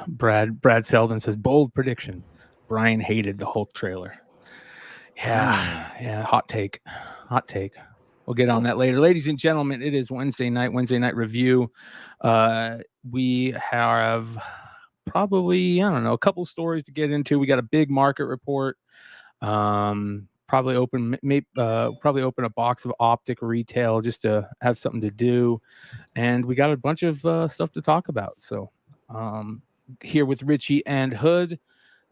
Brad Selden says bold prediction. Bryan hated the Hulk trailer. Yeah, hot take. We'll get on that later. Ladies and gentlemen, it is Wednesday night review. We have probably, I don't know, a couple stories to get into. We got a big market report. Probably open a box of optic retail just to have something to do. And we got a bunch of stuff to talk about. So here with Richie and Hood.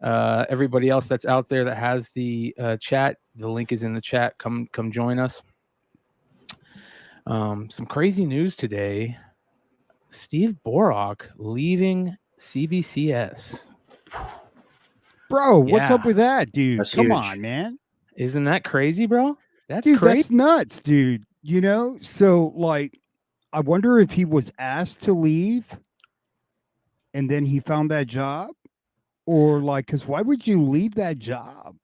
Everybody else that's out there that has the chat, the link is in the chat. Come join us. Some crazy news today. Steve Borok leaving CBCS. Bro, what's up with that, dude? That's Come huge. on, man. Isn't that crazy, bro? That's dude, crazy. That's nuts, dude. You know, so like, I wonder if he was asked to leave and then he found that job, or like, because why would you leave that job?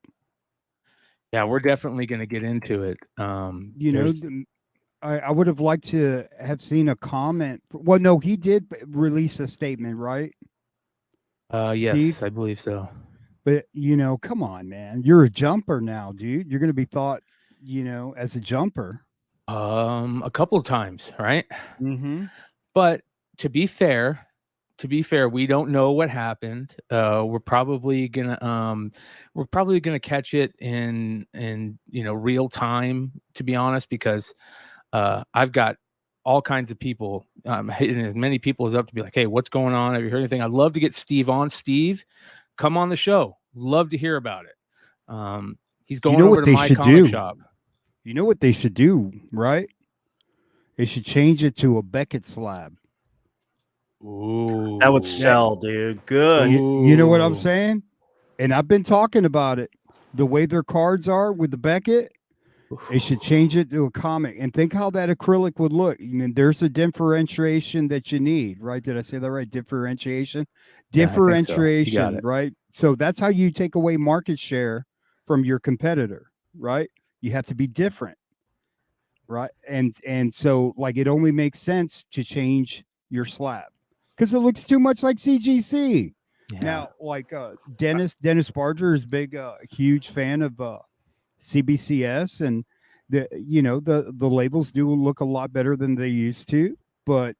Yeah, we're definitely going to get into it. You know, I would have liked to have seen a comment. Well, no, he did release a statement, right? Yes, Steve? I believe so. But, you know, come on, man. You're a jumper now, dude. You're going to be thought, you know, as a jumper. A couple of times, right? Mm-hmm. But to be fair, we don't know what happened. We're probably gonna catch it in real time, to be honest, because I've got all kinds of people, hitting as many people as up to be like, hey, what's going on? Have you heard anything? I'd love to get Steve on. Steve, come on the show. Love to hear about it. He's going over to my comic shop. You know what they should do, right? They should change it to a Beckett slab. Ooh, that would sell, dude. Good. You know what I'm saying? And I've been talking about it. The way their cards are with the Beckett, they should change it to a comic. And think how that acrylic would look. I mean, there's a differentiation that you need, right? Did I say that right? Differentiation, differentiation, so. Right? So that's how you take away market share from your competitor, right? You have to be different, right? And so like it only makes sense to change your slab because it looks too much like CGC. Yeah. Now, like Dennis Barger is big, huge fan of CBCS, and the labels do look a lot better than they used to. But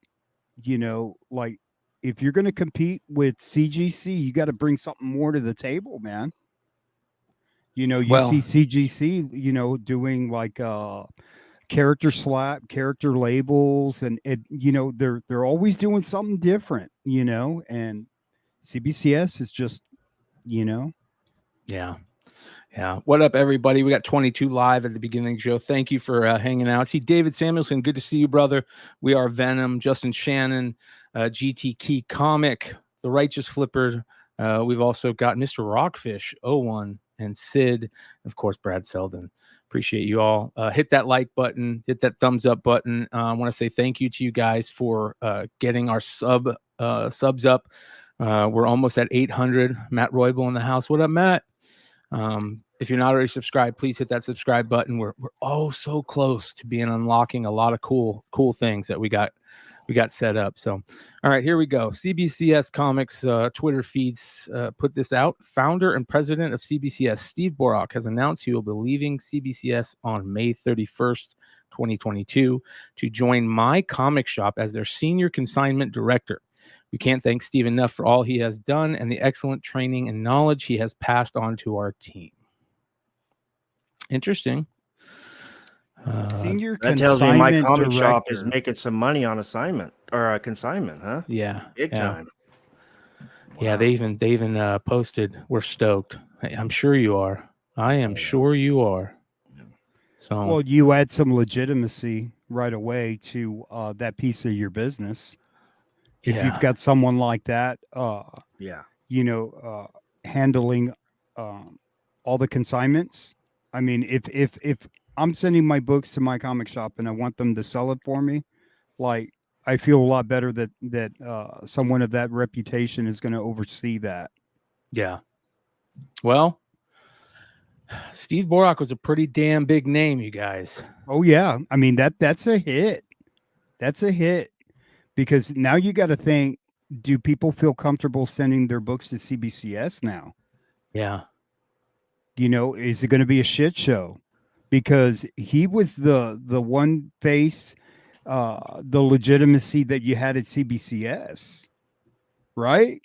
like if you're going to compete with CGC, you got to bring something more to the table, man. See CGC, doing like character labels, and they're always doing something different, and CBCS is just, Yeah. What up, everybody? We got 22 live at the beginning of the show. Thank you for hanging out. See David Samuelson, good to see you, brother. We are Venom, Justin Shannon, GT Key Comic, The Righteous Flipper. We've also got Mr. Rockfish 01 and Sid, of course, Brad Selden. Appreciate you all. Hit that like button, hit that thumbs up button. I want to say thank you to you guys for getting our subs up. We're almost at 800. Matt Roybal in the house. What up, Matt? If you're not already subscribed, please hit that subscribe button. We're so close to unlocking a lot of cool things that we got set up. So, all right, here we go. CBCS Comics Twitter feeds put this out. Founder and president of CBCS, Steve Borok, has announced he will be leaving CBCS on May 31st, 2022, to join My Comic Shop as their senior consignment director. We can't thank Steve enough for all he has done and the excellent training and knowledge he has passed on to our team. Interesting. Senior that tells me My Comic director. Shop is making some money on assignment or a consignment, huh? Yeah, big time. Wow. Yeah, they even posted. We're stoked. I'm sure you are. I am sure you are. So, well, you add some legitimacy right away to that piece of your business. If you've got someone like that, handling all the consignments. I mean, if I'm sending my books to My Comic Shop and I want them to sell it for me, like I feel a lot better that someone of that reputation is going to oversee that. Yeah. Well, Steve Borok was a pretty damn big name, you guys. Oh yeah, I mean that's a hit. That's a hit because now you got to think, do people feel comfortable sending their books to CBCS now? Yeah. You know, is it going to be a shit show? Because he was the one face, the legitimacy that you had at CBCS, right?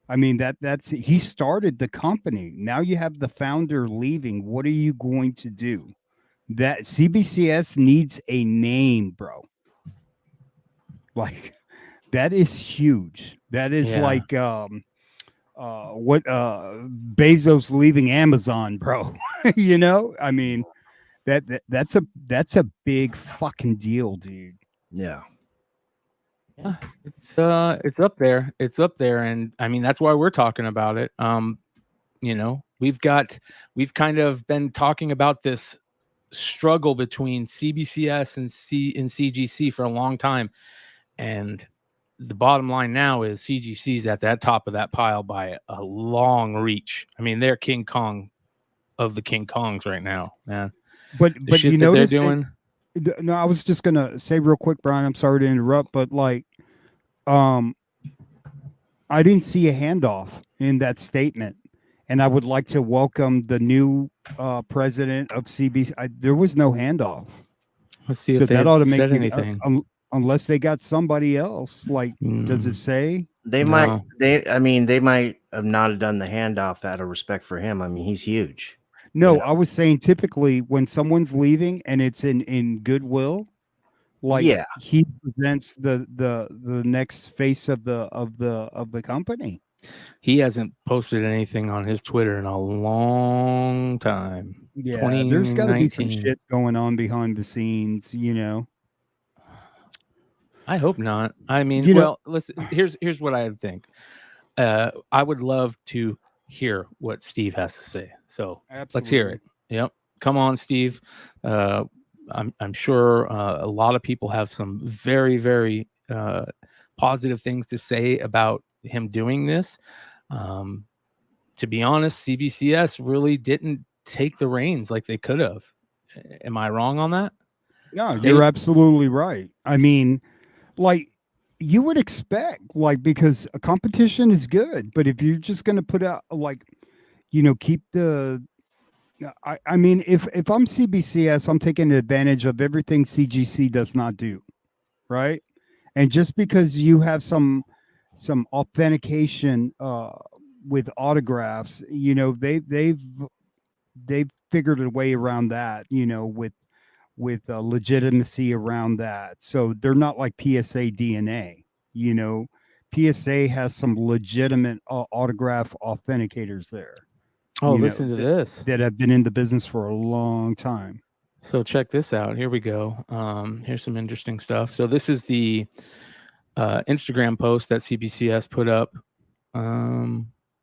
I mean, that's he started the company. Now you have the founder leaving. What are you going to do? That CBCS needs a name, bro. Like that is huge. That is Yeah. like what Bezos leaving Amazon, bro. You know? I mean, that's a big fucking deal, dude. Yeah. Yeah, it's up there. It's up there, and I mean that's why we're talking about it. You know, we've kind of been talking about this struggle between CBCS and CGC for a long time, and the bottom line now is CGC's at that top of that pile by a long reach. I mean, they're King Kong of the King Kongs right now, man. But The shit you that they're notice doing. no, I was just gonna say real quick, Brian. I'm sorry to interrupt, but like, I didn't see a handoff in that statement, and I would like to welcome the new president of CBC. There was no handoff, Let's see so if that ought to they've make said me anything. unless they got somebody else. Like, does it Mm, say? They No. might they might have not have done the handoff out of respect for him. I mean, he's huge. No, You know? I was saying typically when someone's leaving and it's in goodwill, like Yeah. he presents the next face of the company. He hasn't posted anything on his Twitter in a long time. Yeah, there's got to be some 2019. shit going on behind the scenes, you know. I hope not. I mean, You know, well, listen, here's what I think. I would love to hear what Steve has to say. So let's hear it. Yep. Come on, Steve. I'm sure a lot of people have some very, very positive things to say about him doing this. To be honest, CBCS really didn't take the reins like they could have. Am I wrong on that? No, They- you're absolutely right. I mean, like you would expect, like because a competition is good, but if you're just going to put out like, you know, keep the I mean, if I'm CBCS, I'm taking advantage of everything CGC does not do, right? And just because you have some authentication with autographs, you know, they've figured a way around that, you know, with legitimacy around that. So they're not like PSA DNA, you know. PSA has some legitimate autograph authenticators there. oh, You know, listen to this. that have been in the business for a long time. So check this out. Here we go. Here's some interesting stuff. So this is the Instagram post that CBCS put up.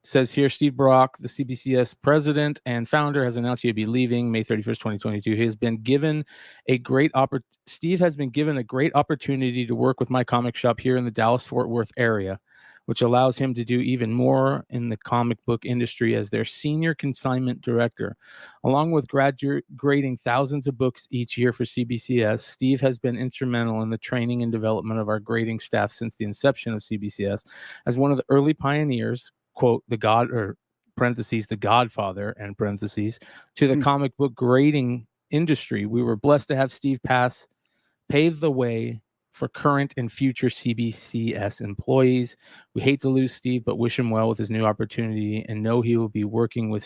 Says here, Steve Borok, the CBCS president and founder, has announced he'll be leaving May 31st, 2022. He has been given a great Steve has been given a great opportunity to work with my comic shop here in the Dallas-Fort Worth area, which allows him to do even more in the comic book industry as their senior consignment director. Along with grading thousands of books each year for CBCS, Steve has been instrumental in the training and development of our grading staff since the inception of CBCS. As one of the early pioneers, quote, the godfather, and parentheses, to the comic book grading industry, we were blessed to have Steve pave the way for current and future CBCS employees. We hate to lose Steve, but wish him well with his new opportunity and know we will be working with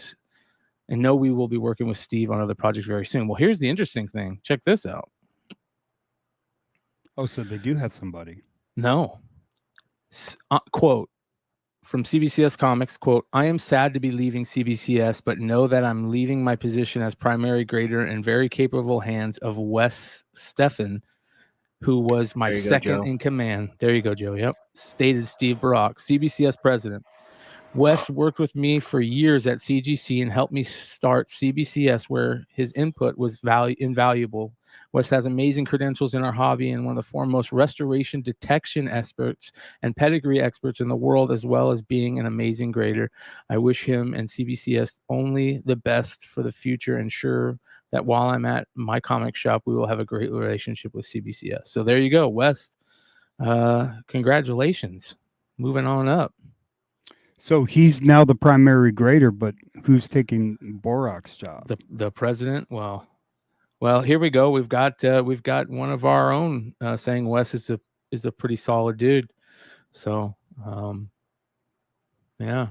Steve on other projects very soon. Well, here's the interesting thing. Check this out. Oh, so they do have somebody. No. Quote from CBCS Comics, quote, I am sad to be leaving CBCS, but know that I'm leaving my position as primary grader in very capable hands of Wes Steffen, who was my second in command. There you go, Joe. Yep. Stated Steve Borok, CBCS president. Wes worked with me for years at CGC and helped me start CBCS, where his input was invaluable. Wes has amazing credentials in our hobby and one of the foremost restoration detection experts and pedigree experts in the world, as well as being an amazing grader. I wish him and CBCS only the best for the future, and sure that while I'm at my comic shop, we will have a great relationship with CBCS. So there you go, Wes. Congratulations. moving on up. So he's now the primary grader, but who's taking Borok's job? The president. Well, here we go. We've got one of our own saying Wes is a pretty solid dude. So yeah,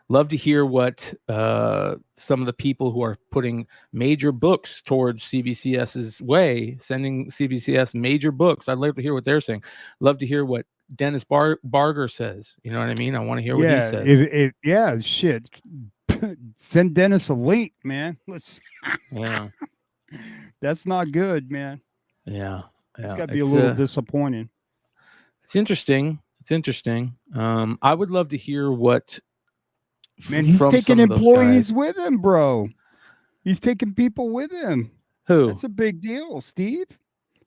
love to hear what some of the people who are putting major books towards CBCS's way, sending CBCS major books. I'd love to hear what they're saying. Love to hear what Dennis Barger says. You know what I mean? I want to hear what he says. Yeah, shit. Send Dennis a link, man. Yeah, that's not good, man. Yeah. It's got to be a little disappointing. It's interesting. I would love to hear what. Man, he's taking employees with him, bro. He's taking people with him. Who? That's a big deal, Steve.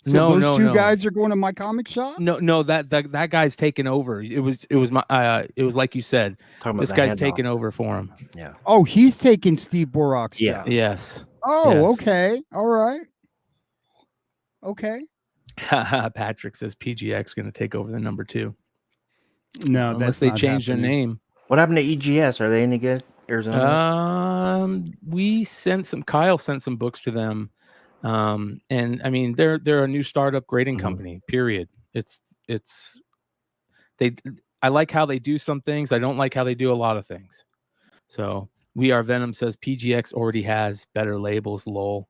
So those two guys are going to my comic shop? No, that guy's taking over. It was like you said. This guy's taking over for him. Yeah. Oh, he's taking Steve Borok's job. Yes. Oh, yes. Okay. All right. Okay. Patrick says PGX going to take over the number 2. No, unless they change their name. What happened to EGS? Are they any good? Arizona? We sent some. Kyle sent some books to them, and I mean they're a new startup grading company. Period. I like how they do some things. I don't like how they do a lot of things. So We Are Venom says PGX already has better labels. Lol.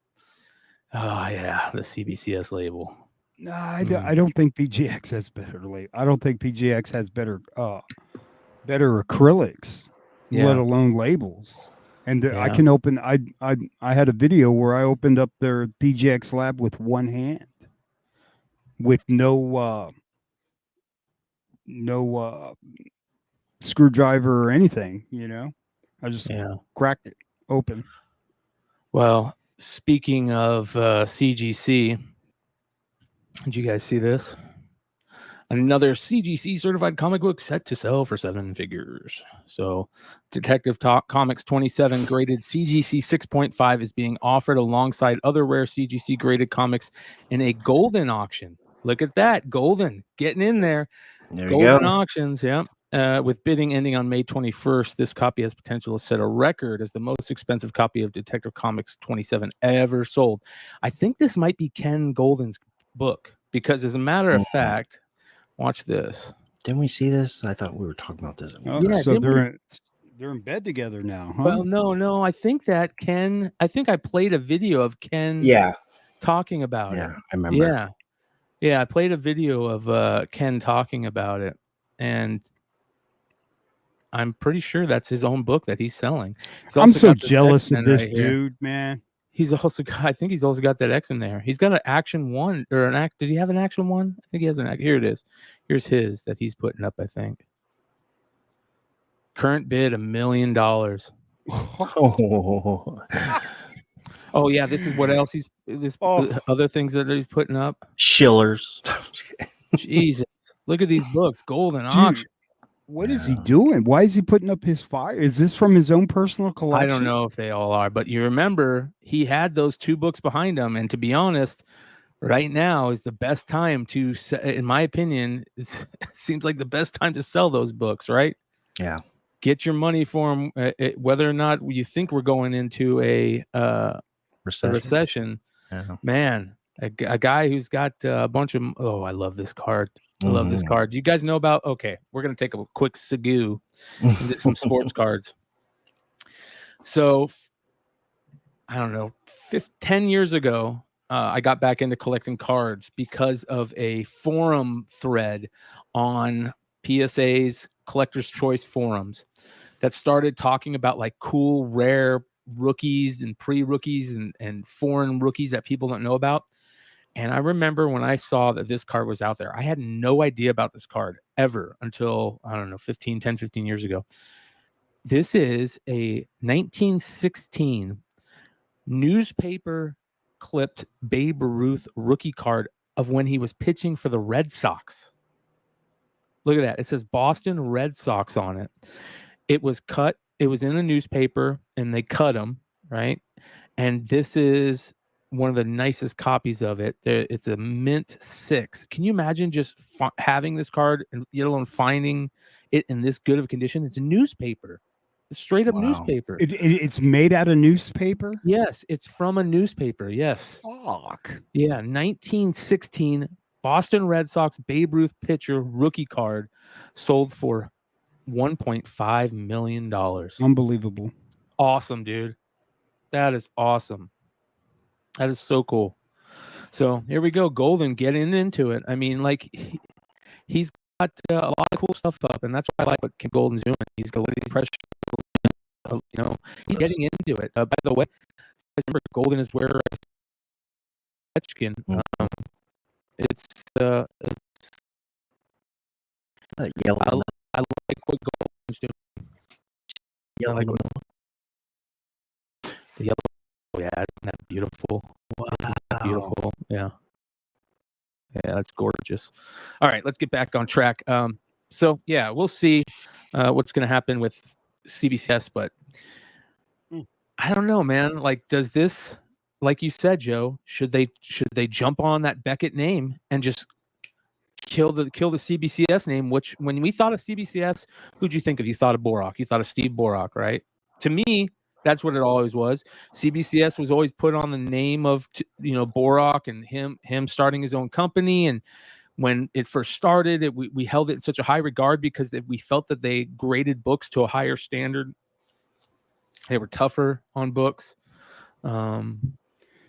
Oh yeah, the CBCS label. No, I don't think PGX has better label. I don't think PGX has better acrylics, let alone labels. And I can open. I had a video where I opened up their PGX lab with one hand, with no screwdriver or anything. You know, I just cracked it open. Well, speaking of CGC, did you guys see this? Another CGC certified comic book set to sell for 7 figures. So Detective Comics 27 graded CGC 6.5 is being offered alongside other rare CGC graded comics in a golden auction. Look at that. Golden. Getting in there. Golden auctions. Yeah. With bidding ending on May 21st, this copy has potential to set a record as the most expensive copy of Detective Comics 27 ever sold. I think this might be Ken Golden's book because, as a matter of fact, watch this. Didn't we see this? I thought we were talking about this. So they're in bed together now, huh? Well, no. I think that Ken. I think I played a video of Ken. Talking about it. Yeah, I remember. Yeah. I played a video of Ken talking about it, and I'm pretty sure that's his own book that he's selling. I'm so jealous of this dude, man. He's also got, I think he's also got that X-Men there. He's got an Action 1 or an Act. Did he have an Action 1? I think he has an Act. Here it is. Here's his that he's putting up, I think. Current bid $1 million. Oh yeah, this is what else other things that he's putting up. Shillers. Jesus. Look at these books. Golden auction. What is he doing? Why is he putting up his fire? Is this from his own personal collection? I don't know if they all are, but you remember he had those 2 books behind him. And to be honest, right now is the best time to, in my opinion, it seems like the best time to sell those books, right? Yeah. Get your money for them, whether or not you think we're going into a recession. Yeah. Man, a guy who's got a bunch of, I love this card. I love this card. Do you guys know about? Okay, we're going to take a quick segue and get some sports cards. So, I don't know, 10 years ago, I got back into collecting cards because of a forum thread on PSA's Collector's Choice forums that started talking about like cool, rare rookies and pre-rookies and foreign rookies that people don't know about. And I remember when I saw that this card was out there, I had no idea about this card ever until, I don't know, 15 years ago. This is a 1916 newspaper clipped Babe Ruth rookie card of when he was pitching for the Red Sox. Look at that. It says Boston Red Sox on it. It was cut. It was in a newspaper and they cut him, right? And this is one of the nicest copies of it. It's a mint 6. Can you imagine just having this card and let alone finding it in this good of condition. It's a newspaper, it's straight up newspaper. It's made out of newspaper. Yes, it's from a newspaper. Yes. Fuck. Yeah, 1916 Boston Red Sox Babe Ruth pitcher rookie card sold for $1.5 million. Unbelievable. Awesome, dude. That is awesome. That is so cool. So here we go, Golden getting into it. I mean, like he's got a lot of cool stuff up, and that's why I like what Ken Golden's doing. He's got these precious, he's getting into it. By the way, remember Golden is where Etchkin. It's Yellow. I like what Golden's doing. Yellow. I like the yellow. Yeah, isn't that beautiful? Wow. Beautiful. Yeah, that's gorgeous. All right, let's get back on track. So yeah, we'll see what's going to happen with CBCS, but I don't know, man. Like, does this, like you said, Joe, should they jump on that Beckett name and just kill the CBCS name? Which, when we thought of CBCS, who'd you think of? You thought of Borock. You thought of Steve Borok, right? To me, that's what it always was. CBCS was always put on the name of Borock and him starting his own company. And when it first started, we held it in such a high regard because we felt that they graded books to a higher standard. They were tougher on books.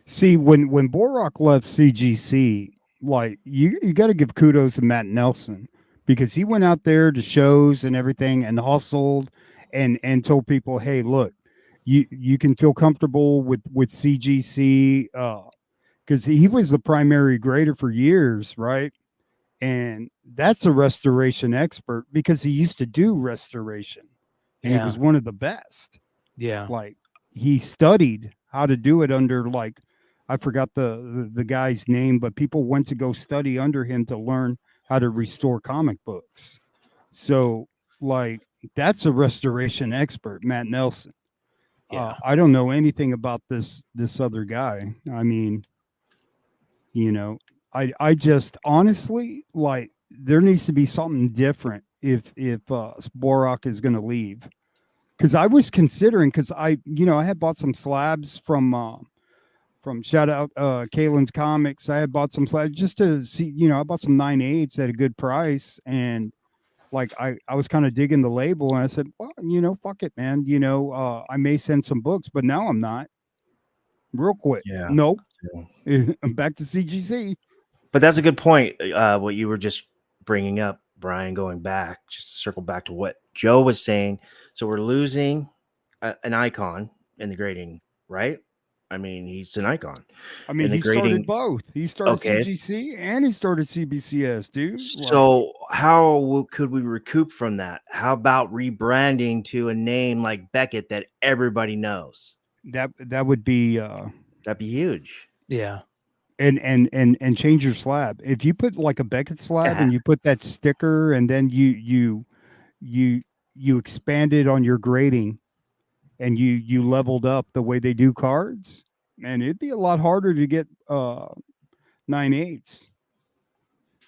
See, when Borock left CGC, like you got to give kudos to Matt Nelson, because he went out there to shows and everything and hustled and told people, hey, look, you can feel comfortable with CGC, because he was the primary grader for years, right? And that's a restoration expert because he used to do restoration, and he was one of the best. Yeah, like he studied how to do it under, like, I forgot the guy's name, but people went to go study under him to learn how to restore comic books. So, like, that's a restoration expert, Matt Nelson. Yeah. I don't know anything about this other guy. I mean, I just honestly, like, there needs to be something different if Borock is going to leave. Because I was considering, because I had bought some slabs from shout out Kalen's Comics. I had bought some slabs just to see, I bought some 9/8 at a good price, and like I was kind of digging the label, and I said, well, fuck it, man. I may send some books, but now I'm not. Real quick. Yeah. Nope. Yeah. I'm back to CGC. But that's a good point. What you were just bringing up, Brian, going back, just to circle back to what Joe was saying. So we're losing an icon in the grading, right? I mean, he's an icon. I mean, he started both. He started CGC and he started CBCS, dude. So how could we recoup from that? How about rebranding to a name like Beckett that everybody knows? That would be that'd be huge. Yeah. And change your slab. If you put like a Beckett slab and you put that sticker, and then you expanded on your grading, and you leveled up the way they do cards, man, it'd be a lot harder to get 9/8.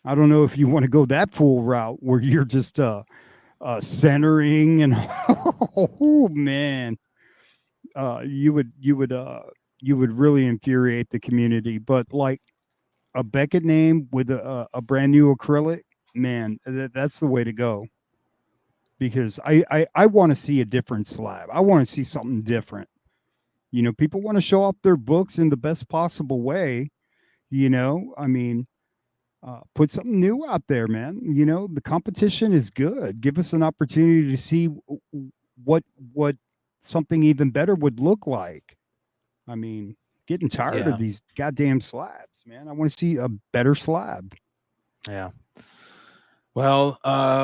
I don't know if you want to go that full route where you're just centering and oh man, you would really infuriate the community. But like a Beckett name with a brand new acrylic, man, that's the way to go. Because I want to see a different slab. I want to see something different. People want to show off their books in the best possible way. I mean, put something new out there, man. The competition is good. Give us an opportunity to see what something even better would look like. I mean, getting tired of these goddamn slabs, man. I want to see a better slab. Yeah. Well,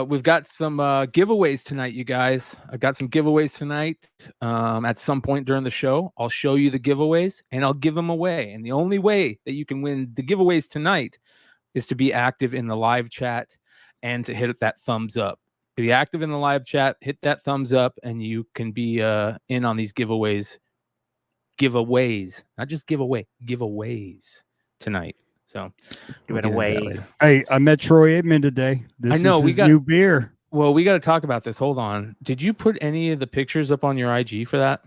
we've got some giveaways tonight, you guys. I've got some giveaways tonight. At some point during the show, I'll show you the giveaways and I'll give them away. And the only way that you can win the giveaways tonight is to be active in the live chat and to hit that thumbs up. Be active in the live chat, hit that thumbs up, and you can be in on these giveaways. Giveaways, not just giveaways tonight. So give it away. Hey, I met Troy Aikman today. This I know is his new beer. Well, we got to talk about this. Hold on. Did you put any of the pictures up on your IG for that?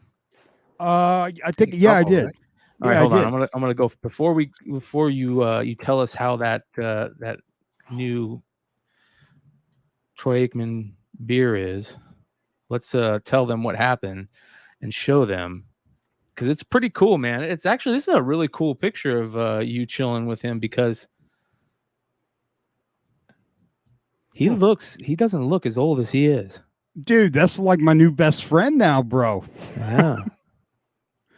I think I did. Right? All right, Yeah, hold I on. did. I'm gonna go before you tell us how that new Troy Aikman beer is. Let's tell them what happened and show them, because it's pretty cool, man. It's actually, this is a really cool picture of you chilling with him, because he doesn't look as old as he is. Dude, that's like my new best friend now, bro. Yeah.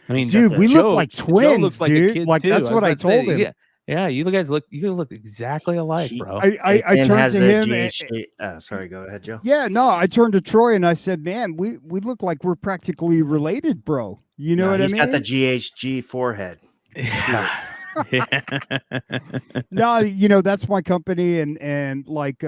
I mean, Dude, we look Joe- like Joe twins, looks like a dude. kid Like too. that's was what I about to say, told him. Yeah, you guys look exactly alike, bro. I Aikman turned has to the him. GHG. Sorry, go ahead, Joe. Yeah, no, I turned to Troy and I said, "Man, we look like we're practically related, bro." You know what I mean? He's got the GHG forehead. Yeah. Yeah. No, that's my company, and like,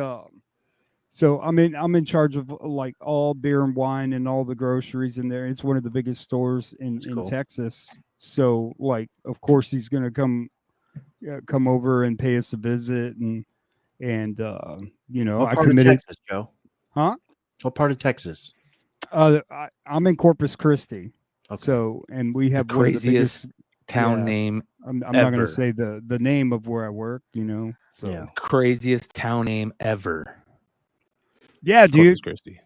so I'm in charge of like all beer and wine and all the groceries in there. It's one of the biggest stores in cool. Texas. So like, of course, he's gonna come over and pay us a visit, and What I part of committed. Texas, Joe? Huh? What part of Texas? I'm in Corpus Christi. Okay. So, and we have The one of the craziest biggest town yeah. name. I'm not going ever. to say the name of where I work, So Yeah. Craziest town name ever. yeah, dude. Corpus Christi.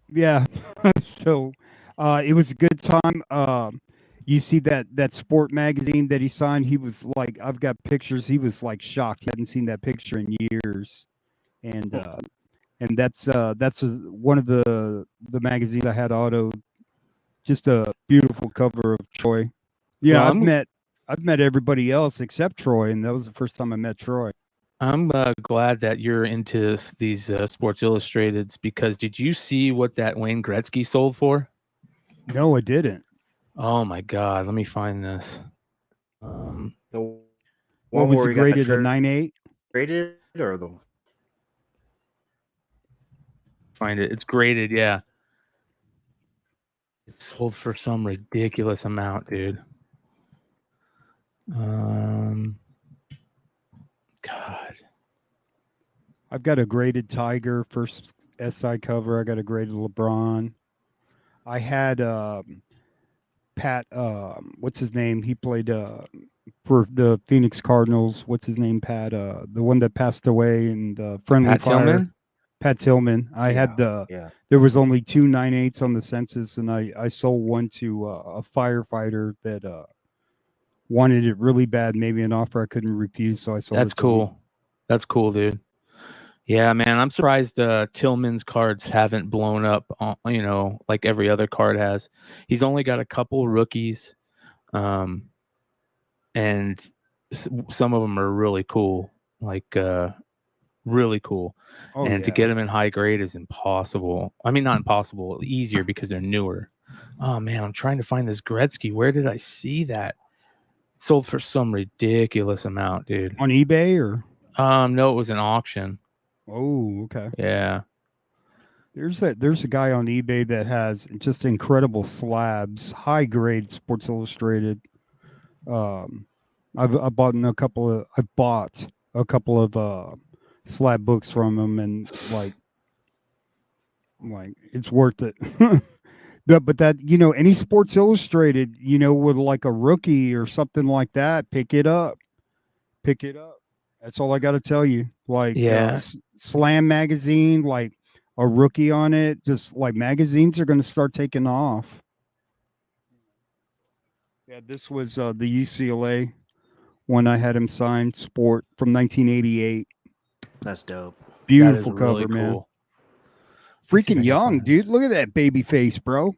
Yeah. So, it was a good time. You see that sport magazine that he signed. He was like, I've got pictures. He was like shocked. He hadn't seen that picture in years, and that's one of the magazines I had autoed. Just a beautiful cover of Troy. Yeah, Well, I've met everybody else except Troy, and that was the first time I met Troy. I'm glad that you're into these Sports Illustrateds, because did you see what that Wayne Gretzky sold for? No, I didn't. Oh my God, let me find this. The What was it graded? A 9.8? 9.8? Graded or the Find it. It's graded, yeah. It sold for some ridiculous amount, dude. God. I've got a graded Tiger first SI cover. I got a graded LeBron. I had Pat. What's his name? He played for the Phoenix Cardinals. What's his name? Pat. The one that passed away in the Friendly Pat Fire. Tillman? Pat Tillman. I had there was only 2 9.8s on the census, and I sold one to a firefighter that wanted it really bad, maybe an offer I couldn't refuse, so I sold That's it to cool. him. That's cool, dude. Yeah, man, I'm surprised Tillman's cards haven't blown up, like every other card has. He's only got a couple rookies, and some of them are really cool, really cool. To get them in high grade is impossible. I mean, not impossible, easier because they're newer. Oh man, I'm trying to find this Gretzky. Where did I see that? It sold for some ridiculous amount, dude. On eBay or? No, it was an auction. Oh, okay. Yeah. There's a guy on eBay that has just incredible slabs, high grade Sports Illustrated. I bought a couple of slab books from him, and like it's worth it. But that, any Sports Illustrated, with like a rookie or something like that, pick it up. That's all I got to tell you. Like, Slam magazine, like a rookie on it, just like magazines are going to start taking off. Yeah, this was the UCLA one I had him sign, Sport from 1988. That's dope. Beautiful that is cover, really man. cool. Freaking young, dude. Look at that baby face, bro.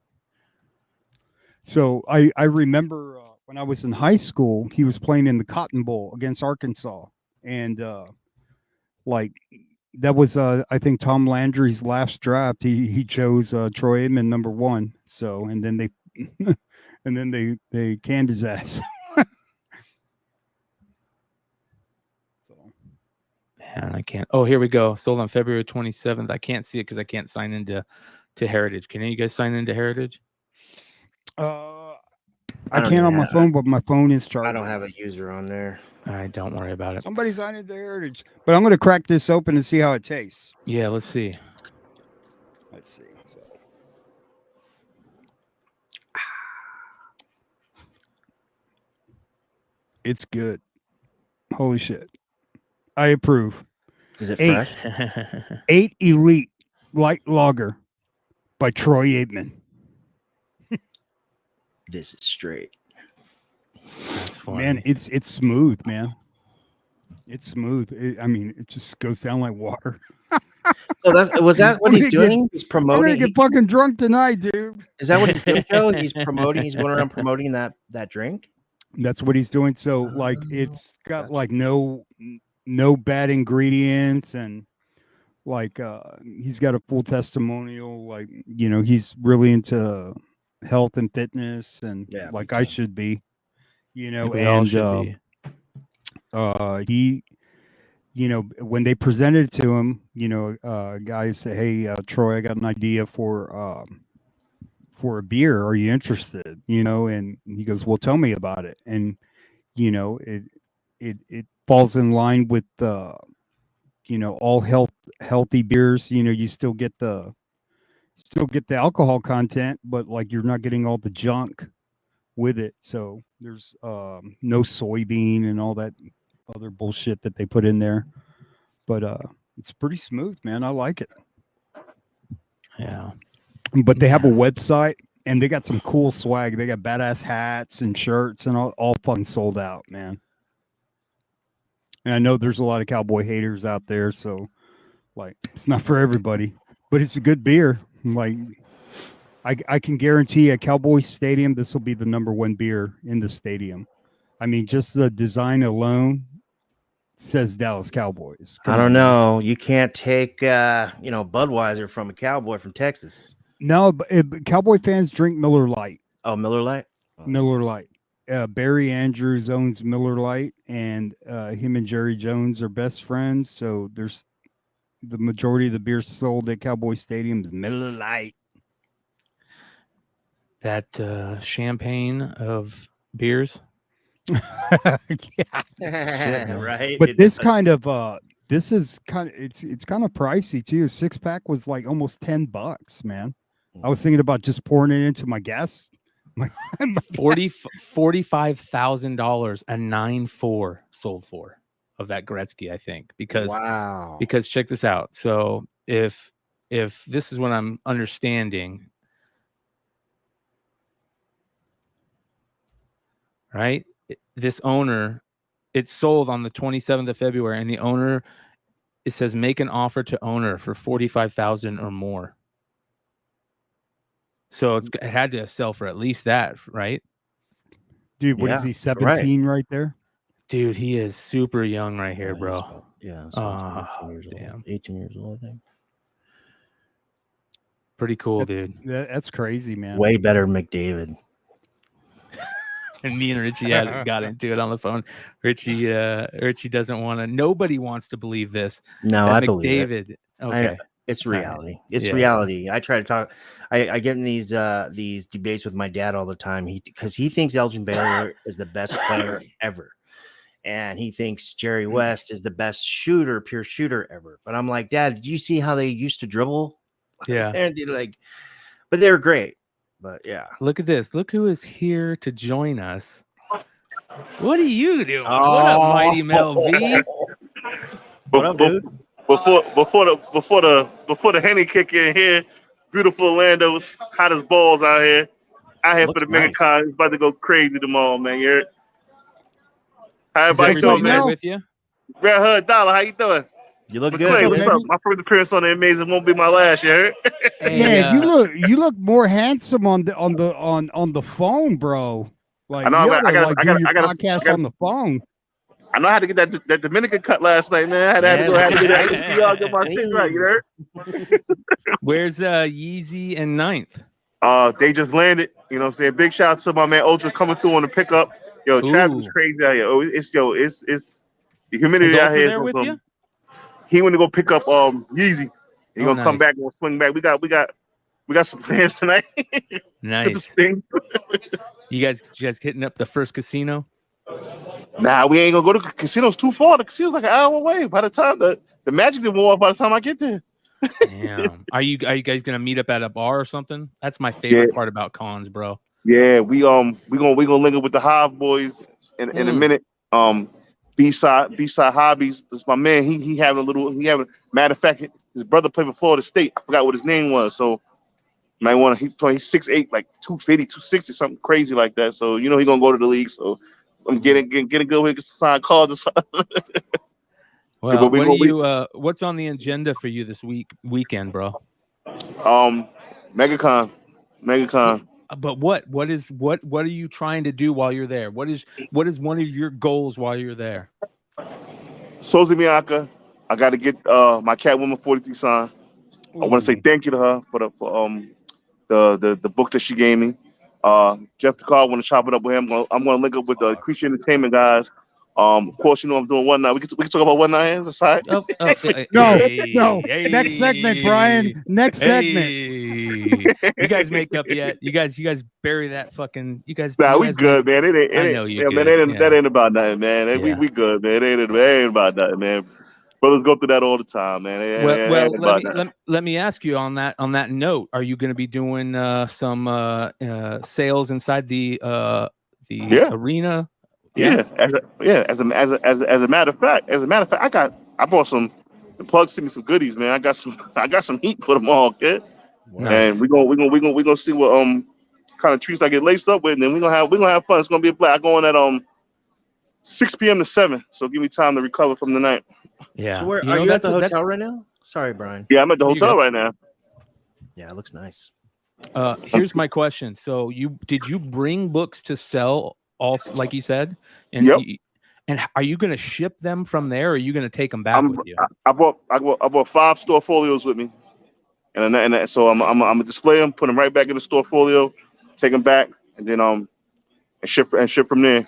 So I remember when I was in high school, he was playing in the Cotton Bowl against Arkansas, and like that was I think Tom Landry's last draft. He chose Troy Aikman number 1. So and then they canned his ass. Man, I can't. Oh, here we go. Sold on February 27th. I can't see it because I can't sign into Heritage. Can you guys sign into Heritage? I can't on my phone, but my phone is charged. I don't have a user on there. All right, don't worry about it. Somebody signed into Heritage, but I'm going to crack this open and see how it tastes. Yeah, let's see. Let's see. So. It's good. Holy shit. I approve. Is it 8. fresh? 8 Elite Light Lager by Troy Aikman. This is straight. That's funny. Man, it's smooth, man. It's smooth. I mean, it just goes down like water. So was that what I'm he's gonna get- doing? He's I'm gonna promoting. get fucking drunk tonight, dude. Is that what he's doing, Joe? He's promoting. He's going around promoting that drink. That's what he's doing. So like, it's got like no bad ingredients, and like he's got a full testimonial. Like, you know, he's really into health and fitness, and Yeah, like big I time. should be, you know. We all And should be. he, you know, when they presented it to him, you know, guys say, "Hey, Troy, I got an idea for a beer. Are you interested?" You know, and he goes, "Well, tell me about it." And you know, it falls in line with you know, all healthy beers. You know, you still get the alcohol content, but like you're not getting all the junk with it. So there's no soybean and all that other bullshit that they put in there. But it's pretty smooth, man. I like it. Yeah. But they have a website and they got some cool swag. They got badass hats and shirts and all fucking sold out, man. And I know there's a lot of cowboy haters out there, so like it's not for everybody, but it's a good beer. Like I can guarantee at Cowboy Stadium, this will be the #1 beer in the stadium. I mean, just the design alone says Dallas Cowboys. I don't know. You can't take you know, Budweiser from a cowboy from Texas. No, but Cowboy fans drink Miller Lite. Oh, Miller Lite. Oh. Miller Lite. Barry Andrews owns Miller Lite, and him and Jerry Jones are best friends. So there's the majority of the beer sold at Cowboy Stadium is Miller Lite. That champagne of beers. Yeah. Right. But this kind of this is kind of it's kind of pricey too. A 6-pack was like almost $10, man. I was thinking about just pouring it into my gas. $45,000 a 9.4 sold for of that Gretzky, I think, because check this out. So if this is what I'm understanding, right? This owner, it's sold on the 27th of February, and the owner, it says make an offer to owner for $45,000 or more. So it had to sell for at least that, right? Dude, what is he, 17 right there? Dude, he is super young right here, bro. About, yeah. 18 years damn. old. 18 years old, I think. Pretty cool, dude. That's crazy, man. Way better McDavid. And me and Richie got into it on the phone. Richie doesn't want to. Nobody wants to believe this. No, I believe it. Okay. It's reality. It's reality. I try to talk. I get in these debates with my dad all the time. Because he thinks Elgin Baylor is the best player ever, and he thinks Jerry West is the best pure shooter ever. But I'm like, Dad, did you see how they used to dribble? Yeah. And like, but they were great. But yeah, look at this. Look who is here to join us. What are you doing? Oh. What up, Mighty Mel V? What up, dude? Before the Henny kick in here, beautiful Orlando's hot as balls out here. Out here for the Looks MegaCon. It's about to go crazy tomorrow, man. You heard? How everybody Is doing, everybody man? with you? Red Hood Dollar, how you doing? You look McClay, good. what's up? My first appearance on the Amazing won't be my last. You heard? Hey, Man, you look more handsome on the phone, bro. Like I know, you man, oughta, I like, do your gotta- podcast on the phone. I know how to get that Dominican cut last night, man. I had to get that. Y'all get my shit right. You heard? Where's Yeezy and Ninth? They just landed. You know what I'm saying? Big shout out to my man Ultra coming through on the pickup. Yo, traffic's crazy out here. Oh, it's the humidity Is out Ultra here. there with you? He went to go pick up Yeezy. He gonna come nice. back and swing back. We got some plans tonight. Nice. You guys hitting up the first casino? Nah, we ain't gonna go to the casino's too far. The casino's like an hour away. By the time the magic didn't war by the time I get there. Damn. Are you guys gonna meet up at a bar or something? That's my favorite part about cons, bro. Yeah, we gonna link up with the Hive boys in a minute. B-side hobbies. It's my man. He having matter of fact, his brother played for Florida State. I forgot what his name was. So might want to. He's 6'8", like 250, 260, something crazy like that. So he gonna go to the league. So I'm getting good with sign cards or something. Well, what's on the agenda for you this weekend, bro? MegaCon. But what are you trying to do while you're there? What is one of your goals while you're there? Sozi Miyaka, I got to get my Catwoman 43 signed. I want to say thank you to her for the book that she gave me. Jeff DeCar, I want to chop it up with him. I'm going to link up with the Creature Entertainment guys. Of course, I'm doing one night. We can talk about one night as a side. No. Next segment, Brian. Next segment. You guys make up yet? You guys bury that fucking. You guys. Nah, we good, man. I know you. Man, that ain't about nothing, man. We good, man. It ain't about nothing, man. Brothers go through that all the time, man. Let me ask you on that note. Are you going to be doing some sales inside the arena? Yeah. As a matter of fact, I bought some. The plug sent me some goodies, man. I got some heat for them all, kid. Nice. And we're gonna see what kind of treats I get laced up with, and then we're gonna have fun. It's gonna be a play. I go on at 6 p.m. to 7, so give me time to recover from the night. Yeah. So where are you at the hotel right now? Sorry, Brian. Yeah, I'm at the hotel right now. Yeah, it looks nice. Here's my question. So did you bring books to sell also, like you said? And yep. And are you going to ship them from there, or are you going to take them back with you? I bought 5 store folios with me, and so I'm gonna display them, put them right back in the store folio, take them back, and then and ship from there.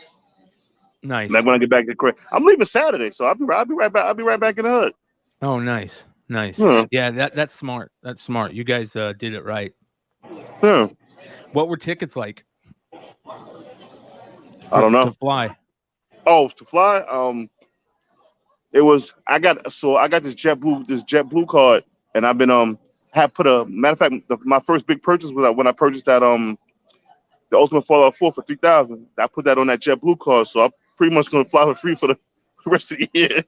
Nice. And then when I get back to Korea, I'm leaving Saturday, so I'll be right back. I'll be right back in the hood. Oh, nice. Yeah, that's smart. That's smart. You guys did it right. Yeah. What were tickets like? I don't know. To fly. Oh, to fly. It was. I got this JetBlue card, and I've been had put a matter of fact. My first big purchase was when I purchased that the Ultimate Fallout 4 for $3,000. I put that on that JetBlue card, so I'm pretty much gonna fly for free for the rest of the year.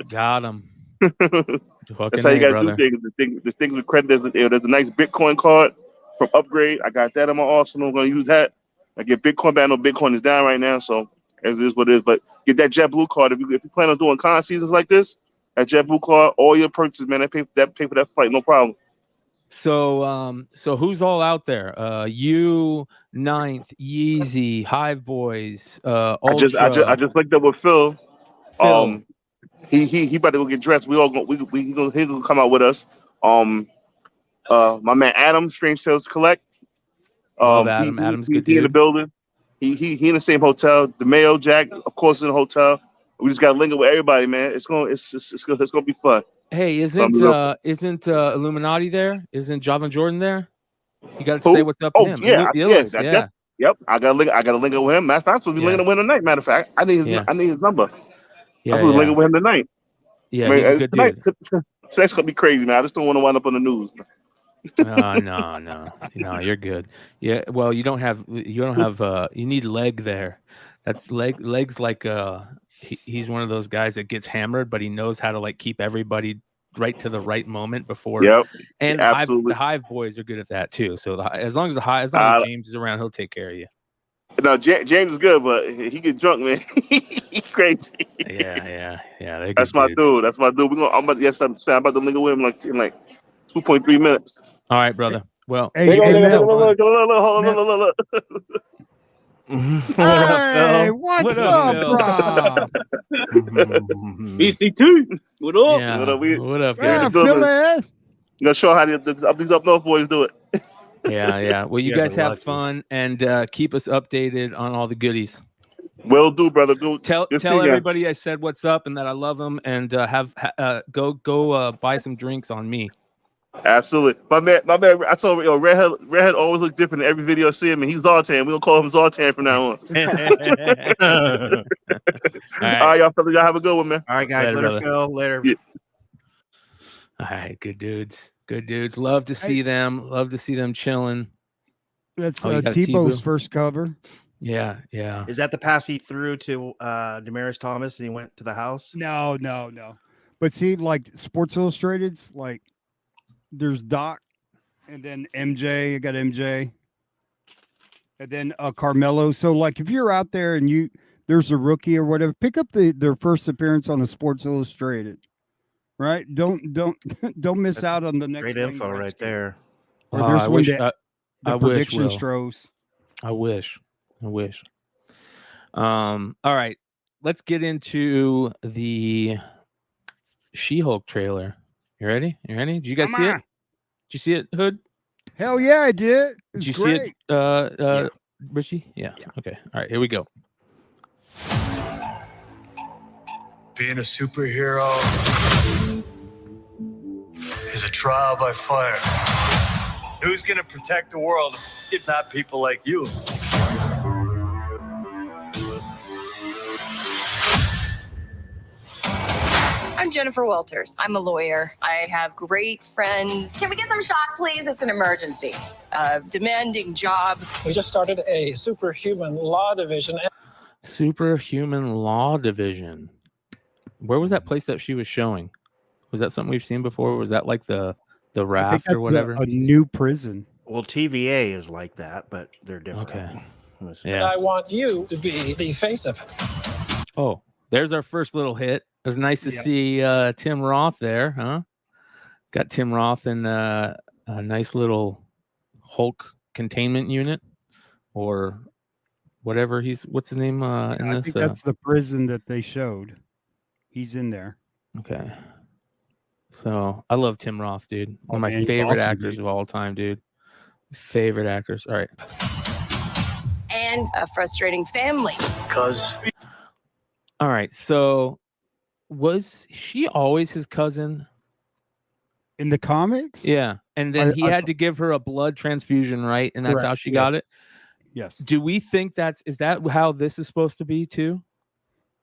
Got him. That's how you gotta do things. The things with credit. There's a nice Bitcoin card from Upgrade. I got that in my arsenal. I'm gonna use that. I get Bitcoin back. I know Bitcoin is down right now, so as it is what it is. But get that JetBlue card if you plan on doing con seasons like this. That JetBlue card, all your purchases, man, pay for that flight, no problem. So who's all out there? You, Ninth, Yeezy, Hive Boys, Ultra. I just linked up with Phil. He about to go get dressed. He gonna come out with us. My man Adam, Strange Tales Collect. Love Adam. Adam's good dude. He in the building. He in the same hotel. DeMayo Jack, of course, in the hotel. We just got to link up with everybody, man. It's gonna be fun. Hey, isn't Illuminati there? Isn't Javon Jordan there? You got to say what's up to him. Yeah. Yep. I got to link up with him. Matter of fact, I'm supposed to be linking up with him tonight. Matter of fact, I need his number. Yeah, I'm supposed to link up with him tonight. Yeah, man, he's a good dude. Tonight's gonna be crazy, man. I just don't want to wind up on the news. No, you're good. Yeah, well, you need leg there. That's legs like he's one of those guys that gets hammered, but he knows how to like keep everybody right to the right moment before. Yep. And absolutely. The Hive boys are good at that too. So as long as James is around, he'll take care of you. No, James is good, but he get drunk, man. He's crazy. Yeah. That's my dude. That's my dude. I'm about to link up with him in like 2.3 minutes. All right, brother. Well, hey, look. Hey, what's up, bro? BC2. What up? Yeah. What up? Yeah, Philly. You gonna show how these up north boys do it. Yeah. Well, you guys have fun and keep us updated on all the goodies. Will do, brother. Tell everybody I said what's up and that I love them, and go buy some drinks on me. Absolutely, my man. I told him, Redhead always look different in every video I see him, and he's Zartan. We gonna call him Zartan from now on. All right, y'all fellas, y'all have a good one, man. All right, guys. Later, Phil. Later. Yeah. All right, good dudes. Good dudes. Love to see them. Love to see them chilling. That's Oh, you got Tebow's Tebow? first cover. Yeah, yeah. Is that the pass he threw to Damaris Thomas and he went to the house? No. But see, like Sports Illustrated's, like there's Doc, and then MJ. I got MJ, and then Carmelo. So like, if you're out there and there's a rookie or whatever, pick up their first appearance on a Sports Illustrated. Right? Don't miss out on the next. Great info right there. Or there's one that the I wish, prediction Will. Stros. I wish. All right, let's get into the She-Hulk trailer. You ready? Did you guys see it? Did you see it, Hood? Hell yeah, I did. Did you great. see it, Richie? Yeah. Okay. All right, here we go. Being a superhero is a trial by fire. Who's gonna protect the world? It's not people like you. I'm Jennifer Walters. I'm a lawyer. I have great friends. Can we get some shots, please? It's an emergency. A demanding job. We just started a superhuman law division. Superhuman Law Division. Where was that place that she was showing? Was that something we've seen before? Was that like the I think raft that's or whatever? a new prison. Well, TVA is like that, but they're different. Okay. And Yeah. I want you to be the face of it. Oh, there's our first little hit. It was nice to Yep. see Tim Roth there, huh? Got Tim Roth in a nice little Hulk containment unit, or whatever what's his name in I this? think that's the prison that they showed. He's in there. Okay. So I love Tim Roth, dude. One of my man, he's favorite awesome, actors dude. of all time, dude. Favorite actors. All right. And a frustrating family. Cause All right. So was she always his cousin? In the comics? Yeah. And then I- he had to give her a blood transfusion, right? And that's how Correct, she yes. got it. Yes. Do we think is that how this is supposed to be too?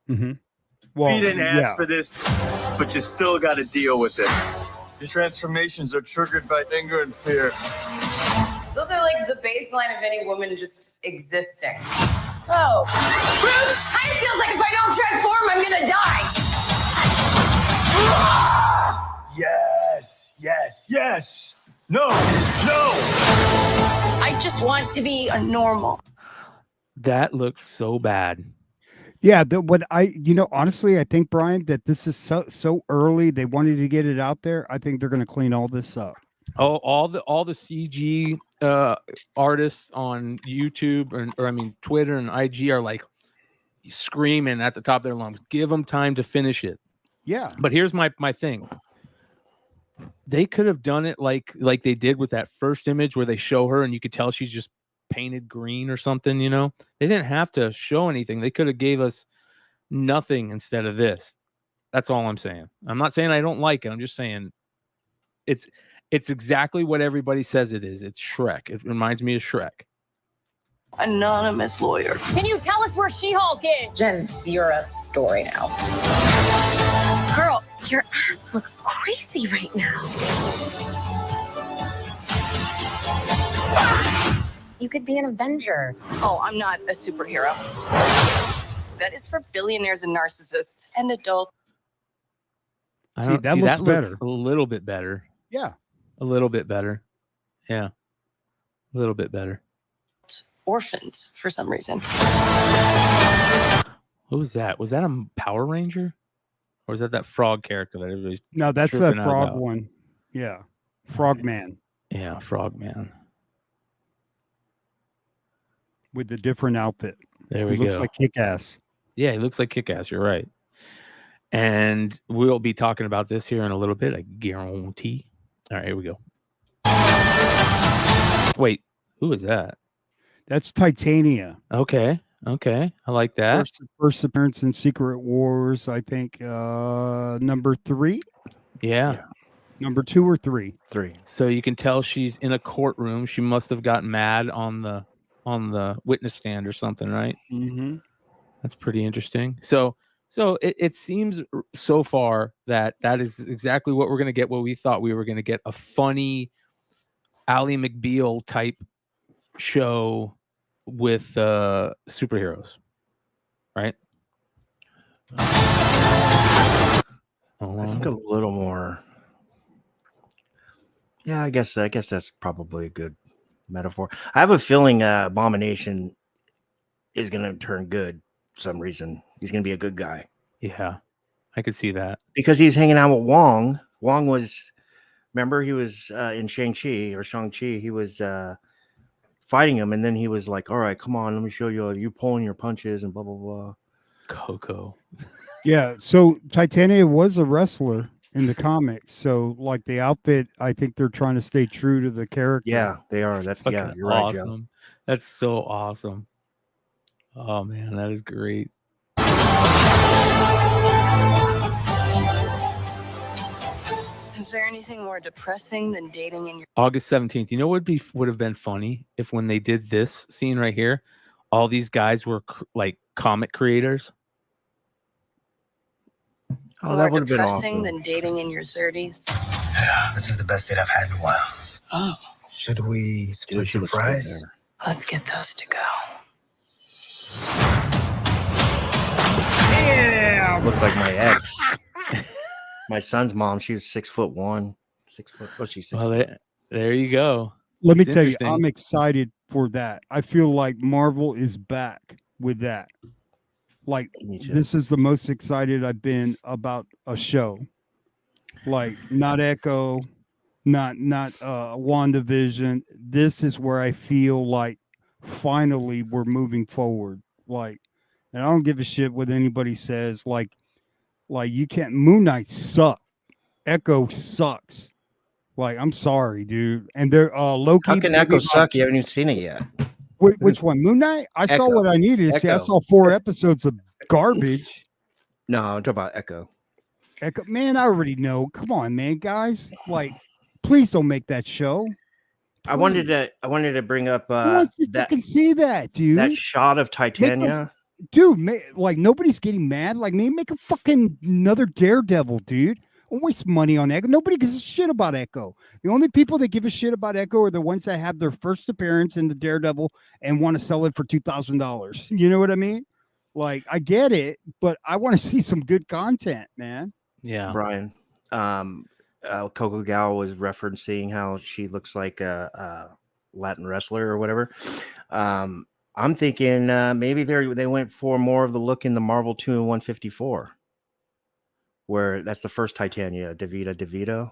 Mm-hmm. Well, you didn't yeah. ask for this, but you still got to deal with it. Your transformations are triggered by anger and fear. Those are like the baseline of any woman just existing. Oh, Bruce, kind of feels like if I don't transform, I'm gonna die. Yes. No. I just want to be a normal. That looks so bad. Yeah, honestly, I think, Brian, that this is so early. They wanted to get it out there. I think they're going to clean all this up. Oh, all the CG artists on YouTube or Twitter and IG are like screaming at the top of their lungs. Give them time to finish it. Yeah. But here's my thing. They could have done it like they did with that first image where they show her and you could tell she's just painted green or something, you know. They didn't have to show anything. They could have gave us nothing instead of this. That's all I'm saying. I'm not saying I don't like it. I'm just saying it's exactly what everybody says it is. It's Shrek. It reminds me of Shrek. Anonymous lawyer. Can you tell us where She-Hulk is? Jen, you're a story now. Girl, your ass looks crazy right now. You could be an Avenger. Oh, I'm not a superhero. That is for billionaires and narcissists and adults. That looks better. A little bit better. Yeah. A little bit better. Yeah. A little bit better. Orphans for some reason. What was that? Was that a Power Ranger? Or was that frog character that everybody's No, that's the tripping out frog about? one. Yeah. Frogman Yeah, Frogman. with the different outfit. There we He looks go. like Kick-Ass. Yeah, he looks like Kick-Ass. You're right. And we'll be talking about this here in a little bit, I guarantee. All right, here we go. Wait, who is that? That's Titania. Okay. I like that. First appearance in Secret Wars, I think. Number 3? Yeah. Number 2 or 3? 3. So you can tell she's in a courtroom. She must have gotten mad on the witness stand or something, right? Mm-hmm. That's pretty interesting. So So it seems so far that is exactly what we're going to get. What we thought we were going to get, a funny Ally McBeal type show with superheroes, right? I think a little more. Yeah, I guess that's probably a good metaphor. I have a feeling Abomination is going to turn good for some reason. He's going to be a good guy. Yeah, I could see that. Because he's hanging out with Wong. Wong was, remember, he was in Shang-Chi. He was fighting him, and then he was like, all right, come on, let me show you. You pulling your punches and blah, blah, blah. Coco. Yeah, so Titania was a wrestler in the comics. So like the outfit, I think they're trying to stay true to the character. Yeah, they are. That's Fucking you're right, Joe. awesome. That's so awesome. Oh man, that is great. Is there anything more depressing than dating in your August 17th. You know what would have been funny if when they did this scene right here, all these guys were like comic creators. Oh, that would have been depressing awesome. than dating in your 30s? Yeah, this is the best date I've had in a while. Oh, Should we split She some looks good fries? there. let's get those to go. Yeah. Looks like my ex. My son's mom. She was 6'1". 6 foot. Oh, she's 6 Well, foot. there you go. Let me It's tell you, interesting. I'm excited for that. I feel like Marvel is back with that. Like Me too. this is the most excited I've been about a show. Like not Echo, not WandaVision. This is where I feel like finally we're moving forward. Like, and I don't give a shit what anybody says. Like you can't. Moon Knight sucked. Echo sucks. Like, I'm sorry, dude. And they're Loki. How can Echo suck? You haven't even seen it yet. Which one? Moon Knight? I saw Echo. what I needed to see. I Echo. saw 4 episodes of garbage. No, I'm talking about Echo. Echo, man, I already know. Come on, man, guys. Like, please don't make that show. I wanted to bring up Who wants to that fucking see that, dude? that shot of Titania. Dude, like nobody's getting mad. Like, me, make a fucking another Daredevil, dude. Don't waste money on Echo. Nobody gives a shit about Echo. The only people that give a shit about Echo are the ones that have their first appearance in the Daredevil and want to sell it for $2,000. You know what I mean? Like, I get it, but I want to see some good content, man. Yeah. Bryan, Coco Gal was referencing how she looks like a Latin wrestler or whatever. I'm thinking maybe they went for more of the look in the Marvel 2 and 154, where that's the first Titania, DeVito.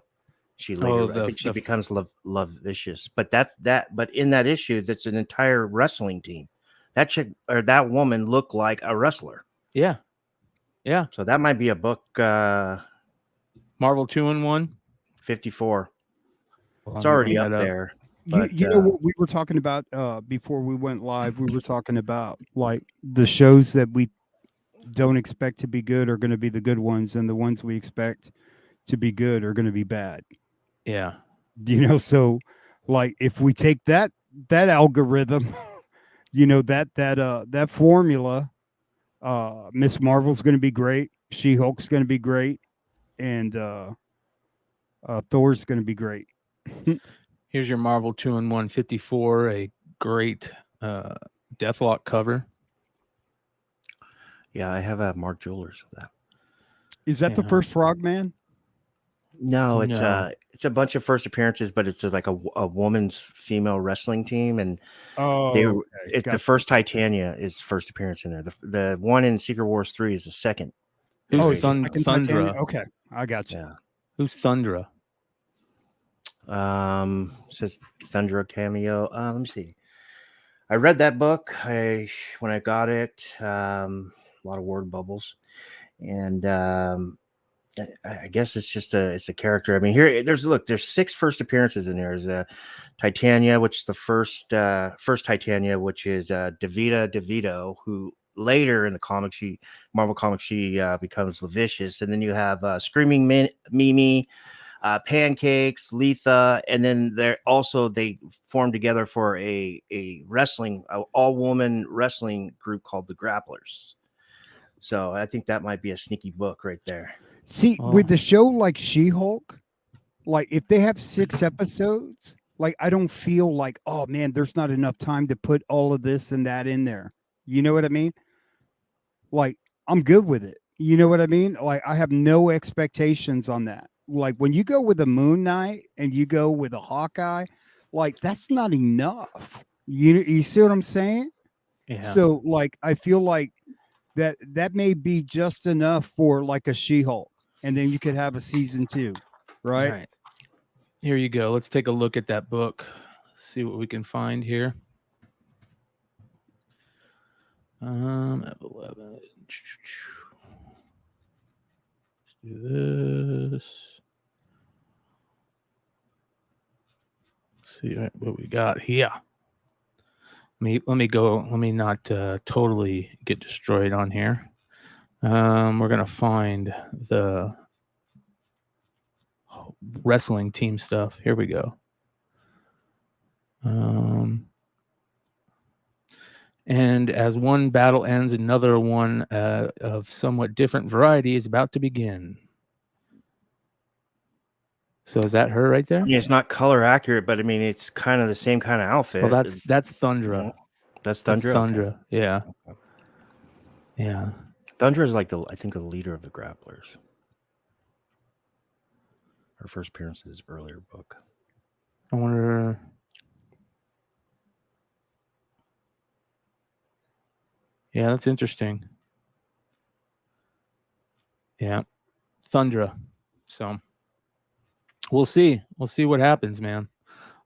She later, I think she becomes Love Vicious, but but in that issue, that's an entire wrestling team. That chick or that woman looked like a wrestler. Yeah. Yeah. So that might be a book. Marvel 2 and 1. 54. Well, It's I'm already looking up that there. You know what we were talking about before we went live? We were talking about like the shows that we don't expect to be good are going to be the good ones, and the ones we expect to be good are going to be bad. Yeah. You know, so like if we take that algorithm, you know, that formula, Miss Marvel's going to be great, She-Hulk's going to be great, and Thor's going to be great. Here's your Marvel 2 and 154, a great Deathlock cover. Yeah, I have a Mark Jewelers of that. Is that the first Frogman? No, it's a bunch of first appearances, but it's like a woman's female wrestling team, and the first Titania is first appearance in there. The one in Secret Wars 3 is the second. Who's Second Titania? Thundra? Okay, I got you. Yeah. Who's Thundra? Says Thundra cameo. Let me see. I read that book. When I got it, a lot of word bubbles, and I guess it's a character. I mean, there's 6 first appearances in there. There's Titania, which is the first Titania, which is DeVito, who later in the Marvel comics, she becomes Levicious, and then you have Screaming Mimi, Pancakes, Letha, and then they formed together for a wrestling, all woman wrestling group called the Grapplers. So I think that might be a sneaky book right there. See, Oh. with the show like She-Hulk, like if they have 6 episodes, like I don't feel like, oh man, there's not enough time to put all of this and that in there. You know what I mean? Like I'm good with it. You know what I mean? Like I have no expectations on that. Like when you go with a Moon Knight and you go with a Hawkeye, like that's not enough. You see what I'm saying? Yeah. So like I feel like that may be just enough for like a She-Hulk, and then you could have a season 2, right? All right. Here you go. Let's take a look at that book. See what we can find here. F11. Let's do this. See what we got here. Let me go. Let me not totally get destroyed on here. We're gonna find the wrestling team stuff. Here we go. And as one battle ends, another one of somewhat different variety is about to begin. So is that her right there? I mean, it's not color accurate, but I mean, it's kind of the same kind of outfit. Well, that's Thundra. That's Thundra. Thundra. Okay. Yeah. Okay. Yeah. Thundra is like I think the leader of the Grapplers. Her first appearance in his earlier book. I wonder. Yeah, that's interesting. Yeah. Thundra. So we'll see. We'll see what happens, man.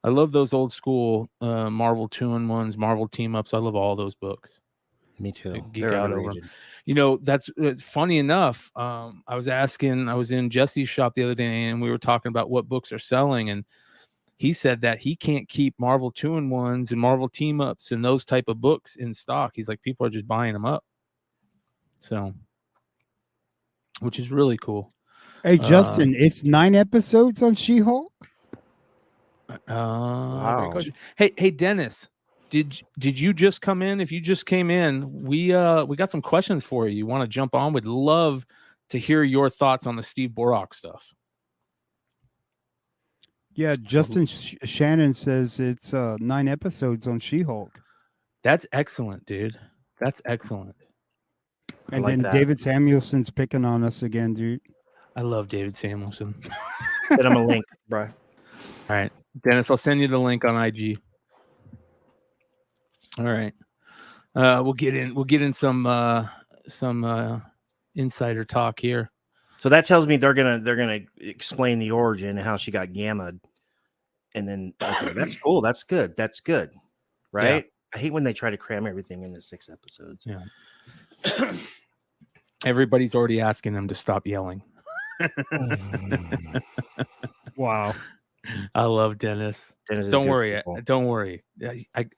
I love those old school Marvel 2-in-1s, Marvel team-ups. I love all those books. Me too. I geek They're out over 'em. underrated. You know, it's funny enough. I was in Jesse's shop the other day and we were talking about what books are selling. And he said that he can't keep Marvel 2-in-1s and Marvel team-ups and those type of books in stock. He's like, people are just buying them up. So, which is really cool. Hey, Justin, it's 9 episodes on She-Hulk? Great question. Hey, Dennis, did you just come in? If you just came in, we got some questions for you. You want to jump on? We'd love to hear your thoughts on the Steve Borok stuff. Yeah, Justin Shannon says it's 9 episodes on She-Hulk. That's excellent, dude. That's excellent. And like then that. David Samuelson's picking on us again, dude. I love David Samuelson. Send him a link, bro. All right, Dennis, I'll send you the link on IG. All right, we'll get in some insider talk here. So that tells me they're gonna explain the origin and how she got gammaed, and then okay, that's cool. That's good. That's good, right? I hate when they try to cram everything into 6 episodes. Yeah. Everybody's already asking them to stop yelling. Wow. I love Dennis. Dennis is Don't good worry. people. Don't worry.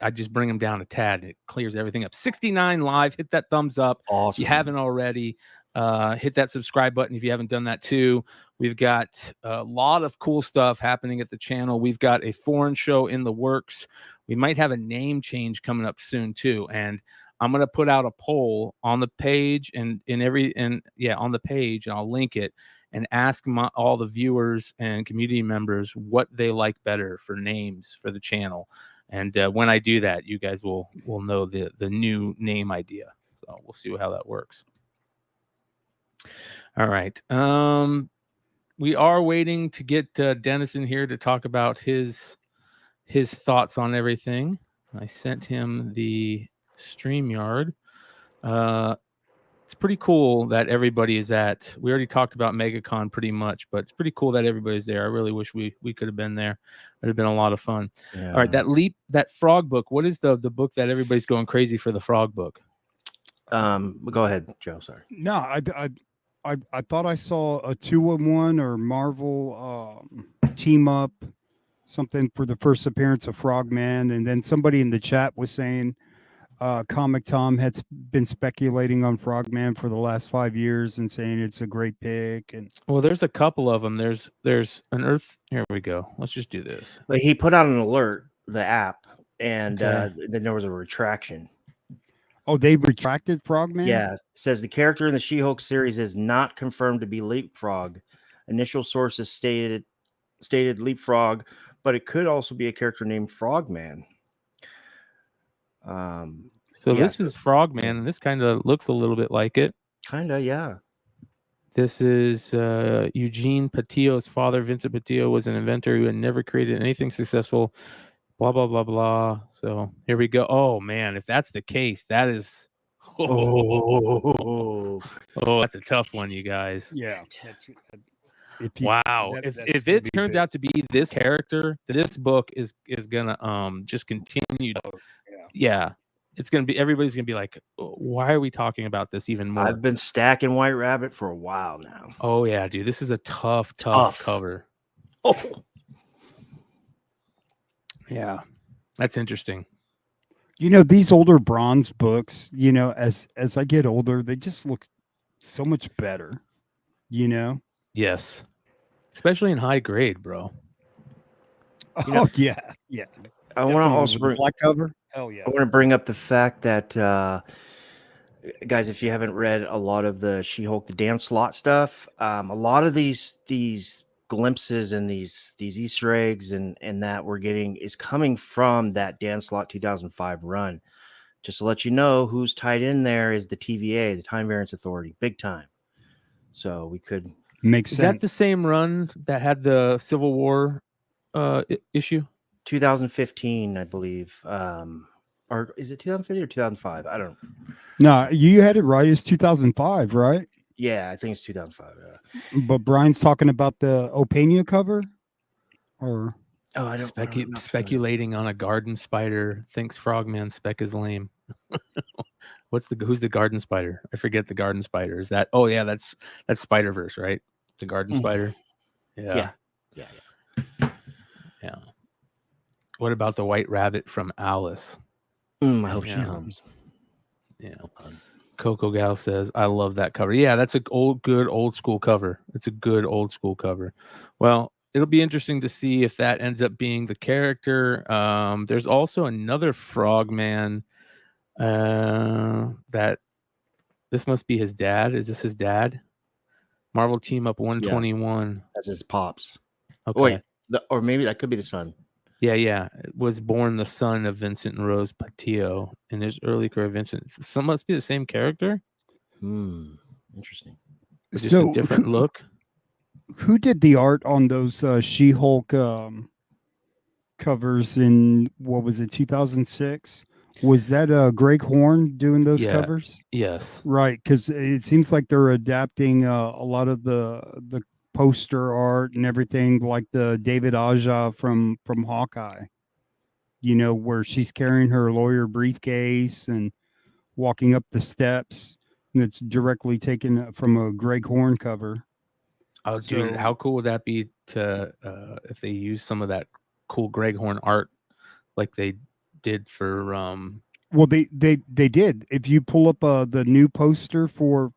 I just bring him down a tad. It clears everything up. 69 live. Hit that thumbs up. Awesome. If you haven't already, hit that subscribe button if you haven't done that too. We've got a lot of cool stuff happening at the channel. We've got a foreign show in the works. We might have a name change coming up soon too. And I'm going to put out a poll on the page on the page, and I'll link it and ask all the viewers and community members what they like better for names for the channel. And when I do that, you guys will know the new name idea. So we'll see how that works. All right. We are waiting to get Dennis in here to talk about his thoughts on everything. I sent him the StreamYard. It's pretty cool that everybody is at. We already talked about MegaCon pretty much, but it's pretty cool that everybody's there. I really wish we could have been there. It would have been a lot of fun. Yeah. All right, that frog book. What is the book that everybody's going crazy for the frog book? Go ahead, Joe. Sorry. No, I thought I saw a 2-in-1 or Marvel team up, something for the first appearance of Frogman, and then somebody in the chat was saying Comic Tom had been speculating on Frogman for the last 5 years and saying it's a great pick. And well, there's a couple of them. There's an Earth. Here we go. Let's just do this. But he put out an alert, the app, and Okay. then there was a retraction. Oh, they retracted Frogman? Yeah, says the character in the She-Hulk series is not confirmed to be Leapfrog. Initial sources stated Leapfrog, but it could also be a character named Frogman. So yeah, this is Frogman, and this kind of looks a little bit like it. Kinda, yeah. This is Eugene Patillo's father. Vincent Patillo was an inventor who had never created anything successful. Blah, blah, blah, blah. So here we go. Oh, man. If that's the case, that is. Oh, That's a tough one, you guys. Yeah. Wow. If it turns out to be this character, this book is gonna just continue. Yeah. It's gonna be, everybody's gonna be like, why are we talking about this even more? I've been stacking White Rabbit for a while now. Oh yeah, dude. This is a tough cover. Oh. Yeah. That's interesting. You know, these older bronze books, you know, as I get older, they just look so much better, you know? Yes. Especially in high grade, bro. Oh, yeah. Yeah. I want to also bring black cover. Hell yeah. I want to bring up the fact that guys, if you haven't read a lot of the She-Hulk, the Dan Slott stuff, a lot of these glimpses and these Easter eggs and that we're getting is coming from that Dan Slott 2005 run. Just to let you know, who's tied in there is the TVA, the Time Variance Authority, big time. So we could make sense. Is that the same run that had the Civil War issue? 2015, I believe. Or is it 2015 or 2005? I don't know. No, you had it right. It's 2005, right? Yeah, I think it's 2005. Yeah. But Brian's talking about the Opeña cover, or I don't speculating on a garden spider. Thinks Frogman spec is lame. Who's the garden spider? I forget the garden spider. Is that? Oh yeah, that's Spider-Verse, right? The garden spider. Yeah. What about the White Rabbit from Alice? I hope she comes. Yeah. Coco Gal says, I love that cover. Yeah, that's a good old school cover. It's a good old school cover. Well, it'll be interesting to see if that ends up being the character. There's also another Frogman that this must be his dad. Is this his dad? Marvel Team Up 121. Yeah, that's his pops. Okay. Wait, or maybe that could be the son. Yeah. It was born the son of Vincent and Rose Patillo in his early career. Vincent, some must be the same character. Interesting. Just a different look. Who did the art on those She-Hulk covers in, what was it, 2006? Was that Greg Horn doing those covers? Yes. Right, because it seems like they're adapting a lot of the poster art and everything, like the David Aja from Hawkeye, you know, where she's carrying her lawyer briefcase and walking up the steps, and it's directly taken from a Greg Horn cover. Oh, dude, how cool would that be to if they use some of that cool Greg Horn art like they did for well, they did. If you pull up the new poster for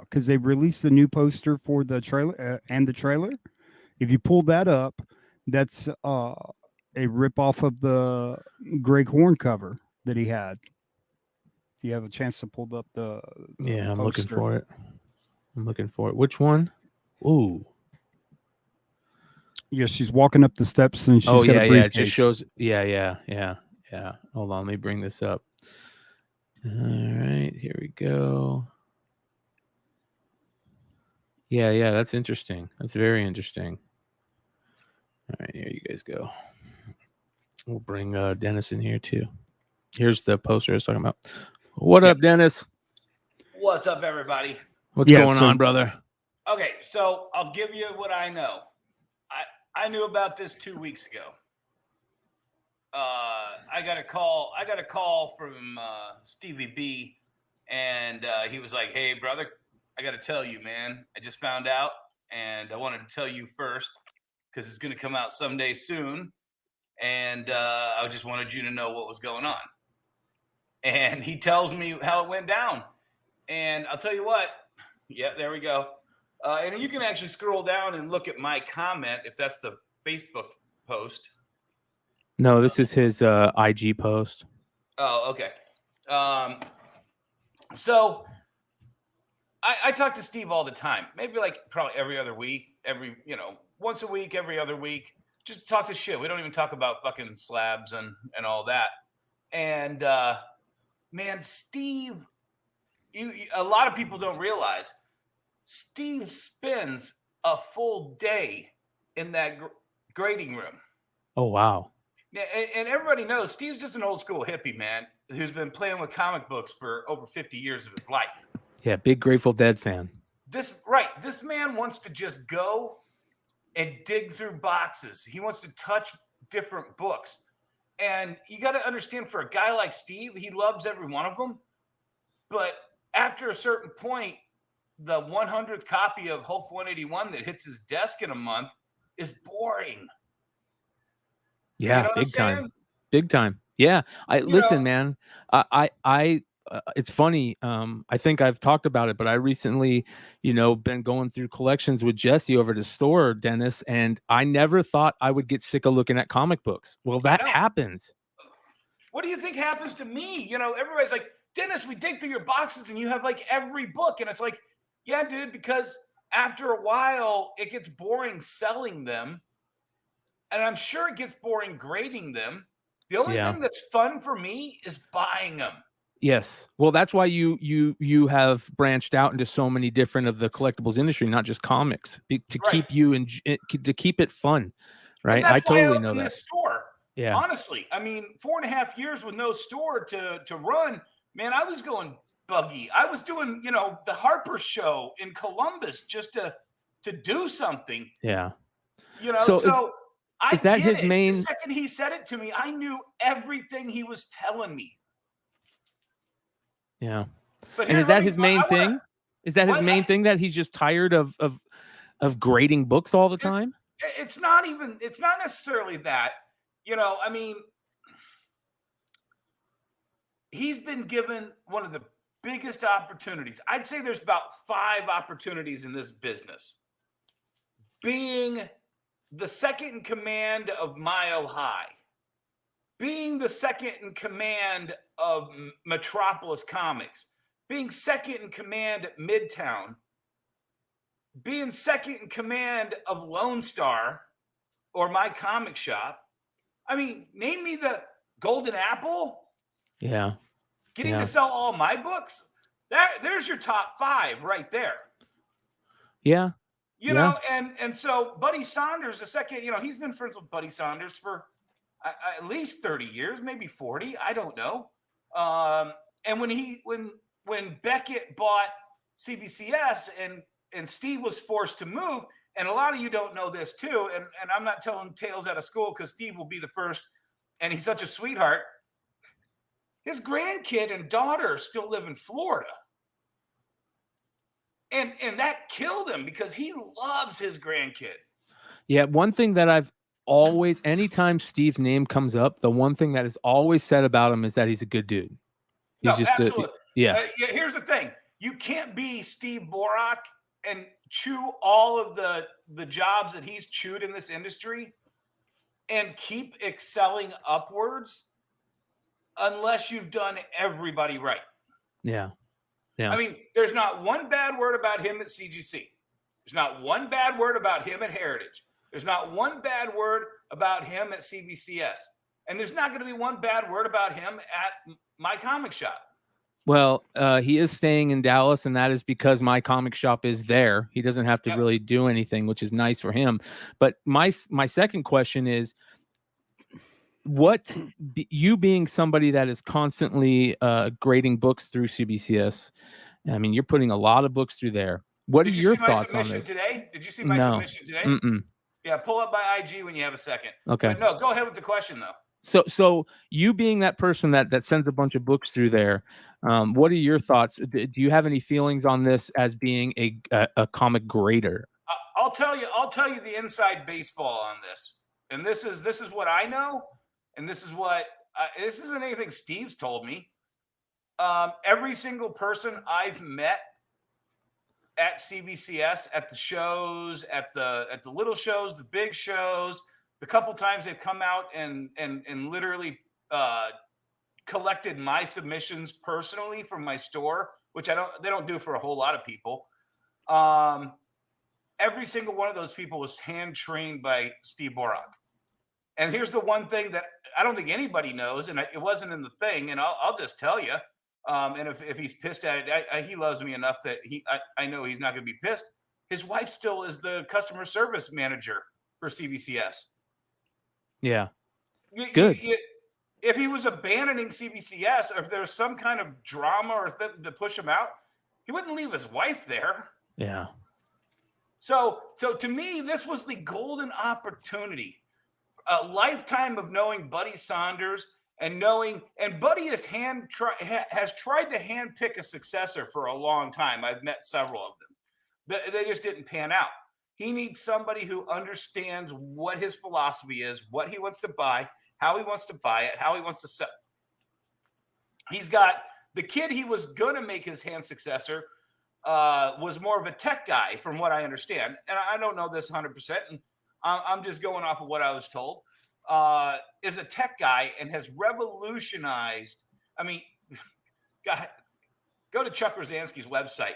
because they released the new poster for the trailer and the trailer. If you pull that up, that's a rip off of the Greg Horn cover that he had. If you have a chance to pull up the I'm poster. looking for it. Which one? Ooh. Yeah, she's walking up the steps and she's got a briefcase. It just shows. Yeah. Hold on, let me bring this up. All right, here we go. Yeah, that's interesting. That's very interesting. All right, here you guys go. We'll bring Dennis in here too. Here's the poster I was talking about. What up, Dennis? What's up, everybody? What's going on, brother? Okay, so I'll give you what I know. I knew about this 2 weeks ago. I got a call from Stevie B, and he was like, "Hey, brother, I got to tell you, man. I just found out, and I wanted to tell you first because it's going to come out someday soon, and I just wanted you to know what was going on." And he tells me how it went down, and I'll tell you what. Yeah, there we go. And you can actually scroll down and look at my comment if that's the Facebook post. No, this is his IG post. Oh, okay. So I talk to Steve all the time, maybe like probably every other week, once a week, every other week, just talk to shit. We don't even talk about fucking slabs and all that. And man, Steve, a lot of people don't realize Steve spends a full day in that grading room. Oh, wow. Yeah, and everybody knows Steve's just an old school hippie, man, who's been playing with comic books for over 50 years of his life. Yeah, big Grateful Dead fan. This man wants to just go and dig through boxes. He wants to touch different books. And you got to understand, for a guy like Steve, he loves every one of them. But after a certain point, the 100th copy of Hulk 181 that hits his desk in a month is boring. Yeah, You know what I'm big time. saying? Big time. Yeah. Listen, man, it's funny. I think I've talked about it, but I recently, been going through collections with Jesse over at the store, Dennis, and I never thought I would get sick of looking at comic books. Well, that happens. What do you think happens to me? Everybody's like, Dennis, we dig through your boxes and you have like every book. And it's like, yeah, dude, because after a while it gets boring selling them. And I'm sure it gets boring grading them. The only thing that's fun for me is buying them. Yes. Well, that's why you have branched out into so many different of the collectibles industry, not just comics, to keep you to keep it fun. Right. And that's I why totally I know opened that. this store. Yeah. Honestly, I mean, 4.5 years with no store to run, man, I was going buggy. I was doing, the Harper show in Columbus just to do something. Yeah. So is that his main? The second he said it to me, I knew everything he was telling me. Yeah. But and is that his main thing? Is that his main thing, that he's just tired of grading books all the time? It's not necessarily that. I mean, he's been given one of the biggest opportunities. I'd say there's about 5 opportunities in this business. Being the second in command of Mile High, being the second in command of Metropolis Comics, being second in command at Midtown, being second in command of Lone Star or My Comic Shop. I mean, name me the Golden Apple. Yeah. Getting to sell all my books. There's your top 5 right there. Yeah. And so Buddy Saunders, the second, he's been friends with Buddy Saunders for at least 30 years, maybe 40. I don't know. And when Beckett bought CBCS and Steve was forced to move, and a lot of you don't know this too, and I'm not telling tales out of school because Steve will be the first, and he's such a sweetheart. His grandkid and daughter still live in Florida. And that killed him because he loves his grandkid. Yeah, one thing that I've always, anytime Steve's name comes up, the one thing that is always said about him is that he's a good dude. He's absolutely. Here's the thing. You can't be Steve Borok and chew all of the jobs that he's chewed in this industry and keep excelling upwards unless you've done everybody right. Yeah. I mean, there's not one bad word about him at CGC. There's not one bad word about him at Heritage. There's not one bad word about him at CBCS. And there's not going to be one bad word about him at My Comic Shop. Well, he is staying in Dallas, and that is because My Comic Shop is there. He doesn't have to really do anything, which is nice for him. But my second question is, you being somebody that is constantly grading books through CBCS, I mean, you're putting a lot of books through there. What are your thoughts on this? Did you see my submission today? Mm-mm. Yeah, pull up my IG when you have a second. Okay. But no, go ahead with the question though. So you being that person that sends a bunch of books through there, what are your thoughts? Do you have any feelings on this as being a comic grader? I'll tell you the inside baseball on this, and this is what I know, and this is what this isn't anything Steve's told me. Every single person I've met at CBCS, at the shows, at the little shows, the big shows, the couple times they've come out and literally collected my submissions personally from my store which they don't do for a whole lot of people. Every single one of those people was hand trained by Steve Borok. And here's the one thing that I don't think anybody knows, and it wasn't in the thing, and I'll just tell you. And if he's pissed at it, he loves me enough that I know he's not going to be pissed. His wife still is the customer service manager for CBCS. Yeah. Good. If he was abandoning CBCS, or if there was some kind of drama or to push him out, he wouldn't leave his wife there. Yeah. So to me, this was the golden opportunity. A lifetime of knowing Buddy Saunders and Buddy has tried to handpick a successor for a long time. I've met several of them. They just didn't pan out. He needs somebody who understands what his philosophy is, what he wants to buy, how he wants to buy it, how he wants to sell. He's got the kid he was going to make his hand successor was more of a tech guy, from what I understand. And I don't know this 100%. And I'm just going off of what I was told, is a tech guy and has revolutionized. I mean, go to Chuck Rosansky's website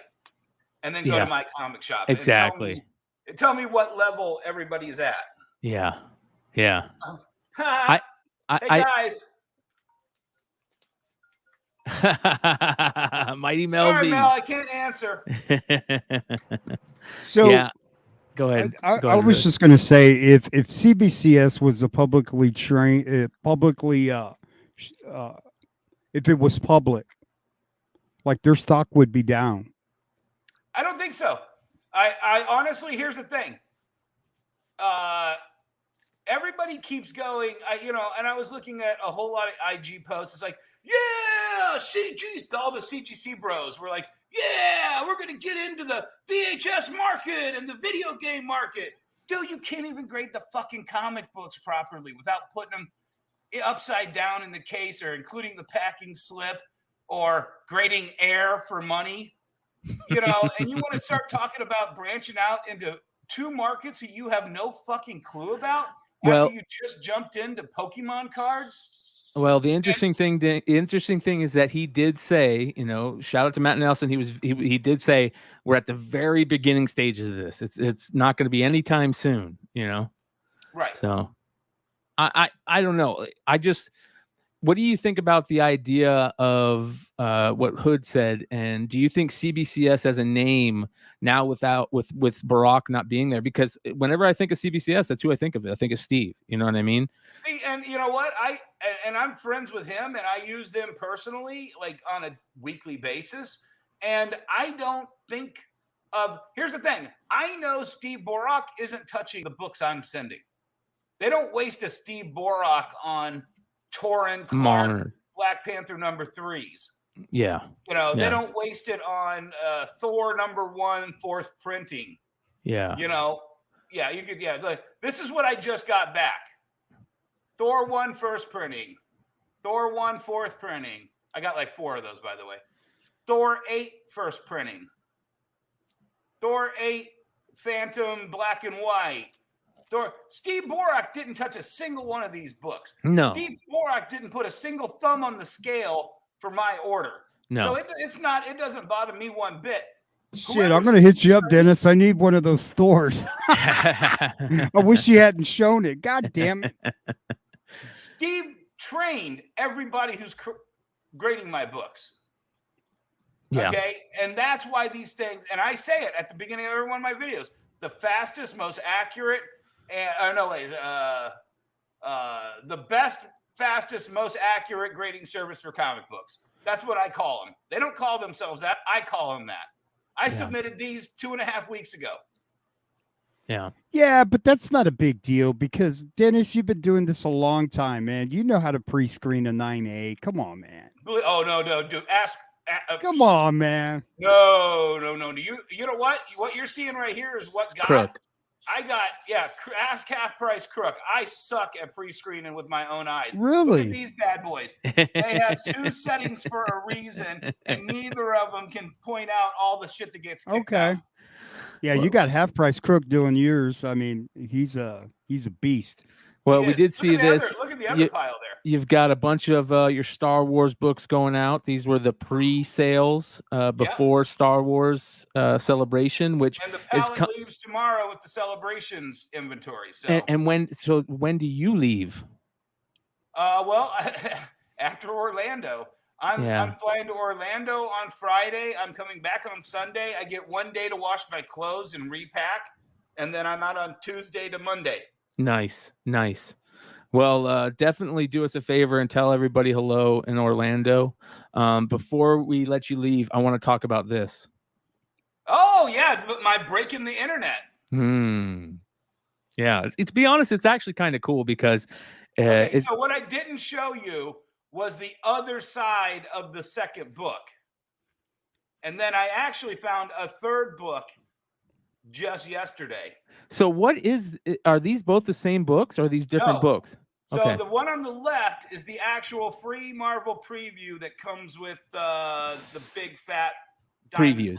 and then go to my comic shop. Exactly. And tell me what level everybody is at. Yeah. Yeah. Hey, guys. Mighty Mel. Sorry, Mel, I can't answer. So yeah. Go ahead. I was just going to say, if CBCS was a publicly trained, if it was public, like their stock would be down. I don't think so. I honestly, here's the thing. Everybody keeps going, and I was looking at a whole lot of IG posts. It's like, yeah, all the CGC bros were like, yeah, we're going to get into the VHS market and the video game market. Dude, you can't even grade the fucking comic books properly without putting them upside down in the case or including the packing slip or grading air for money. And you want to start talking about branching out into two markets that you have no fucking clue about after you just jumped into Pokemon cards? Well, the interesting thing is that he did say, shout out to Matt Nelson. He did say we're at the very beginning stages of this. It's not going to be anytime soon, Right. So I don't know. What do you think about the idea of what Hood said? And do you think CBCS as a name now with Borock not being there? Because whenever I think of CBCS, that's who I think of. I think of Steve. You know what I mean? And you know what? I'm friends with him, and I use them personally, like on a weekly basis. And I don't think here's the thing. I know Steve Borok isn't touching the books I'm sending. They don't waste a Steve Borok on Torrin, Clark, Black Panther #3s. Yeah. They don't waste it on Thor #1 4th printing. Yeah. Yeah, you could. Yeah, look, this is what I just got back. Thor 1 1st printing, Thor 1 4th printing. I got like 4 of those, by the way. Thor 8 1st printing, Thor 8 Phantom black and white. Steve Borok didn't touch a single one of these books. No. Steve Borok didn't put a single thumb on the scale for my order. No. So it doesn't bother me one bit. Shit, I'm going to hit you up, Dennis. I need one of those Thors. I wish you hadn't shown it. God damn it. Steve trained everybody who's grading my books. Yeah. Okay. And that's why these things, and I say it at the beginning of every one of my videos, the fastest, most accurate, the best, fastest, most accurate grading service for comic books. That's what I call them. They don't call themselves that. I call them that. I submitted these 2.5 weeks ago. Yeah. Yeah, but that's not a big deal because, Dennis, you've been doing this a long time, man. You know how to pre-screen a 9A. Come on, man. Oh, no, dude. Come on, man. No. You know what? What you're seeing right here is what got. Crook. I got, ask half price crook. I suck at pre-screening with my own eyes. Really? Look at these bad boys. They have 2 settings for a reason, and neither of them can point out all the shit that gets kicked out. Yeah, you got half price crook doing yours. I mean, he's a beast. Well, we did see this. Look at the other pile there. You've got a bunch of your Star Wars books going out. These were the pre-sales before Star Wars Celebration, which And the is pallet leaves tomorrow with the celebrations inventory. So and when do you leave? well, after Orlando. Yeah. I'm flying to Orlando on Friday. I'm coming back on Sunday. I get 1 day to wash my clothes and repack, and then I'm out on Tuesday to Monday. Nice. Well, definitely do us a favor and tell everybody hello in Orlando. Before we let you leave, I want to talk about this. Oh yeah, my breaking the internet. Yeah, to be honest, it's actually kind of cool because Okay, so what I didn't show you was the other side of the second book. And then I actually found a third book just yesterday. So are these both the same books or are these different books? So the one on the left is the actual free Marvel preview that comes with the big fat diamond preview.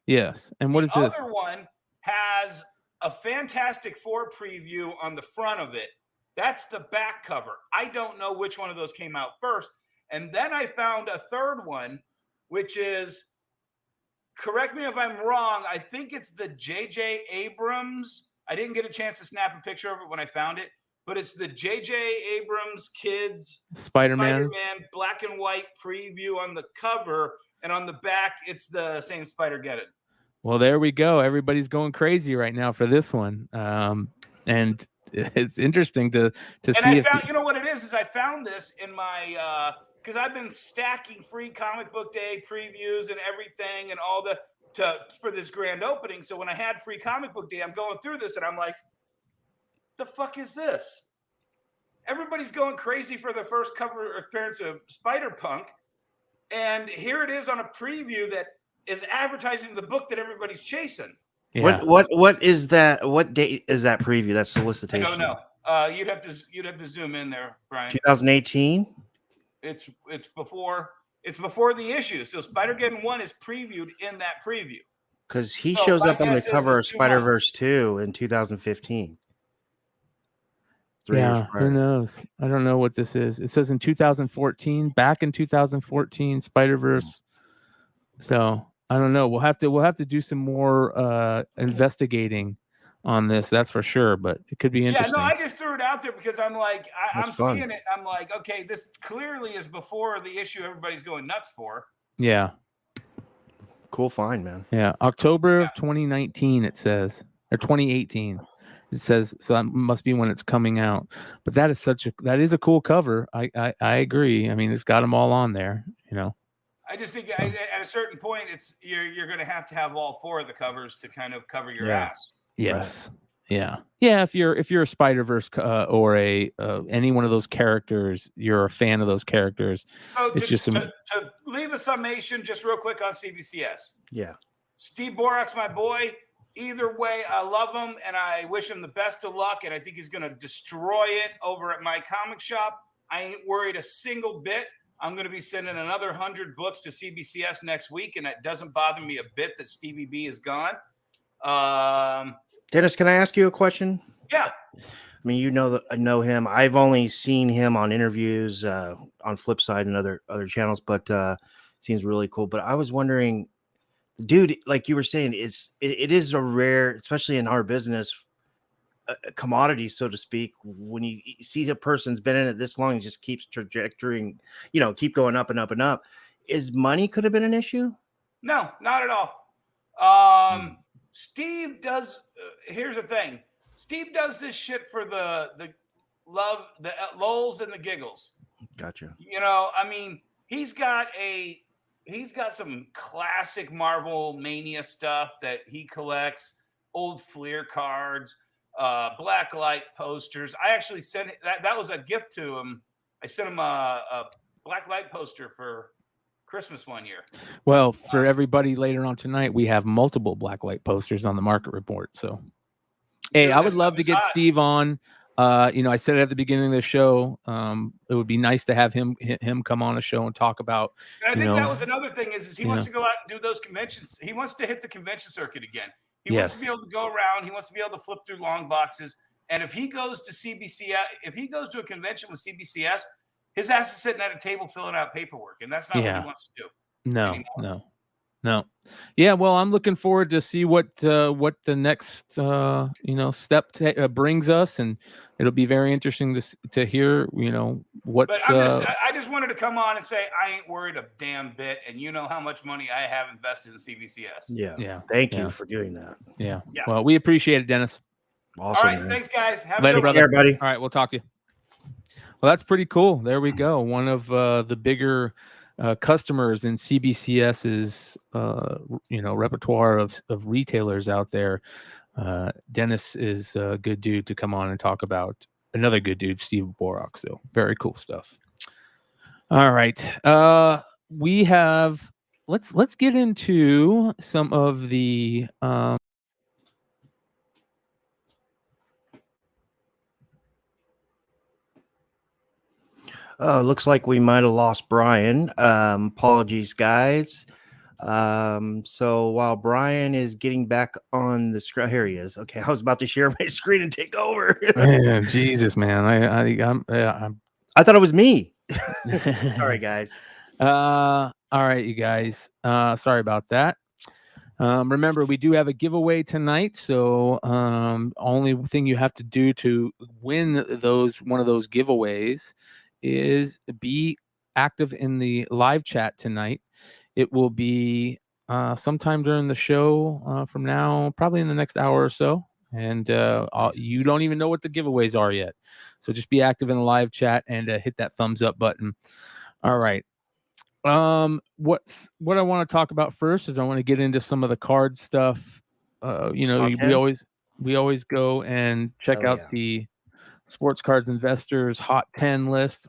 Yes. And what is this? The other one has a Fantastic Four preview on the front of it. That's the back cover. I don't know which one of those came out first. And then I found a third one, which is, correct me if I'm wrong, I think it's the J.J. Abrams. I didn't get a chance to snap a picture of it when I found it, but it's the J.J. Abrams Kids Spider-Man black and white preview on the cover. And on the back, it's the same Spider-Geddon. Well, there we go. Everybody's going crazy right now for this one. And it's interesting to see. I found, you know what it is I found this in my, because I've been stacking free comic book day previews and everything and all for this grand opening. So when I had free comic book day, I'm going through this and I'm like, the fuck is this? Everybody's going crazy for the first cover appearance of Spider-Punk. And here it is on a preview that is advertising the book that everybody's chasing. Yeah. What is that? What date is that preview? That solicitation? I don't know. You'd have to zoom in there, Brian. 2018. It's before the issue. So Spider-Geddon 1 is previewed in that preview. Because he shows up on the cover of Spider-Verse 2 in 2015. Who knows? I don't know what this is. It says in 2014, back in 2014, Spider-Verse. So I don't know. We'll have to do some more investigating on this. That's for sure. But it could be interesting. Yeah, no, I just threw it out there because I'm like, I'm seeing it. I'm like, okay, this clearly is before the issue everybody's going nuts for. Yeah. Cool find, man. Yeah. October of 2019, it says, or 2018. It says, so that must be when it's coming out. But that is a cool cover. I agree. I mean, it's got them all on there, you know. I just think at a certain point, you're going to have all four of the covers to kind of cover your ass. Yes. Right. Yeah. Yeah. If you're a Spider-Verse or any one of those characters, you're a fan of those characters. So it's to leave a summation, just real quick on CBCS. Yeah. Steve Borok's my boy. Either way, I love him and I wish him the best of luck. And I think he's going to destroy it over at my comic shop. I ain't worried a single bit. I'm going to be sending another 100 books to CBCS next week. And it doesn't bother me a bit that Stevie B is gone. Dennis, can I ask you a question? Yeah. I mean, I know him. I've only seen him on interviews on Flipside and other channels, but seems really cool. But I was wondering, dude, like you were saying, it is a rare, especially in our business, a commodity, so to speak. When you see a person's been in it this long, it just keeps trajectorying, keep going up and up and up. Is money could have been an issue? No, not at all. Steve does. Here's the thing. Steve does this shit for the love, the lulz and the giggles. Gotcha. I mean, he's got some classic Marvel Mania stuff that he collects, old Fleer cards, black light posters. I actually sent that was a gift to him. I sent him a black light poster for Christmas one year. Well, for everybody later on tonight, we have multiple black light posters on the market report. So, hey, I would love to get Steve on. I said it at the beginning of the show. It would be nice to have him come on a show and talk about. And I think that was another thing is he wants to go out and do those conventions. He wants to hit the convention circuit again. He wants to be able to go around. He wants to be able to flip through long boxes. And if he goes to CBCS, if he goes to a convention with CBCS, His ass is sitting at a table filling out paperwork, and that's not what he wants to do. No, anymore. no. Yeah, well, I'm looking forward to see what the next step brings us, and it'll be very interesting to hear what's. But I just wanted to come on and say I ain't worried a damn bit, and you know how much money I have invested in CBCS. Yeah. Thank you for doing that. Yeah. Well, we appreciate it, Dennis. Awesome. All right, thanks, guys. Have Later, a good brother. Buddy. All right, we'll talk to you. Well, that's pretty cool. There we go. One of the bigger customers in CBCS's repertoire of retailers out there. Dennis is a good dude to come on and talk about. Another good dude, Steve Borok. So very cool stuff. All right, we have. Let's get into some of the. Looks like we might have lost Bryan. Apologies, guys. So while Bryan is getting back on the screen, here he is. Okay, I was about to share my screen and take over. Man, Jesus, man, I thought it was me. Sorry, guys. All right, you guys. Sorry about that. Remember, we do have a giveaway tonight, so only thing you have to do to win one of those giveaways is be active in the live chat tonight. It will be sometime during the show from now, probably in the next hour or so. And you don't even know what the giveaways are yet. So just be active in the live chat and hit that thumbs up button. All right. What I want to talk about first is I want to get into some of the card stuff. We always go and check out the Sports Cards Investors Hot 10 list,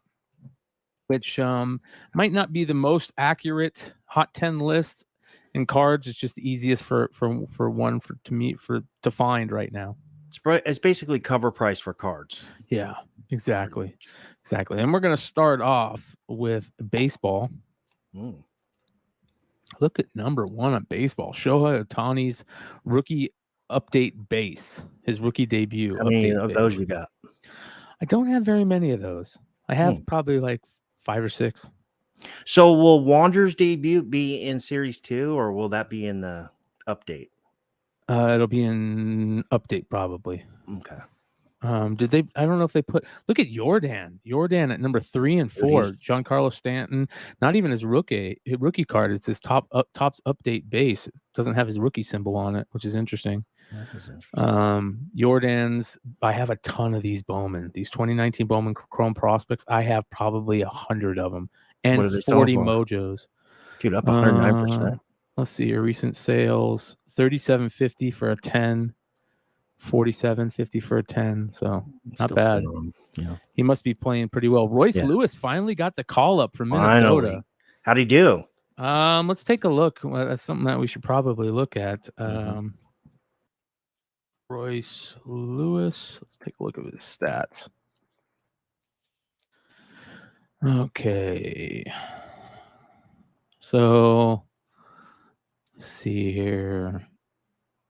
which might not be the most accurate Hot 10 list in cards. It's just the easiest to find right now. It's basically cover price for cards. Yeah, exactly. And we're going to start off with baseball. Look at number 1 on baseball. Shohei Ohtani's rookie update base, his rookie debut. How many of those you got? I don't have very many of those. I have probably like 5 or 6. So will Wander's debut be in Series 2, or will that be in the update? It'll be in update probably. Okay. Did they? I don't know if they put. Look at Jordan at number 3 and 4. Giancarlo Stanton. Not even his rookie card. It's his Topps update base. It doesn't have his rookie symbol on it, which is interesting. Jordan's. I have a ton of these Bowman. These 2019 Bowman Chrome prospects. I have probably 100 of them, and 40 Mojos. Dude, up 109%. Let's see your recent sales. $37.50 for a 10. $47.50 for a 10, so not bad. Yeah. He must be playing pretty well. Royce Lewis finally got the call up from Minnesota. Finally. How'd he do? Let's take a look. Well, that's something that we should probably look at. Royce Lewis. Let's take a look at his stats. Okay. So let's see here.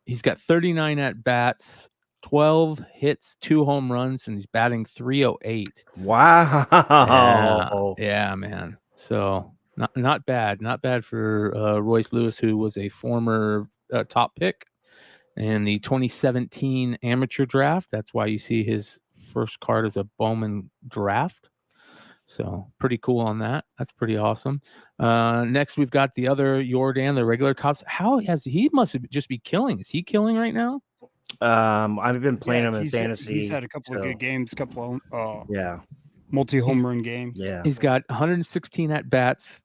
He's got 39 at bats, 12 hits, 2 home runs, and he's batting .308. Wow. Yeah, man. So not bad. Not bad for Royce Lewis, who was a former top pick in the 2017 amateur draft. That's why you see his first card as a Bowman draft. So pretty cool on that. That's pretty awesome. Next, we've got the other Jordan, the regular Topps. He must just be killing? Is he killing right now? I've been playing him in fantasy. He's had a couple of good games, yeah, multi-home run games. Yeah, he's got 116 at bats,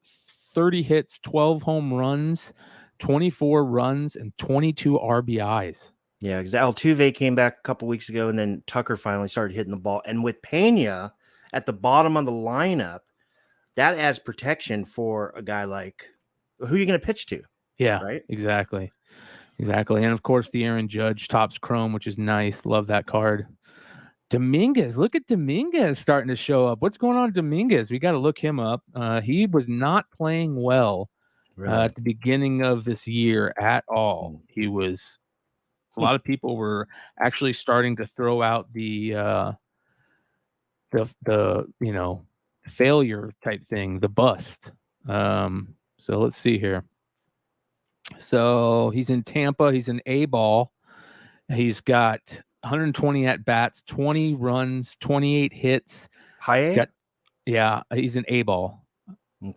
30 hits, 12 home runs, 24 runs, and 22 RBIs. Yeah, because Altuve came back a couple weeks ago, and then Tucker finally started hitting the ball. And with Pena at the bottom of the lineup, that adds protection for a guy like who are you going to pitch to? Yeah, right. Exactly. And of course, the Aaron Judge Topps Chrome, which is nice. Love that card. Dominguez. Look at Dominguez starting to show up. What's going on, Dominguez? We got to look him up. He was not playing well at the beginning of this year at all. He was. A lot of people were actually starting to throw out the failure type thing, the bust. So let's see here. So he's in Tampa. He's an A ball. He's got 120 at bats, 20 runs, 28 hits. High A? He's an A ball.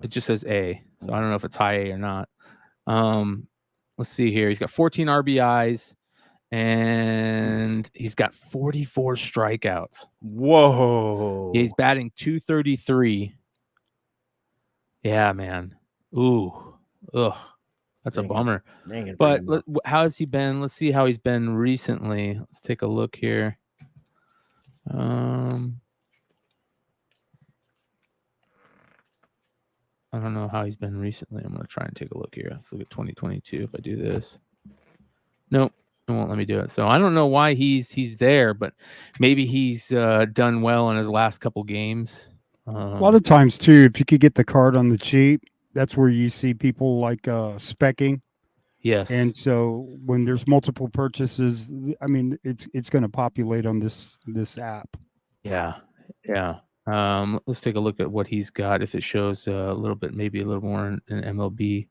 It just says A, so I don't know if it's high A or not. Let's see here. He's got 14 RBIs, and he's got 44 strikeouts. Whoa! He's batting 233. Yeah, man. Ooh, ugh, that's a bummer. But how has he been? Let's see how he's been recently. Let's take a look here. I don't know how he's been recently. I'm going to try and take a look here. Let's look at 2022 if I do this. Nope, it won't let me do it. So I don't know why he's there, but maybe he's done well in his last couple games. A lot of times, too, if you could get the card on the cheap, that's where you see people like speccing. Yes. And so when there's multiple purchases, I mean, it's going to populate on this app. Yeah. Let's take a look at what he's got. If it shows a little bit, maybe a little more in MLB.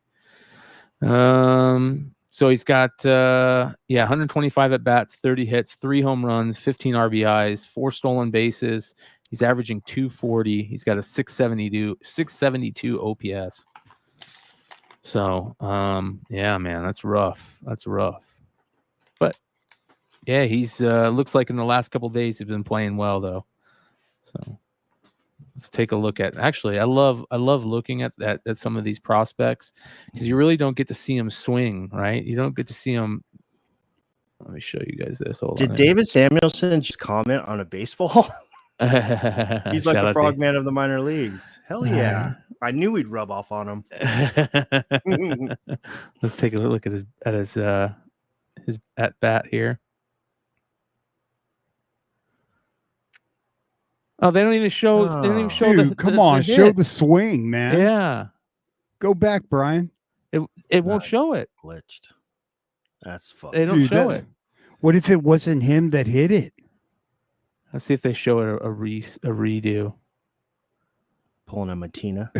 So he's got 125 at bats, 30 hits, 3 home runs, 15 RBIs, 4 stolen bases. He's averaging 240. He's got a 672 OPS. So yeah, man, that's rough. But yeah, he's looks like in the last couple of days he's been playing well though. So let's take a look at. Actually, I love looking at some of these prospects because you really don't get to see them swing, right? You don't get to see them. Let me show you guys this. Did David Samuelson just comment on a baseball? He's like the frogman of the minor leagues. Hell yeah! I knew we'd rub off on him. Let's take a look at his at bat here. Oh, they don't even show. They don't even show. Dude, come on, show the swing, man. Yeah, go back, Brian. It won't show it. Glitched. That's fucked. They don't show it. What if it wasn't him that hit it? Let's see if they show it a redo. Pulling a Matina.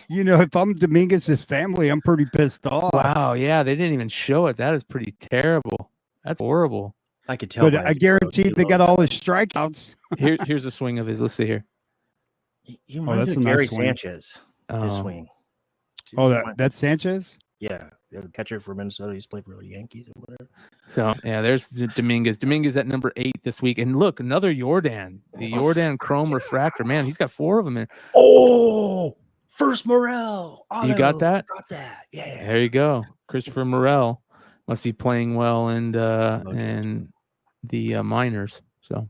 You know, if I'm Dominguez's family, I'm pretty pissed off. Wow, yeah, they didn't even show it. That is pretty terrible. That's horrible. I could tell. But I guarantee they got all his strikeouts. Here's a swing of his. Let's see here. You that's a Gary nice Sanchez. His swing. That's Sanchez? Yeah, the catcher for Minnesota. He's played for the Yankees or whatever. So yeah, there's Dominguez. Dominguez at number 8 this week. And look, another Jordan. The Jordan Chrome Refractor. Man, he's got 4 of them in. Oh, first Morel. You got that? I got that. Yeah. There you go. Christopher Morel must be playing well and the minors. So, all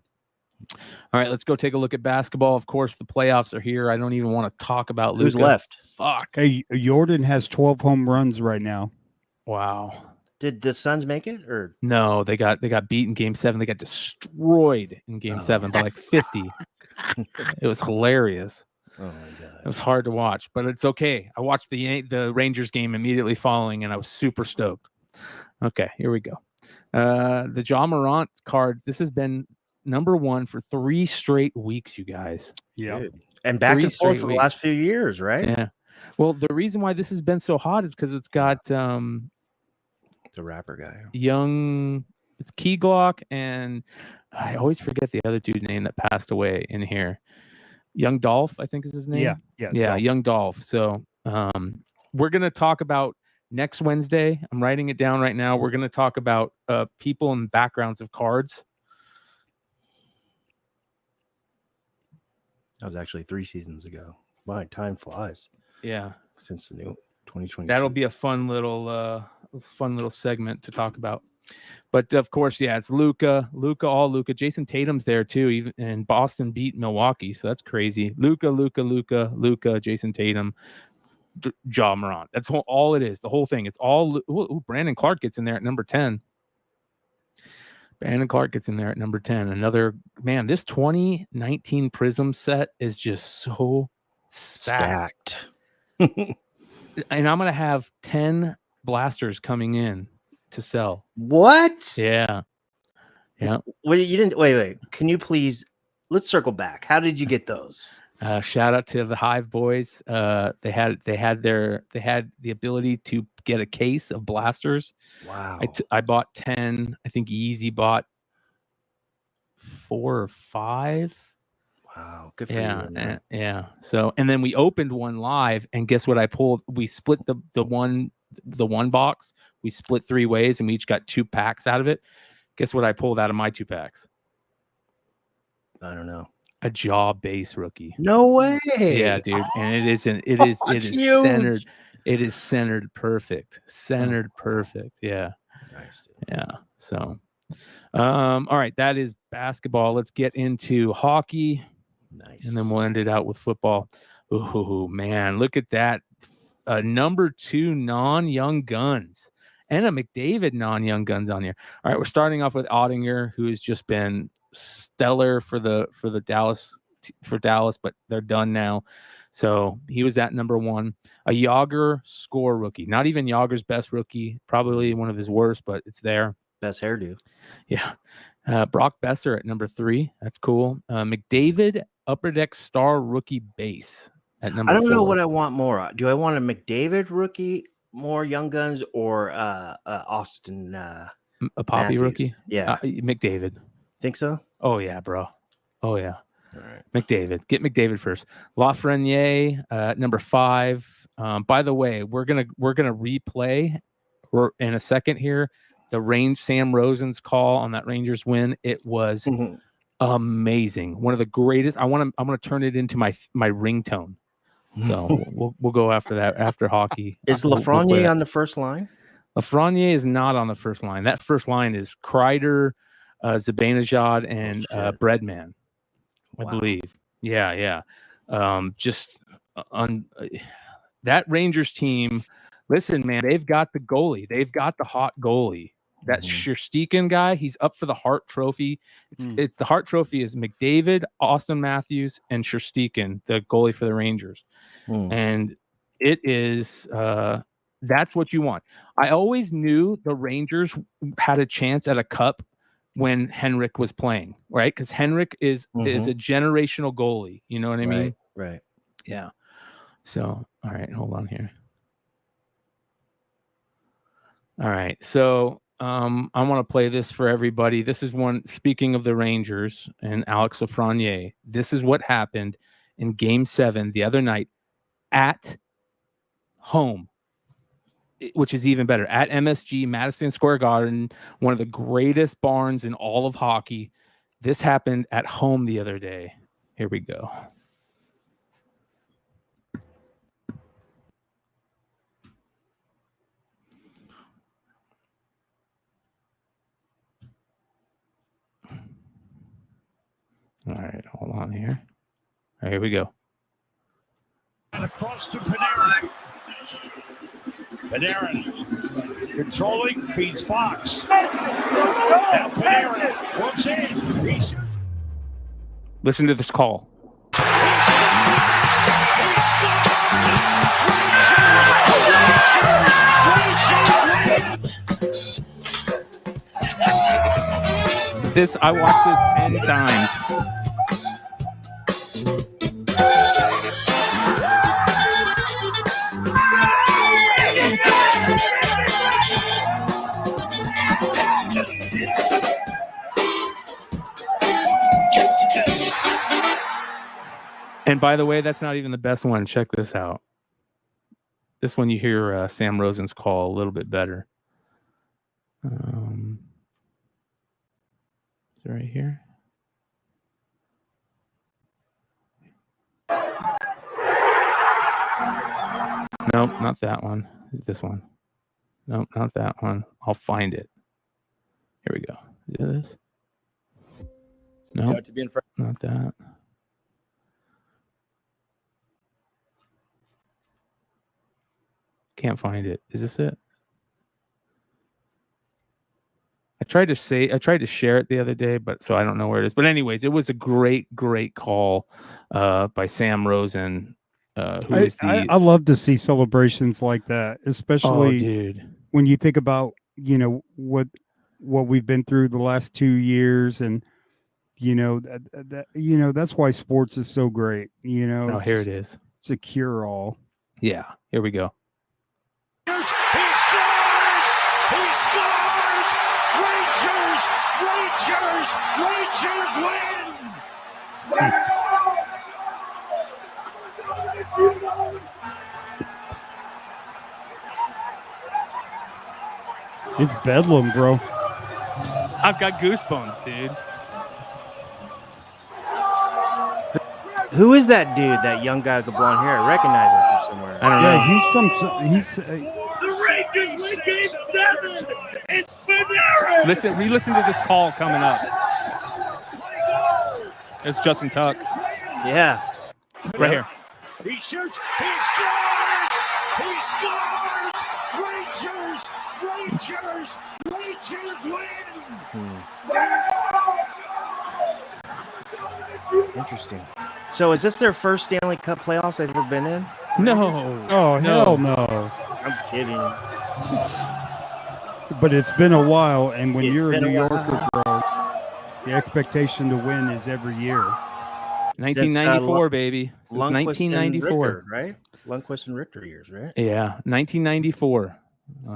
right, let's go take a look at basketball. Of course, the playoffs are here. I don't even want to talk about who's Luka. left. Fuck. Hey, Jordan has 12 home runs right now. Wow. Did the Suns make it or no? They got beat in Game 7. They got destroyed in Game 7 by like 50. It was hilarious. Oh my god. It was hard to watch, but it's okay. I watched the Rangers game immediately following, and I was super stoked. Okay, here we go. The Ja Morant card. This has been number 1 for 3 straight weeks, you guys. Yeah, and back and forth for the last few years, right? Yeah. Well, the reason why this has been so hot is because it's got the rapper guy, it's Key Glock, and I always forget the other dude's name that passed away in here. Young Dolph, I think is his name. Yeah. Dolph. Young Dolph. So we're gonna talk about next Wednesday. I'm writing it down right now. We're gonna talk about people and backgrounds of cards. That was actually 3 seasons ago. My time flies. Yeah. Since the new 2020. That'll be a fun little segment to talk about. But of course, yeah, it's Luka, all Luka. Jason Tatum's there too. Even and Boston beat Milwaukee, so that's crazy. Luka, Jason Tatum, Ja Morant. That's all it is. The whole thing. It's all. Ooh, Brandon Clark gets in there at number 10. Brandon Clark gets in there at number 10. Another man. This 2019 Prism set is just so stacked. And I'm gonna have 10 blasters coming in to sell. What? Yeah. Well, you didn't wait. Can you please let's circle back. How did you get those? Shout out to the Hive boys. They had the ability to get a case of blasters. Wow. I bought 10. I think Yeezy bought 4 or 5. Wow. Good for Yeah, you. Man. yeah. So, and then we opened one live, and guess what I pulled? We split the one box. We split 3 ways, and we each got 2 packs out of it. Guess what I pulled out of my 2 packs? I don't know. A jaw base rookie. No way. Yeah, dude. And it is huge. centered. It is centered perfect. Centered perfect. Yeah. Nice. Dude. Yeah. So all right, that is basketball. Let's get into hockey. Nice. And then we'll end it out with football. Oh man, look at that. Number 2 non-young guns. And a McDavid non-young guns on here. All right, we're starting off with Ottinger, who has just been stellar for Dallas, but they're done now. So he was at number 1. A Yager score rookie. Not even Yager's best rookie. Probably one of his worst, but it's there. Best hairdo. Yeah. Brock Besser at number 3. That's cool. McDavid Upper Deck Star rookie base at number 4. I don't know what I want more. Do I want a McDavid rookie, more Young Guns, or Austin a Poppy Matthews? rookie? Yeah. McDavid. Think so? Oh yeah, bro. Oh yeah. All right. McDavid. Get McDavid first. Lafreniere, number 5. By the way, we're gonna replay in a second here the Sam Rosen's call on that Rangers win. It was amazing. One of the greatest. I want to turn it into my ringtone. So we'll go after that after hockey. Is Lafreniere on the first line? Lafreniere is not on the first line. That first line is Kreider, Zibanejad, and Breadman, I believe. Yeah. Just on that Rangers team. Listen, man, they've got the goalie. They've got the hot goalie. That Sherstikhin guy, he's up for the Hart Trophy. The Hart Trophy is McDavid, Austin Matthews, and Sherstikhin, the goalie for the Rangers. And it is that's what you want. I always knew the Rangers had a chance at a cup when Henrik was playing, right? Because Henrik is a generational goalie. You know what I mean? Right. Yeah. So, all right, hold on here. All right, so I want to play this for everybody. This is one, speaking of the Rangers and Alex Lafreniere, this is what happened in Game 7 the other night at home, which is even better, at MSG, Madison Square Garden, one of the greatest barns in all of hockey. This happened at home the other day. Here we go. All right, hold on here. All right, here we go. And across to Panarin. Panarin controlling, feeds Fox. Now Panarin wants in. He shoots. Listen to this call. I watched this 10 times. And by the way, that's not even the best one. Check this out. This one you hear Sam Rosen's call a little bit better. Is it right here? Nope, not that one. It's this one. Nope, not that one. I'll find it. Here we go. Do this. Nope, to be in front. Not that. Can't find it. Is this it? I tried to share it the other day, but so I don't know where it is. But anyways, it was a great call by Sam Rosen. I love to see celebrations like that, especially when you think about, what we've been through the last 2 years, and You know that's why sports is so great. You know, Oh, here it is. It's a cure all. Yeah, here we go. He scores! He scores! Rangers win! It's bedlam, bro. I've got goosebumps, dude. Who is that dude? That young guy with the blonde hair? I recognize him from somewhere. I don't know. Yeah, he's from. The Rangers win Game 7! It's Banter! Listen to this call coming up. It's Justin Tuck. Yeah. Right here. He shoots! He scores! He scores! Rangers win! Interesting. So is this their first Stanley Cup playoffs they've ever been in? No. Oh, hell no. I'm kidding. But it's been a while, and when It's you're a been a New Yorker, bro, the expectation to win is every year. 1994, baby. Since Lundqvist 1994, and Richter, right? Lundqvist and Richter years, right? Yeah, 1994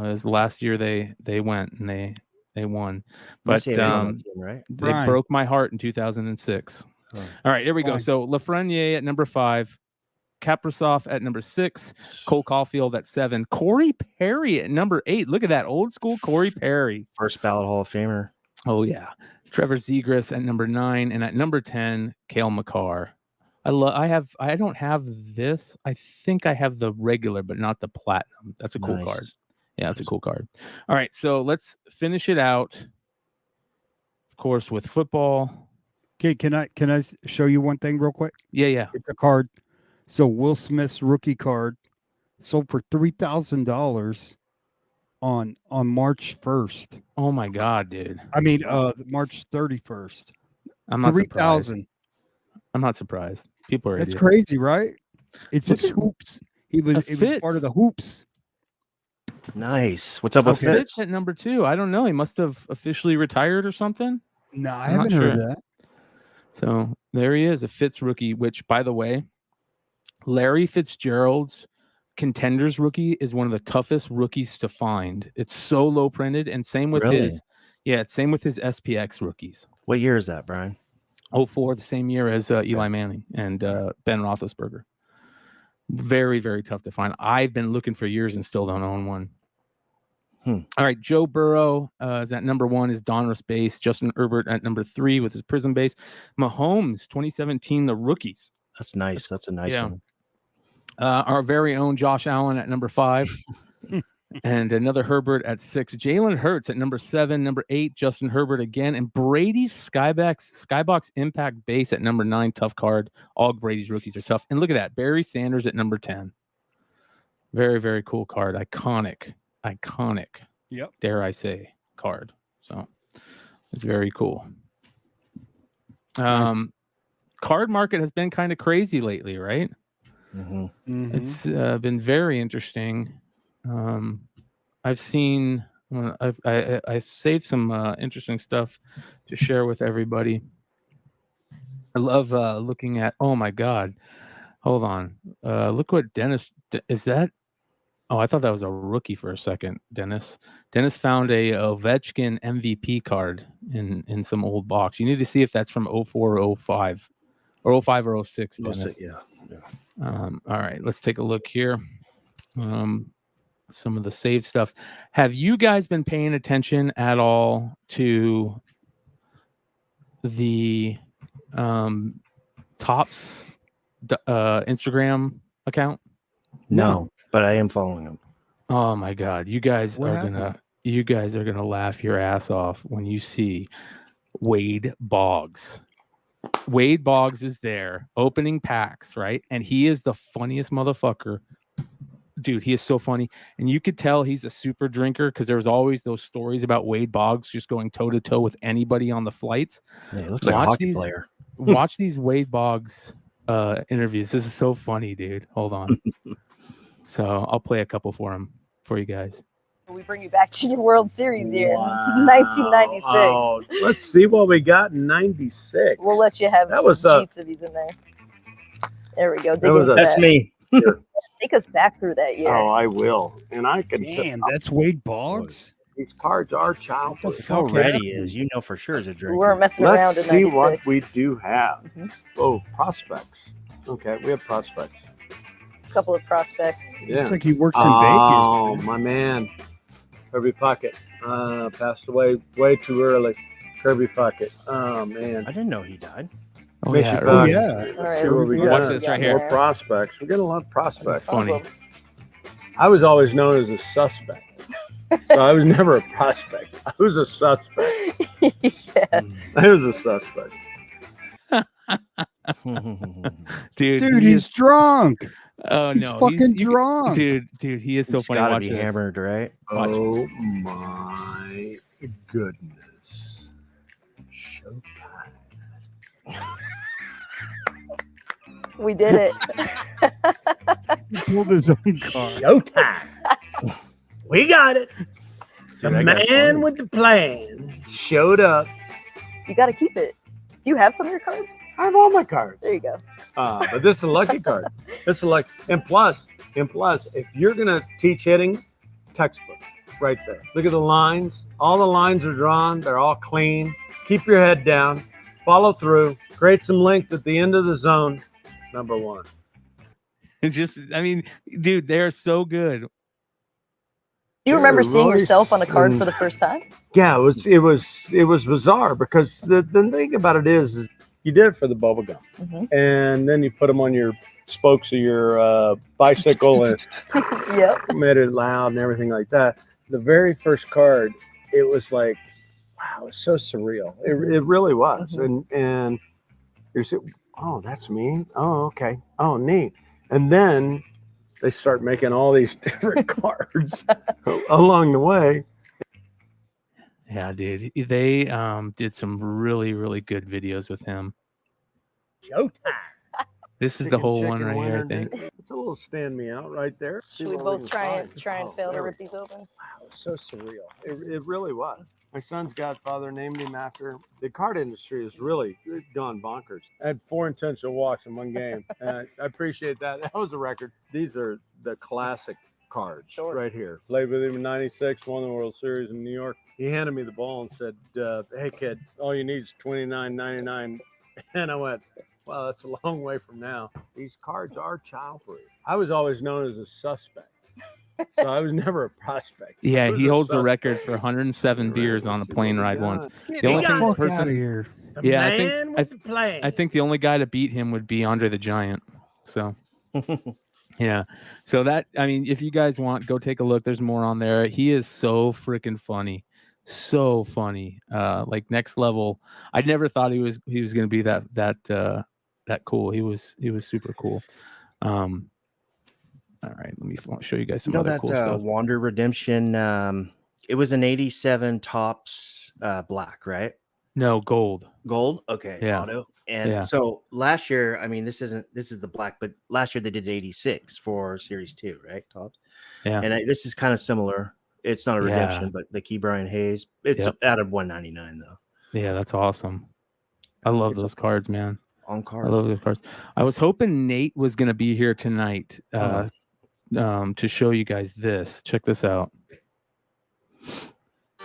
is the last year they went and they won. But Must say it was on that team, right? they Bryan. broke my heart in 2006. Oh. All right, here we go. Bryan. So Lafreniere at number 5, Kaprizov at number 6, Cole Caulfield at 7, Corey Perry at number 8. Look at that old school Corey Perry. First ballot Hall of Famer. Oh yeah, Trevor Zegras at number 9, and at number 10, Cale Makar. I don't have this. I think I have the regular, but not the platinum. That's a cool Nice. card. Yeah, that's a cool card. All right, so let's finish it out. Of course, with football. Okay, can I show you one thing real quick? Yeah. It's a card. So Will Smith's rookie card sold for $3,000 on March 1st. Oh my God, dude. I mean, March 31st. I'm not surprised. 3,000. I'm not surprised. People are That's idiots. crazy, right? It's Look his at- hoops. It was Fitz. part of the hoops. Nice. What's up with Okay. Fitz? Fitz at number 2. I don't know. He must have officially retired or something. No, I I'm not haven't heard sure. that. So there he is, a Fitz rookie, which, by the way, Larry Fitzgerald's Contenders rookie is one of the toughest rookies to find. It's so low printed, and same with Really? same with his SPX rookies. What year is that, Brian? 04, the same year as Eli Manning and Ben Roethlisberger. Very, very tough to find. I've been looking for years and still don't own one. All right, Joe Burrow is at number 1, his Donruss base. Justin Herbert at number 3 with his Prism base. Mahomes, 2017, the rookies. That's nice. That's a nice one. Our very own Josh Allen at number 5. And another Herbert at 6. Jalen Hurts at number 7. Number 8, Justin Herbert again. And Brady's Skybox Impact base at number 9. Tough card. All Brady's rookies are tough. And look at that. Barry Sanders at number 10. Very, very cool card. Iconic. Yep. Dare I say card. So it's very cool. Nice. Card market has been kind of crazy lately, right? Mhm. It's been very interesting. I've seen, I've saved some interesting stuff to share with everybody. I love looking at, oh my God, hold on. Look what Dennis, is that? Oh, I thought that was a rookie for a second, Dennis. Dennis found a Ovechkin MVP card in some old box. You need to see if that's from 04 or 05 or 05 or 06, Dennis. Yeah. All right, let's take a look here. Some of the saved stuff. Have you guys been paying attention at all to the Topps Instagram account? No, but I am following him. Oh my God, you guys What are happened? gonna laugh your ass off when you see Wade Boggs. Wade Boggs is there opening packs, right? And he is the funniest motherfucker. Dude, he is so funny. And you could tell he's a super drinker because there was always those stories about Wade Boggs just going toe to toe with anybody on the flights. Yeah, he looks like a hockey player. Watch these Wade Boggs interviews. This is so funny, dude. Hold on. So I'll play a couple for you guys. We bring you back to your World Series year, Wow. 1996. Oh, let's see what we got in 96. We'll let you have That some was sheets of these in there. There we go. Dig into That's that. me. Take us back through that year. Oh, I will. And I can Damn, that's Wade Boggs. These cards are childproof. What the fuck Already is. You know for sure is a We drink. weren't messing around Let's in see 96. what we do have. Mhm. Oh, prospects. Okay, we have prospects. A couple of prospects. Yeah. Looks like he works in Oh, Vegas. my man. Kirby Puckett. Passed away way too early. Kirby Puckett. Oh, man. I didn't know he died. Oh, Makes yeah. you early. proud. Yeah. All Let's right, see what let's we see got. What's this right here? More prospects. We're getting a lot of prospects. Funny. I was always known as a suspect. So I was never a prospect. I was a suspect. Yeah. I was a suspect. Dude, Dude, he he's is, drunk. oh He's no, fucking drunk. Dude, he is so It's funny. gotta Watch be this. hammered, right? Watch. Oh my goodness. Showtime. We did it. He pulled his own card. Showtime. We got it. The Dude, I got man fun. with the plan showed up. You got to keep it. Do you have some of your cards? I have all my cards. There you go. But this is a lucky card. This is like, and plus, if you're gonna teach hitting, textbook right there. Look at the lines. All the lines are drawn. They're all clean. Keep your head down. Follow through. Create some length at the end of the zone. Number one. It's just, I mean, dude, they're so good. Do you remember Dude, seeing Royce yourself on a card and- for the first time? Yeah, it was bizarre because the thing about it is you did it for the bubble gum, Mhm. and then you put them on your spokes of your bicycle and Yep. made it loud and everything like that. The very first card, it was like, wow, it's so surreal. It really was. And you say, oh, that's me. Oh, okay. Oh, neat. And then they start making all these different cards along the way. Yeah, dude. They did some really, really good videos with him. Showtime. This is the Chicken, whole one chicken right here, I winner, think. dude. It's a little stand me out right there. See Should we what both can try find. and Oh, fail to there rip we these open? Wow, it's so surreal. It really was. My son's godfather named him after. The card industry has really gone bonkers. I had 4 intentional walks in one game, and I appreciate that. That was a record. These are the classic cards right here. Played with him in '96, won the World Series in New York. He handed me the ball and said, "Hey kid, all you need is $29.99." And I went, "Well, that's a long way from now." These cards are childproof. I was always known as a suspect. So I was never a prospect. I Yeah, was he a holds the suspect. records for 107 beers on a plane ride once. Get The only the thing fuck person, out of here. The Yeah, man with the plan. I think the only guy to beat him would be Andre the Giant. So, yeah. So that, I mean, if you guys want, go take a look. There's more on there. He is so freaking funny. So funny. Like next level. I never thought he was going to be that cool. He was super cool. All right, let me show you guys some You know other that cool stuff. Wander Redemption, it was an 87 tops black, right? No, gold. Gold? Okay. Yeah. Auto. And Yeah. so last year, I mean, this is the black, but last year they did 86 for Series 2, right? Tops. Yeah. And this is kind of similar. It's not a Yeah. redemption, but the Key Brian Hayes. It's Yep. out of 199 though. Yeah, that's awesome. I love those cards, man. On card. I love those cards. I was hoping Nate was going to be here tonight to show you guys this. Check this out.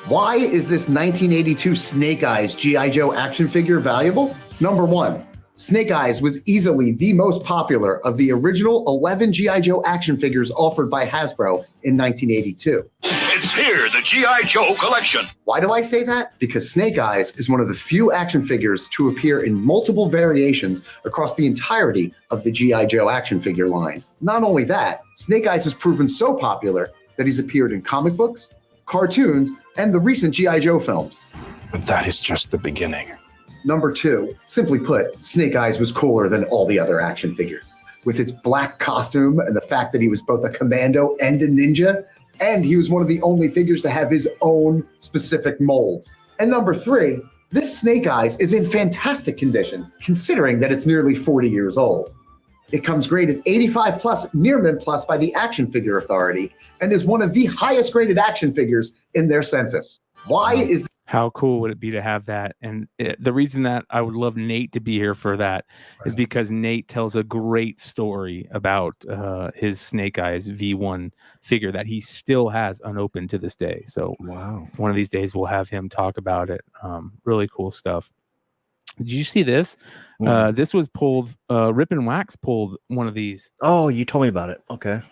Why is this 1982 Snake Eyes G.I. Joe action figure valuable? Number one, Snake Eyes was easily the most popular of the original 11 G.I. Joe action figures offered by Hasbro in 1982. It's here, the G.I. Joe collection. Why do I say that? Because Snake Eyes is one of the few action figures to appear in multiple variations across the entirety of the G.I. Joe action figure line. Not only that, Snake Eyes has proven so popular that he's appeared in comic books, cartoons, and the recent G.I. Joe films. But that is just the beginning. Number two, simply put, Snake Eyes was cooler than all the other action figures. With his black costume and the fact that he was both a commando and a ninja, and he was one of the only figures to have his own specific mold. And number three, this Snake Eyes is in fantastic condition, considering that it's nearly 40 years old. It comes graded 85 plus, near mint plus by the Action Figure Authority, and is one of the highest graded action figures in their census. Why is How cool would it be to have that? And the reason that I would love Nate to be here for that is because Nate tells a great story about his Snake Eyes V1 figure that he still has unopened to this day. So wow, one of these days we'll have him talk about it. Really cool stuff. Did you see this? This was pulled. Rip and Wax pulled one of these. Oh, you told me about it. Okay.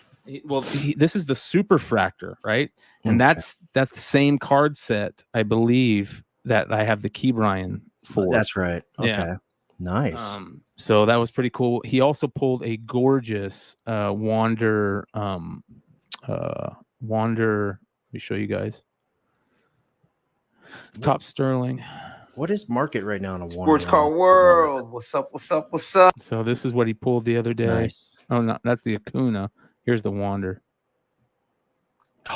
Well, this is the Super Fractor, right? And that's the same card set, I believe, that I have the Key Bryan for. That's right. Okay. Yeah. Nice. So that was pretty cool. He also pulled a gorgeous Wander. Wander. Let me show you guys. Top Sterling. What is market right now in a Sports Car World? What's up? What's up? What's up? So this is what he pulled the other day. Nice. Oh no, that's the Acuna. Here's the Wander.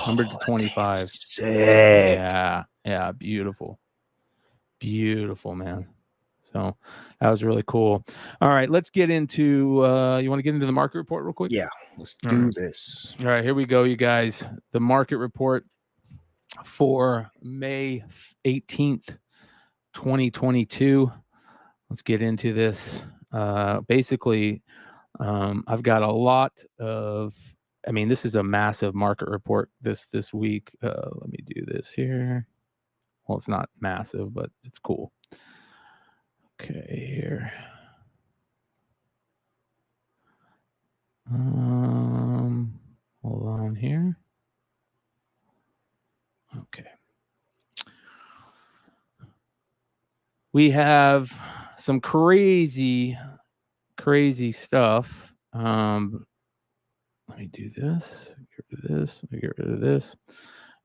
Number 25. Sick. Yeah, beautiful. Beautiful, man. So that was really cool. All right, let's get into you want to get into the market report real quick? Yeah, let's do this. All right, here we go, you guys. The market report for May 18th, 2022. Let's get into this. Basically, I've got a lot of, I mean, this is a massive market report this week. Let me do this here. Well, it's not massive, but it's cool. Okay, here. Hold on here. Okay. We have some crazy stuff. Let me do this. Get rid of this. Get rid of this.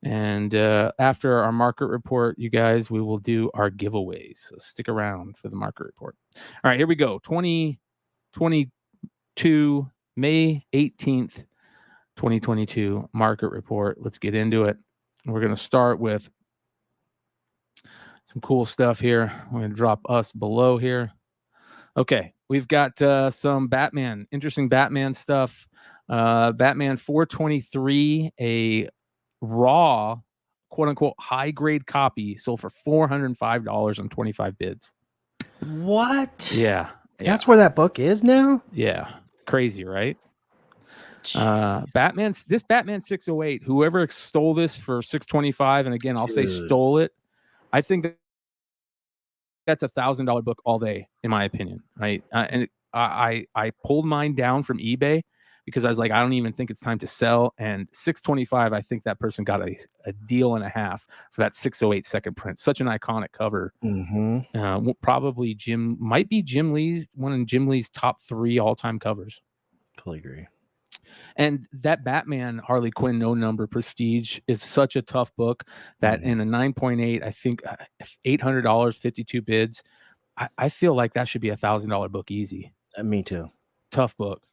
And after our market report, you guys, we will do our giveaways. So stick around for the market report. All right, here we go. 2022, May 18th, 2022 market report. Let's get into it. We're going to start with some cool stuff here. We're going to drop us below here. Okay, we've got some Batman, interesting Batman stuff. Batman 423, a raw, quote unquote, high grade copy sold for $405 on 25 bids. What? Yeah. That's where that book is now? Yeah. Crazy, right? This Batman 608, whoever stole this for $625, and again, I'll say stole it. I think that's $1,000 book all day, in my opinion, right? And I pulled mine down from eBay because I was like, I don't even think it's time to sell. And $625, I think that person got a deal and a half for that 608 second print. Such an iconic cover. Probably might be Jim Lee's, one of Jim Lee's top 3 all-time covers. Totally agree. And that Batman Harley Quinn no number Prestige is such a tough book that in a 9.8, I think $800, 52 bids. I feel like that should be $1,000 book easy. Me too. Tough book,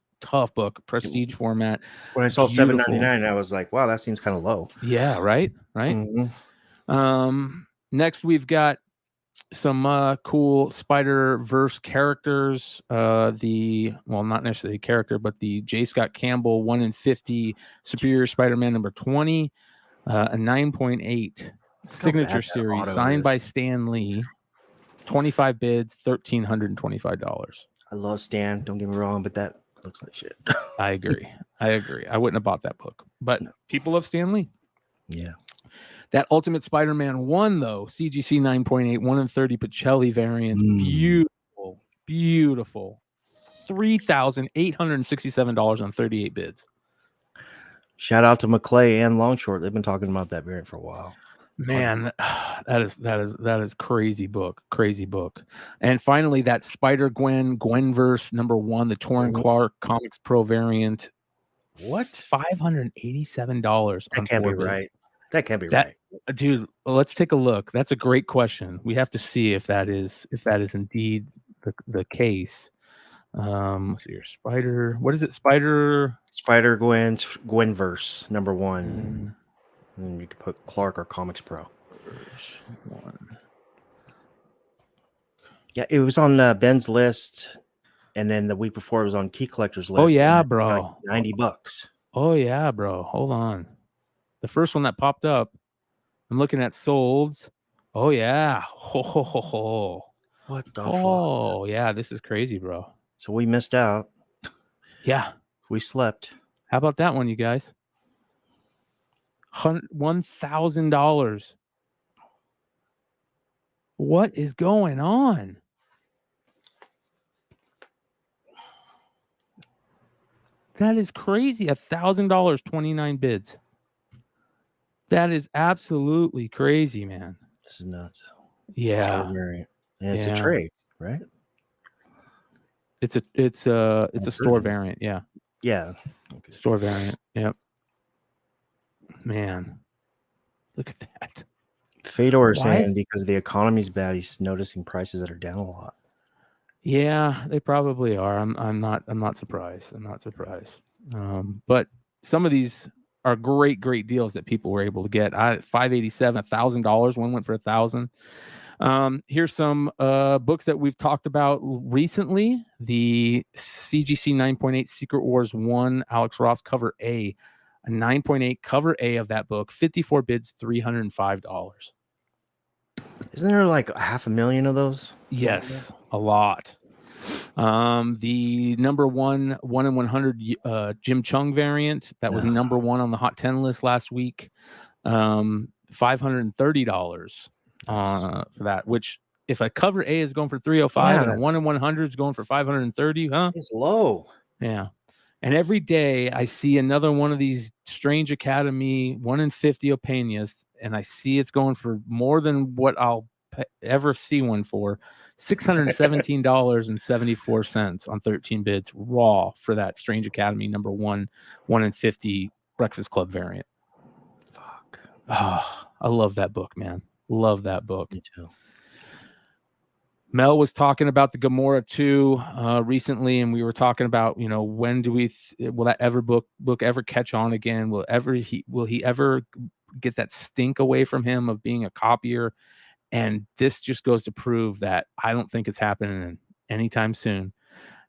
prestige format. When I saw $7.99, I was like, wow, that seems kind of low. Yeah, right. Next, we've got some cool Spider-Verse characters. Not necessarily character, but the J. Scott Campbell 1 in 50 Superior Spider-Man number 20, a 9.8 signature series signed by Stan Lee. 25 bids, $1,325. I love Stan. Don't get me wrong, but that looks like shit. I agree. I wouldn't have bought that book, but people love Stan Lee. Yeah. That Ultimate Spider-Man 1, though, CGC 9.8, 1 in 30 Pacelli variant. Beautiful. $3,867 on 38 bids. Shout out to McClay and Longshort. They've been talking about that variant for a while. Man, that is crazy book. And finally, that Spider-Gwen Gwenverse number 1, the Torrin Clark Comics Pro variant. What? $587 That can't be right. That can't be right. Dude, let's take a look. That's a great question. We have to see if that is indeed the case. Let's see your what is it? Gwenverse number 1. And you can put Clark or Comics Pro. Yeah, it was on Ben's list. And then the week before it was on Key Collectors List. Oh yeah, and bro. Like $90. Oh yeah, bro. Hold on. The first one that popped up, I'm looking at solds. Oh yeah. Ho, ho, ho, ho. What the fuck? Oh yeah, this is crazy, bro. So we missed out. Yeah. We slept. How about that one, you guys? $1,000. What is going on? That is crazy. $1,000, 29 bids. That is absolutely crazy, man. This is nuts. Yeah. Extraordinary. And it's a trade, right? It's a store variant, yeah. Yeah. Okay. Store variant. Yep. Man. Look at that. Fedor is saying because the economy's bad, he's noticing prices that are down a lot. Yeah, they probably are. I'm not surprised. I'm not surprised. But some of these are great deals that people were able to get. $587, $1,000. One went for $1,000. Here's some books that we've talked about recently. The CGC 9.8 Secret Wars 1 Alex Ross cover A 9.8 cover A of that book. 54 bids, $305. Isn't there like 500,000 of those? Yes, a lot. The number 1 in 100 Jim Chung variant that was number 1 on the Hot 10 list last week. $530 for that, which if a cover A is going for 305 and a 1 in 100 is going for 530, huh? It's low. Yeah. And every day I see another one of these Strange Academy 1 in 50 Opeñas, and I see it's going for more than what I'll ever see one for. $617.74 on 13 bids raw for that Strange Academy number 1 in 50 Breakfast Club variant. Fuck. Oh, I love that book, man. Love that book. Me too. Mel was talking about the Gamora 2 recently, and we were talking about, when do we will that book ever catch on again? Will he ever get that stink away from him of being a copier? And this just goes to prove that I don't think it's happening anytime soon.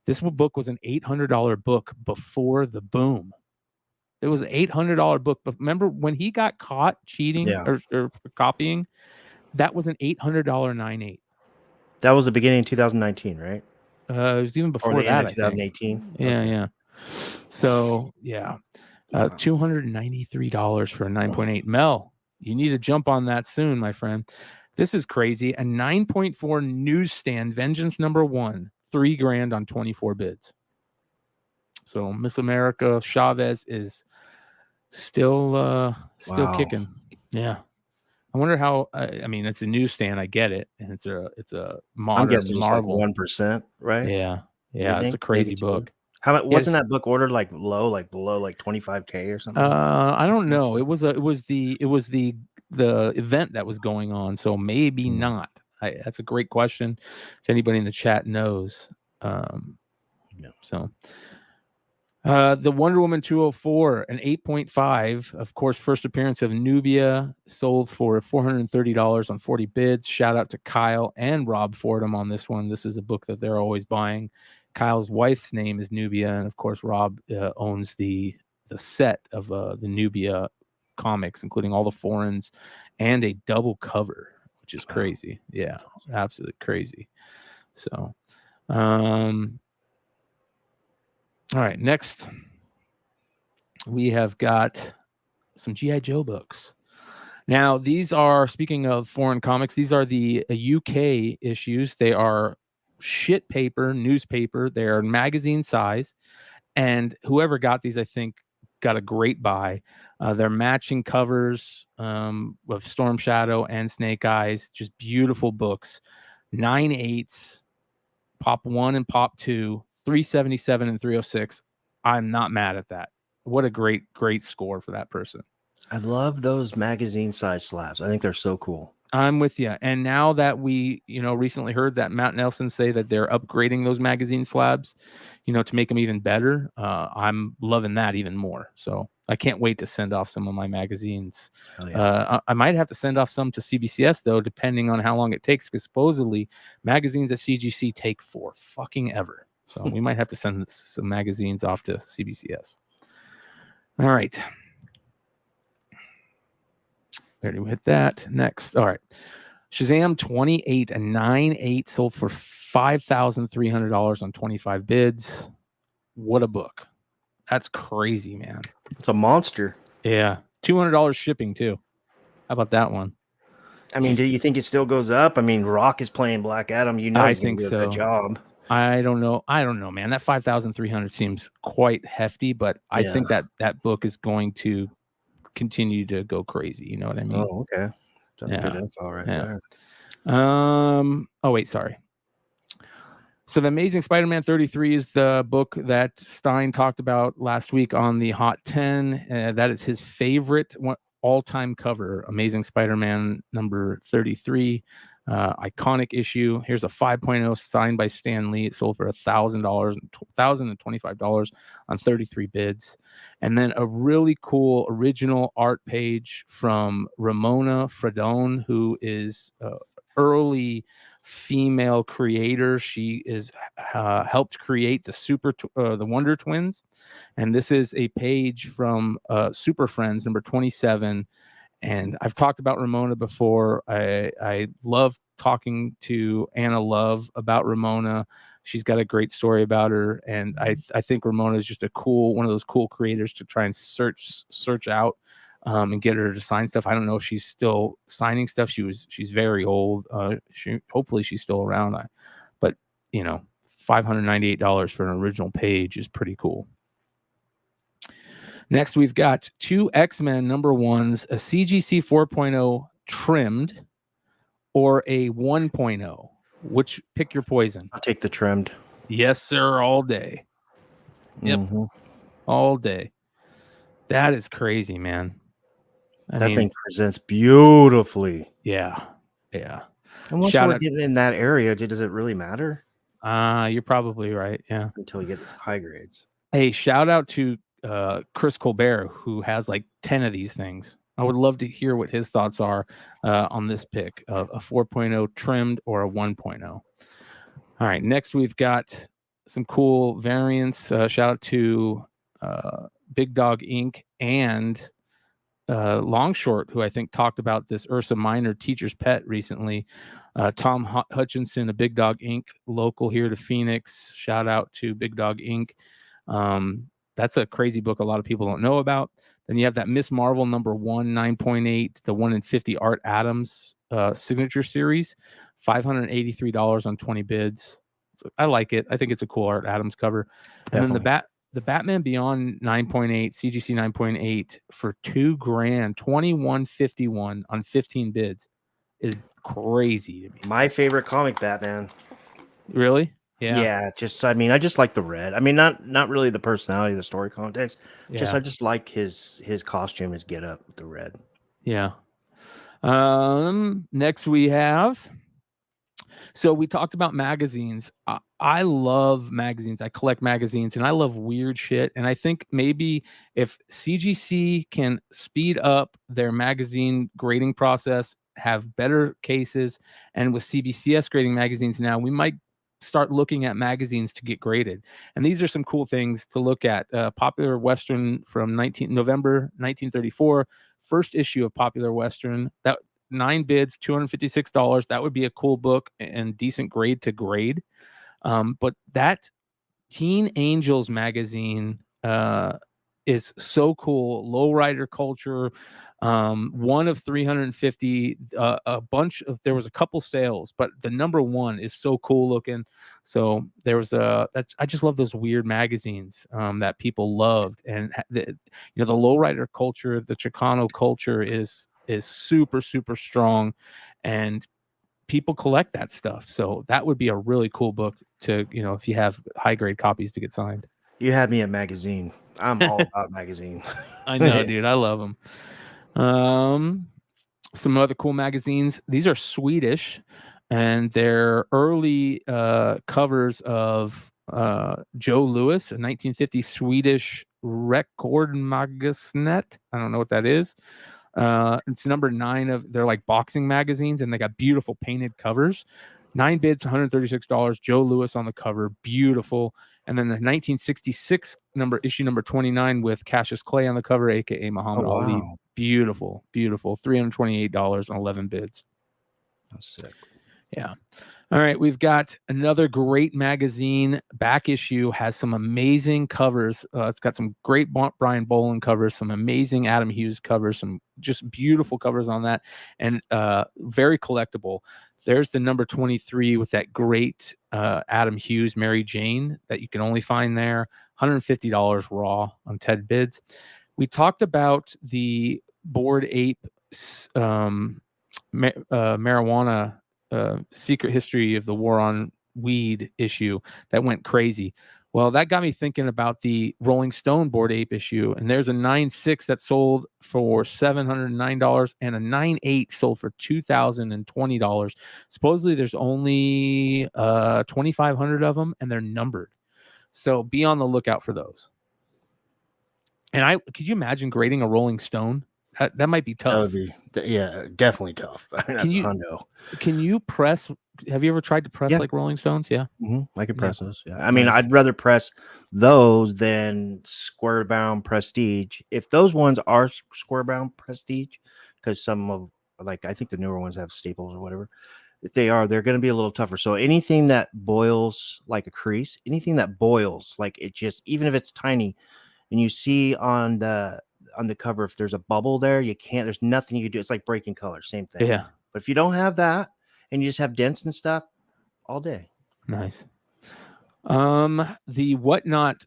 This book was an $800 book before the boom. It was an $800 book, but remember when he got caught cheating or copying? That was an $800 9.8. That was the beginning of 2019, right? It was even before the that. end of 2018. Yeah. So yeah, $293 for a 9.8. Mel, you need to jump on that soon, my friend. This is crazy. A 9.4 newsstand Vengeance number 1, $3,000 on 24 bids. So Miss America Chavez is still kicking. Yeah. I wonder how. I mean, it's a newsstand. I get it, and it's a modern I'm guessing Marvel. Like 1%, right? Yeah. It's a crazy book. How much wasn't that book ordered like low, like below like 25K or something? I don't know. It was the event that was going on, so maybe not. That's a great question. If anybody in the chat knows, So. The Wonder Woman 204, an 8.5, of course, first appearance of Nubia, sold for $430 on 40 bids. Shout out to Kyle and Rob Fordham on this one. This is a book that they're always buying. Kyle's wife's name is Nubia, and of course, Rob owns the set of the Nubia comics, including all the foreigns and a double cover, which is crazy. Yeah, awesome. Absolutely crazy. So, all right, next we have got some G.I. Joe books. Now, these are, speaking of foreign comics, these are the UK issues. They are shit paper, newspaper. They are magazine size. And whoever got these, I think, got a great buy. They're matching covers of Storm Shadow and Snake Eyes. Just beautiful books. 9/8, Pop 1 and Pop 2. 377 and 306. I'm not mad at that. What a great score for that person. I love those magazine size slabs. I think they're so cool. I'm with you. And now that we, recently heard that Matt Nelson say that they're upgrading those magazine slabs, to make them even better, I'm loving that even more. So I can't wait to send off some of my magazines. Yeah. I might have to send off some to CBCS, though, depending on how long it takes, because supposedly magazines at CGC take for fucking ever. So we might have to send some magazines off to CBCS. All right. Already hit that. Next. All right. Shazam 28, a 9.8 sold for $5,300 on 25 bids. What a book. That's crazy, man. It's a monster. Yeah. $200 shipping too. How about that one? I mean, do you think it still goes up? I mean, Rock is playing Black Adam. You know, I he's going think to do a so. good job. I don't know, man. That 5,300 seems quite hefty, but I think that book is going to continue to go crazy. You know what I mean? Oh, okay. That's good info right there. Oh wait, sorry. So the Amazing Spider-Man 33 is the book that Stein talked about last week on the Hot 10. That is his favorite all-time cover, Amazing Spider-Man number 33. Iconic issue. Here's a 5.0 signed by Stan Lee. It sold for $1,025 on 33 bids. And then a really cool original art page from Ramona Fradone, who is early female creator. She is helped create the Wonder Twins. And this is a page from Super Friends number 27. And I've talked about Ramona before. I love talking to Anna Love about Ramona. She's got a great story about her. And I think Ramona is just one of those cool creators to try and search out and get her to sign stuff. I don't know if she's still signing stuff. She's very old. Hopefully she's still around. But you know, $598 for an original page is pretty cool. Next, we've got 2 X-Men number 1s, a CGC 4.0 trimmed or a 1.0. Which pick your poison? I'll take the trimmed. Yes, sir, all day. Yep. All day. That is crazy, man. That thing presents beautifully. Yeah. Yeah. And once we're getting in that area, does it really matter? You're probably right. Yeah. Until you get high grades. Hey, shout out to Chris Colbert, who has like 10 of these things. I would love to hear what his thoughts are on this pick of a 4.0 trimmed or a 1.0. All right. Next, we've got some cool variants. Shout out to Big Dog Inc. and Longshort, who I think talked about this Ursa Minor teacher's pet recently. Tom Hutchinson, a Big Dog Inc. local here to Phoenix. Shout out to Big Dog Inc. That's a crazy book a lot of people don't know about. Then you have that Miss Marvel number 1, 9.8, the 1 in 50 Art Adams signature series, $583 on 20 bids. So I like it. I think it's a cool Art Adams cover. And then the Batman Beyond 9.8, CGC 9.8 for $2,000, $2,151 on 15 bids is crazy to me. My favorite comic, Batman. Really? Yeah. I just like the red. I mean, not really the personality, the story context. I just like his costume, his get up with the red. Yeah. Next we have. So we talked about magazines. I love magazines. I collect magazines and I love weird shit. And I think maybe if CGC can speed up their magazine grading process, have better cases, and with CBCS grading magazines now, we might start looking at magazines to get graded. And these are some cool things to look at. Popular Western from November 1934, first issue of Popular Western. That 9 bids, $256. That would be a cool book and decent grade to grade. But that Teen Angels magazine is so cool. Lowrider culture. One of 350, there was a couple sales, but the number 1 is so cool looking. So there was I just love those weird magazines that people loved. And the lowrider culture, the Chicano culture is super, super strong, and people collect that stuff. So that would be a really cool book to, if you have high grade copies to get signed. You had me at magazine. I'm all about magazine. I know, dude. I love them. Some other cool magazines. These are Swedish, and they're early covers of Joe Louis, a 1950 Swedish Rekordmagazinet. I don't know what that is. It's number 9 of, they're like boxing magazines, and they got beautiful painted covers. 9 bids, $136. Joe Louis on the cover, beautiful. And then the 1966 issue number 29 with Cassius Clay on the cover, aka Muhammad Ali, beautiful, beautiful. $328 on 11 bids. That's sick. Yeah. All right, we've got another great magazine. Back issue has some amazing covers. It's got some great Brian Boland covers, some amazing Adam Hughes covers, some just beautiful covers on that, and very collectible. There's the number 23 with that great Adam Hughes Mary Jane that you can only find there. $150 raw on Ted Bids. We talked about the Bored Ape marijuana secret history of the war on weed issue that went crazy. Well, that got me thinking about the Rolling Stone Bored Ape issue, and there's a 9.6 that sold for $709 and a 9.8 sold for $2,020. Supposedly there's only 2,500 of them, and they're numbered, so be on the lookout for those. And could you imagine grading a Rolling Stone? That might be tough. That would be, yeah, definitely tough. That's a hundo. Can you press? Have you ever tried to press like Rolling Stones? Yeah. I could press those. Yeah. I mean, I'd rather press those than square bound prestige. If those ones are square bound prestige, because some of, like, I think the newer ones have staples or whatever. If they are, they're going to be a little tougher. So anything that boils like a crease, anything that boils, like it just, even if it's tiny, and you see on the cover, if there's a bubble there, you can't, there's nothing you can do. It's like breaking color, same thing. Yeah. But if you don't have that and you just have dents and stuff, all day. Nice. The Whatnot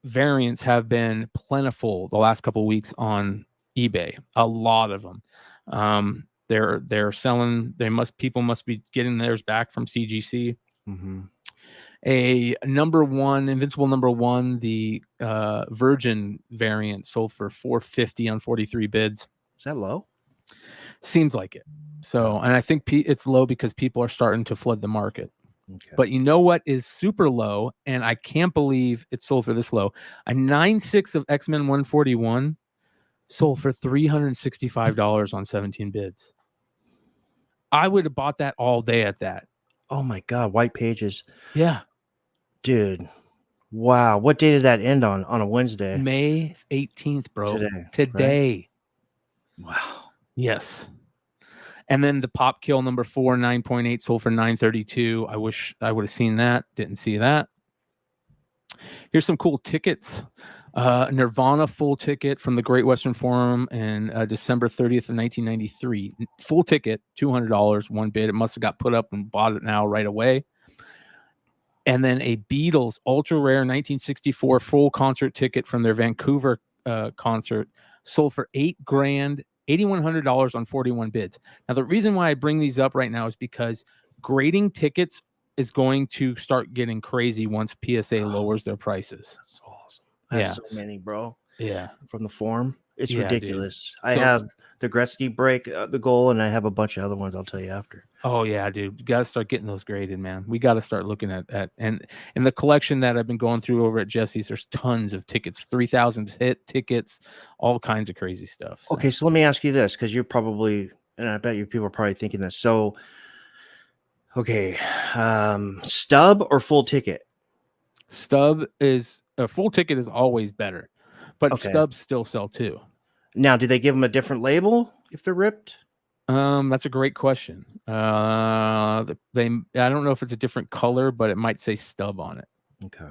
variants have been plentiful the last couple of weeks on eBay. A lot of them. They're selling. People must be getting theirs back from CGC. A Invincible number 1, the Virgin variant sold for $450 on 43 bids. Is that low? Seems like it. So, and I think it's low because people are starting to flood the market. Okay. But you know what is super low, and I can't believe it sold for this low. A 9.6 of X-Men 141 sold for $365 on 17 bids. I would have bought that all day at that. Oh my God, White Pages. Yeah. Dude. Wow. What day did that end on a Wednesday? May 18th, bro. Today. Right? Wow. Yes. And then the Pop Kill number 4, 9.8 sold for $932. I wish I would have seen that. Didn't see that. Here's some cool tickets. Nirvana full ticket from the Great Western Forum in December 30th of 1993. Full ticket, $200, one bid. It must have got put up and bought it now right away. And then a Beatles ultra rare 1964 full concert ticket from their Vancouver concert sold for $8,000, $8,100 on 41 bids. Now, the reason why I bring these up right now is because grading tickets is going to start getting crazy once PSA lowers their prices. That's awesome. I have so many, bro. Yeah. From the forum. It's ridiculous. Dude. I have the Gretzky break, the goal, and I have a bunch of other ones I'll tell you after. Oh, yeah, dude. You got to start getting those graded, man. We got to start looking at and in the collection that I've been going through over at Jesse's, there's tons of tickets, 3,000 hit tickets, all kinds of crazy stuff. So. Okay, so let me ask you this, because you're probably, and I bet you people are probably thinking this. So, okay, stub or full ticket? Stub is a full ticket is always better, but stubs still sell too. Now, do they give them a different label if they're ripped? That's a great question. I don't know if it's a different color, but it might say stub on it. Okay.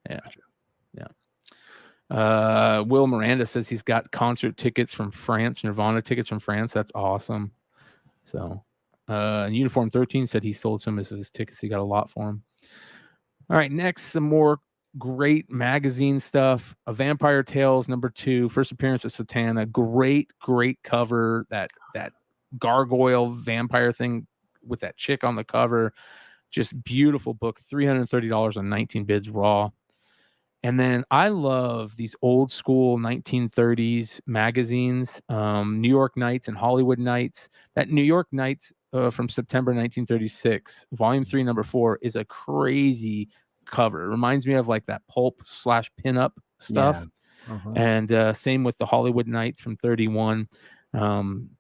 Yeah. Gotcha. Yeah. Will Miranda says he's got concert tickets from France, Nirvana tickets from France. That's awesome. So, Uniform 13 said he sold some of his tickets. He got a lot for him. All right. Next, some more great magazine stuff. A Vampire Tales number 2, first appearance of Satana. Great cover. That gargoyle vampire thing with that chick on the cover. Just beautiful book. $330 on 19 bids raw. And then I love these old school 1930s magazines, New York Nights and Hollywood Nights. That New York Nights from September 1936, volume 3, number 4, is a crazy cover. It reminds me of like that pulp / pinup stuff. Yeah. And same with the Hollywood Nights from 31.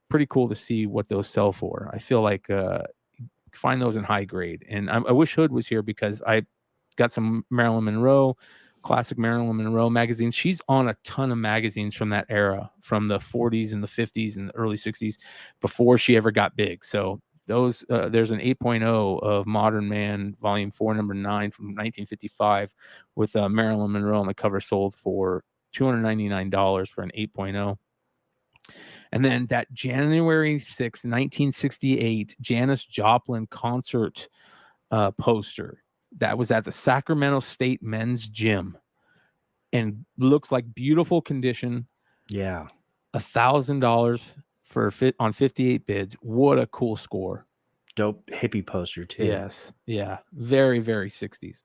Pretty cool to see what those sell for. I feel like find those in high grade. And I wish Hood was here because I got some Marilyn Monroe, classic Marilyn Monroe magazines. She's on a ton of magazines from that era, from the 40s and the 50s and the early 60s, before she ever got big. So those there's an 8.0 of Modern Man, Volume 4, Number 9 from 1955, with Marilyn Monroe on the cover, sold for $299 for an 8.0. And then that January 6, 1968, Janis Joplin concert poster that was at the Sacramento State Men's Gym and looks like beautiful condition. Yeah. $1,000 for on 58 bids. What a cool score. Dope hippie poster too. Yes. Yeah. Very, very 60s.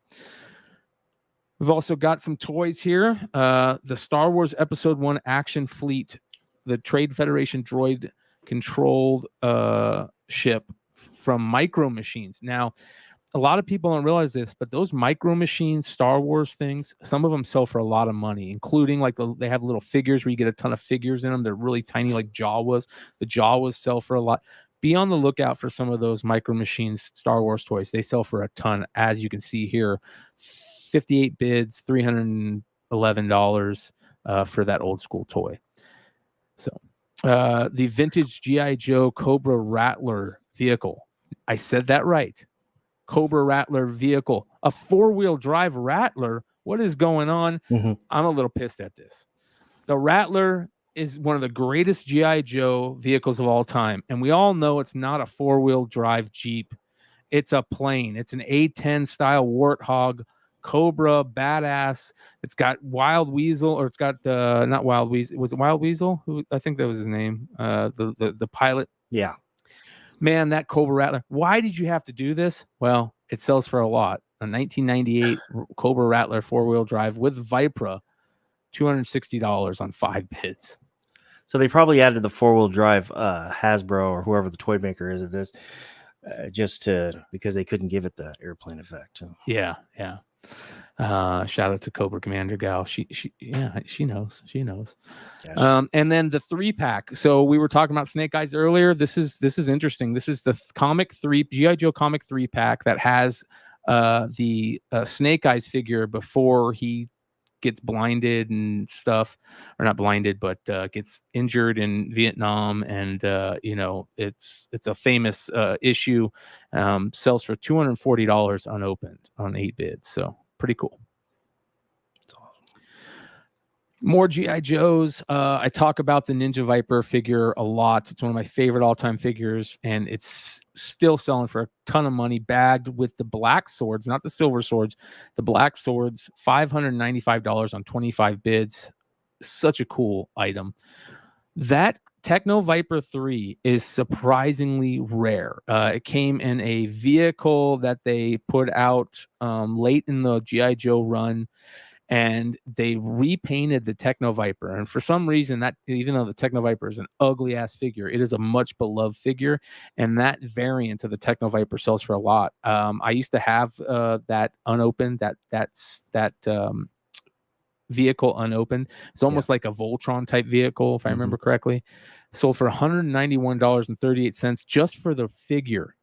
We've also got some toys here. The Star Wars Episode 1 Action Fleet, the Trade Federation droid controlled ship from Micro Machines. Now, a lot of people don't realize this, but those Micro Machines Star Wars things, some of them sell for a lot of money, including like they have little figures where you get a ton of figures in them. They're really tiny, like Jawas. The Jawas sell for a lot. Be on the lookout for some of those Micro Machines Star Wars toys. They sell for a ton, as you can see here. 58 bids, $311 for that old school toy. So the vintage G.I. Joe Cobra Rattler vehicle. I said that right. Cobra Rattler vehicle. A 4-wheel drive Rattler. What is going on? Mm-hmm. I'm a little pissed at this. The Rattler is one of the greatest G.I. Joe vehicles of all time. And we all know it's not a 4-wheel drive Jeep. It's a plane. It's an A-10 style Warthog. Cobra, badass. It's got Wild Weasel, or it's got not Wild Weasel. Was it Wild Weasel? Who, I think that was his name. The pilot. Yeah. Man, that Cobra Rattler. Why did you have to do this? Well, it sells for a lot. A 1998 Cobra Rattler 4-wheel drive with Vipra, $260 on 5 bids. So they probably added the 4-wheel drive Hasbro or whoever the toy maker is of this, because they couldn't give it the airplane effect. So. Yeah. Shout out to Cobra Commander Gal. She knows. Yes. And then the 3-pack. So we were talking about Snake Eyes earlier. This is interesting. This is the comic 3 G.I. Joe comic 3-pack that has the Snake Eyes figure before he gets blinded and stuff, or not blinded, but gets injured in Vietnam. And it's a famous issue. Sells for $240 unopened on 8 bids. So pretty cool. More G.I. Joes. I talk about the Ninja Viper figure a lot. It's one of my favorite all-time figures, and it's still selling for a ton of money, bagged with the black swords, not the silver swords, the black swords, $595 on 25 bids. Such a cool item. That Techno Viper 3 is surprisingly rare. It came in a vehicle that they put out late in the G.I. Joe run, and they repainted the Techno Viper. And for some reason, that, even though the Techno Viper is an ugly ass figure, it is a much beloved figure. And that variant of the Techno Viper sells for a lot. I used to have that unopened, that vehicle unopened. It's almost like a Voltron type vehicle, if I remember correctly. Sold for $191.38 just for the figure,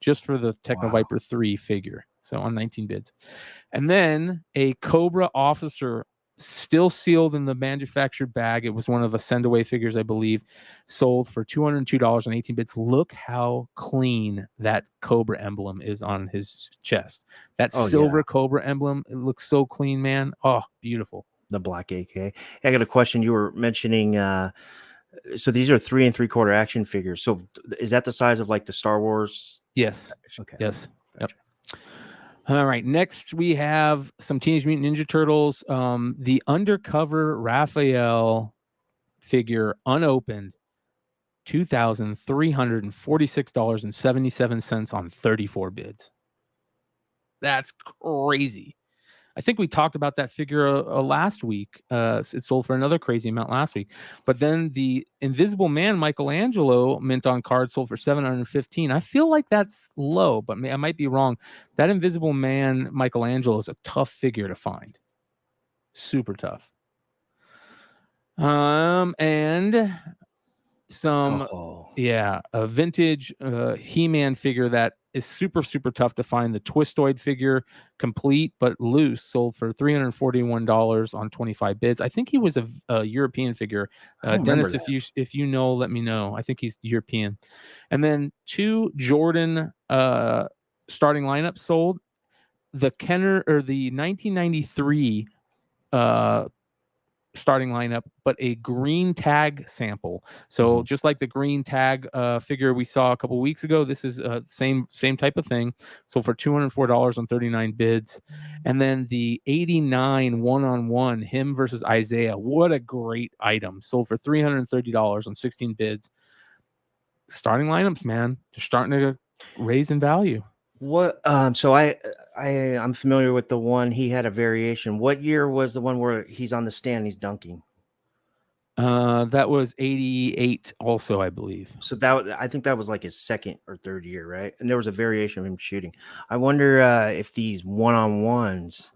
just for the Techno Viper 3 figure. So on 19 bids. And then a Cobra officer, still sealed in the manufactured bag. It was one of the send away figures, I believe, sold for $202 on 18 bids. Look how clean that Cobra emblem is on his chest. That silver Cobra emblem, it looks so clean, man. Oh, beautiful. The black AK. I got a question. You were mentioning, so these are 3 3/4 action figures. So is that the size of like the Star Wars? Yes. Okay. Yes. Yep. All right. Next, we have some Teenage Mutant Ninja Turtles. The Undercover Raphael figure unopened, $2,346.77 on 34 bids. That's crazy. I think we talked about that figure last week. It sold for another crazy amount last week. But then the Invisible Man Michelangelo mint on card sold for $715. I feel like that's low, but I might be wrong. That Invisible Man Michelangelo is a tough figure to find. Super tough. And some, a vintage He-Man figure that is super, super tough to find. The Twistoid figure, complete but loose, sold for $341 on 25 bids. I think he was a European figure. Dennis, if you know, let me know. I think he's European. And then 2 Jordan starting lineups sold. The Kenner or the 1993 starting lineup, but a green tag sample. So just like the green tag figure we saw a couple weeks ago, this is same type of thing. So for $204 on 39 bids. And then the 89 one-on-one, him versus Isaiah. What a great item. Sold for $330 on 16 bids. Starting lineups, man, they're starting to raise in value. What so I'm familiar with the one. He had a variation. What year was the one where he's on the stand, he's dunking? That was 88 also, I believe. So I think that was like his second or third year, right? And there was a variation of him shooting. I wonder if these one-on-ones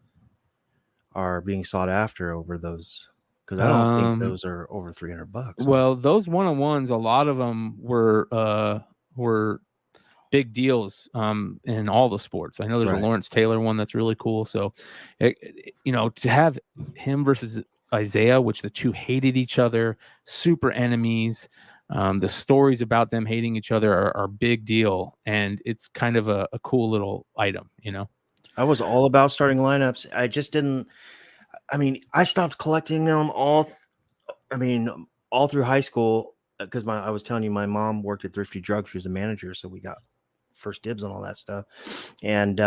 are being sought after over those, because I don't think those are over $300. Well, those one-on-ones, a lot of them were big deals in all the sports. I know there's a Lawrence Taylor one that's really cool. So, to have him versus Isaiah, which the two hated each other, super enemies. The stories about them hating each other are big deal, and it's kind of a cool little item, I was all about starting lineups. I just didn't. I mean, I stopped collecting them all through high school because I was telling you, my mom worked at Thrifty Drugs. She was a manager, so we got first dibs on all that stuff. And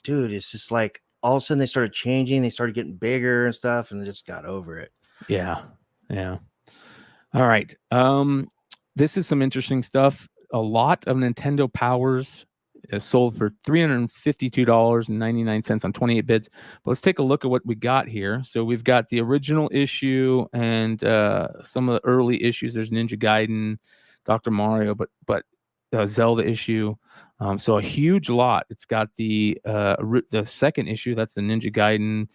dude, it's just like all of a sudden they started changing, they started getting bigger and stuff, and I just got over it. Yeah. All right. This is some interesting stuff. A lot of Nintendo Powers is sold for $352.99 on 28 bids. But let's take a look at what we got here. So we've got the original issue and some of the early issues. There's Ninja Gaiden, Dr. Mario, but Zelda issue. So a huge lot. It's got the second issue. That's the Ninja Gaiden.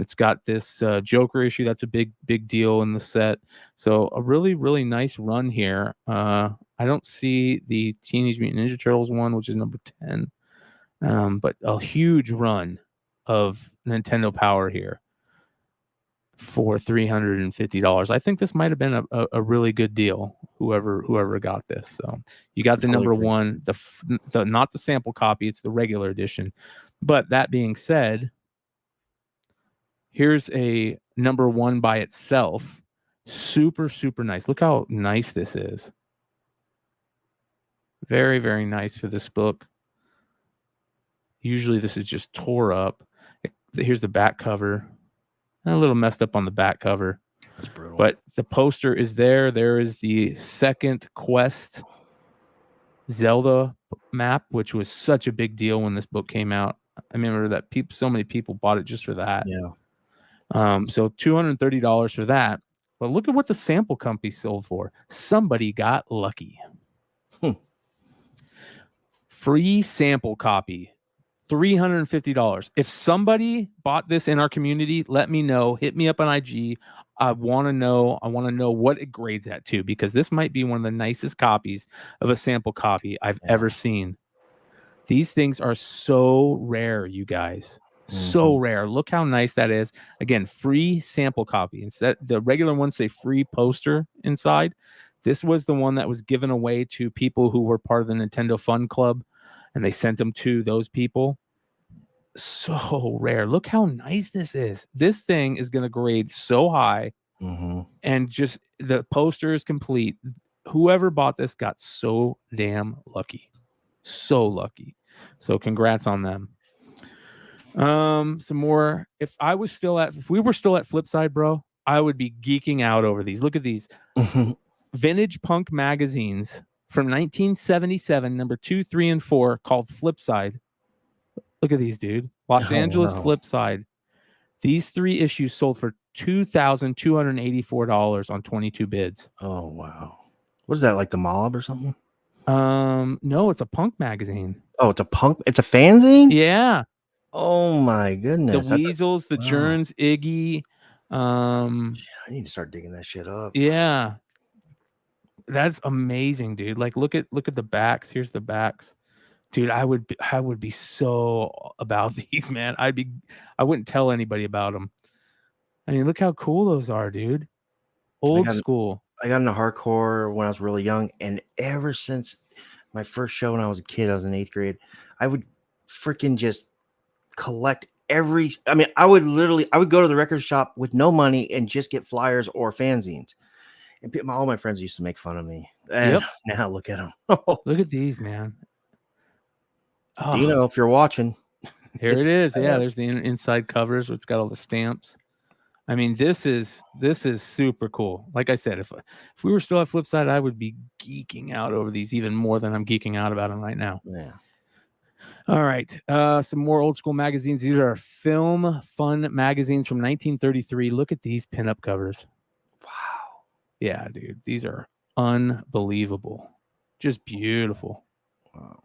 It's got this Joker issue. That's a big deal in the set. So a really, really nice run here. I don't see the Teenage Mutant Ninja Turtles one, which is number 10. But a huge run of Nintendo Power here for $350. I think this might have been a really good deal. Whoever got this. So you got the number one, the not the sample copy, it's the regular edition. But that being said, here's a number one by itself. Super, super nice. Look how nice this is. Very, very nice for this book. Usually this is just tore up. Here's the back cover. A little messed up on the back cover. That's brutal. But the poster is there. There is the second Quest Zelda map, which was such a big deal when this book came out. I remember that so many people bought it just for that. Yeah. So $230 for that. But look at what the sample company sold for. Somebody got lucky. Free sample copy, $350. If somebody bought this in our community, let me know. Hit me up on IG. I want to know what it grades at too, because this might be one of the nicest copies of a sample copy I've ever seen. These things are so rare, you guys. So rare. Look how nice that is. Again, free sample copy. Instead, the regular ones say free poster inside. This was the one that was given away to people who were part of the Nintendo Fun Club, and they sent them to those people. So rare. Look how nice this is. This thing is going to grade so high, and just the poster is complete. Whoever bought this got so damn lucky. So lucky. So congrats on them. Some more. If we were still at Flipside, bro, I would be geeking out over these. Look at these. Vintage punk magazines from 1977, number 2, 3, and 4, called Flipside. Look at these, dude. Los Angeles Flipside. These 3 issues sold for $2,284 on 22 bids. Oh wow. What is that, like the Mob or something? No, it's a punk magazine. Oh, it's a fanzine? Yeah. Oh my goodness. The Weasels, the Jerns, Iggy. I need to start digging that shit up. Yeah. That's amazing, dude. Like look at the backs. Here's the backs. Dude, I would be so about these, man. I wouldn't tell anybody about them. I mean, look how cool those are, dude. Old school. I got into hardcore when I was really young, and ever since my first show when I was a kid, I was in 8th grade, I would freaking just collect I would go to the record shop with no money and just get flyers or fanzines. And all my friends used to make fun of me. And now look at them. Look at these, man. Oh. Dino, if you're watching. Here it is. Yeah, there's the inside covers, which got all the stamps. I mean, this is super cool. Like I said, if we were still at Flipside, I would be geeking out over these even more than I'm geeking out about them right now. Yeah. All right. Some more old school magazines. These are Film Fun magazines from 1933. Look at these pinup covers. Wow. Yeah, dude. These are unbelievable. Just beautiful. Wow.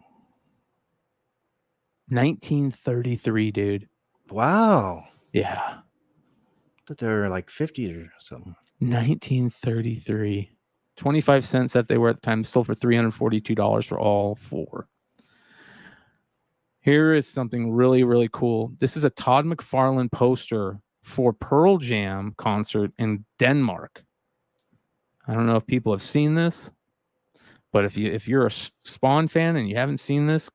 1933, dude. Wow. Yeah. I thought they were like 50 or something. 1933. 25 cents that they were at the time, sold for $342 for all 4. Here is something really, really cool. This is a Todd McFarlane poster for Pearl Jam concert in Denmark. I don't know if people have seen this, but if you're a Spawn fan and you haven't seen this,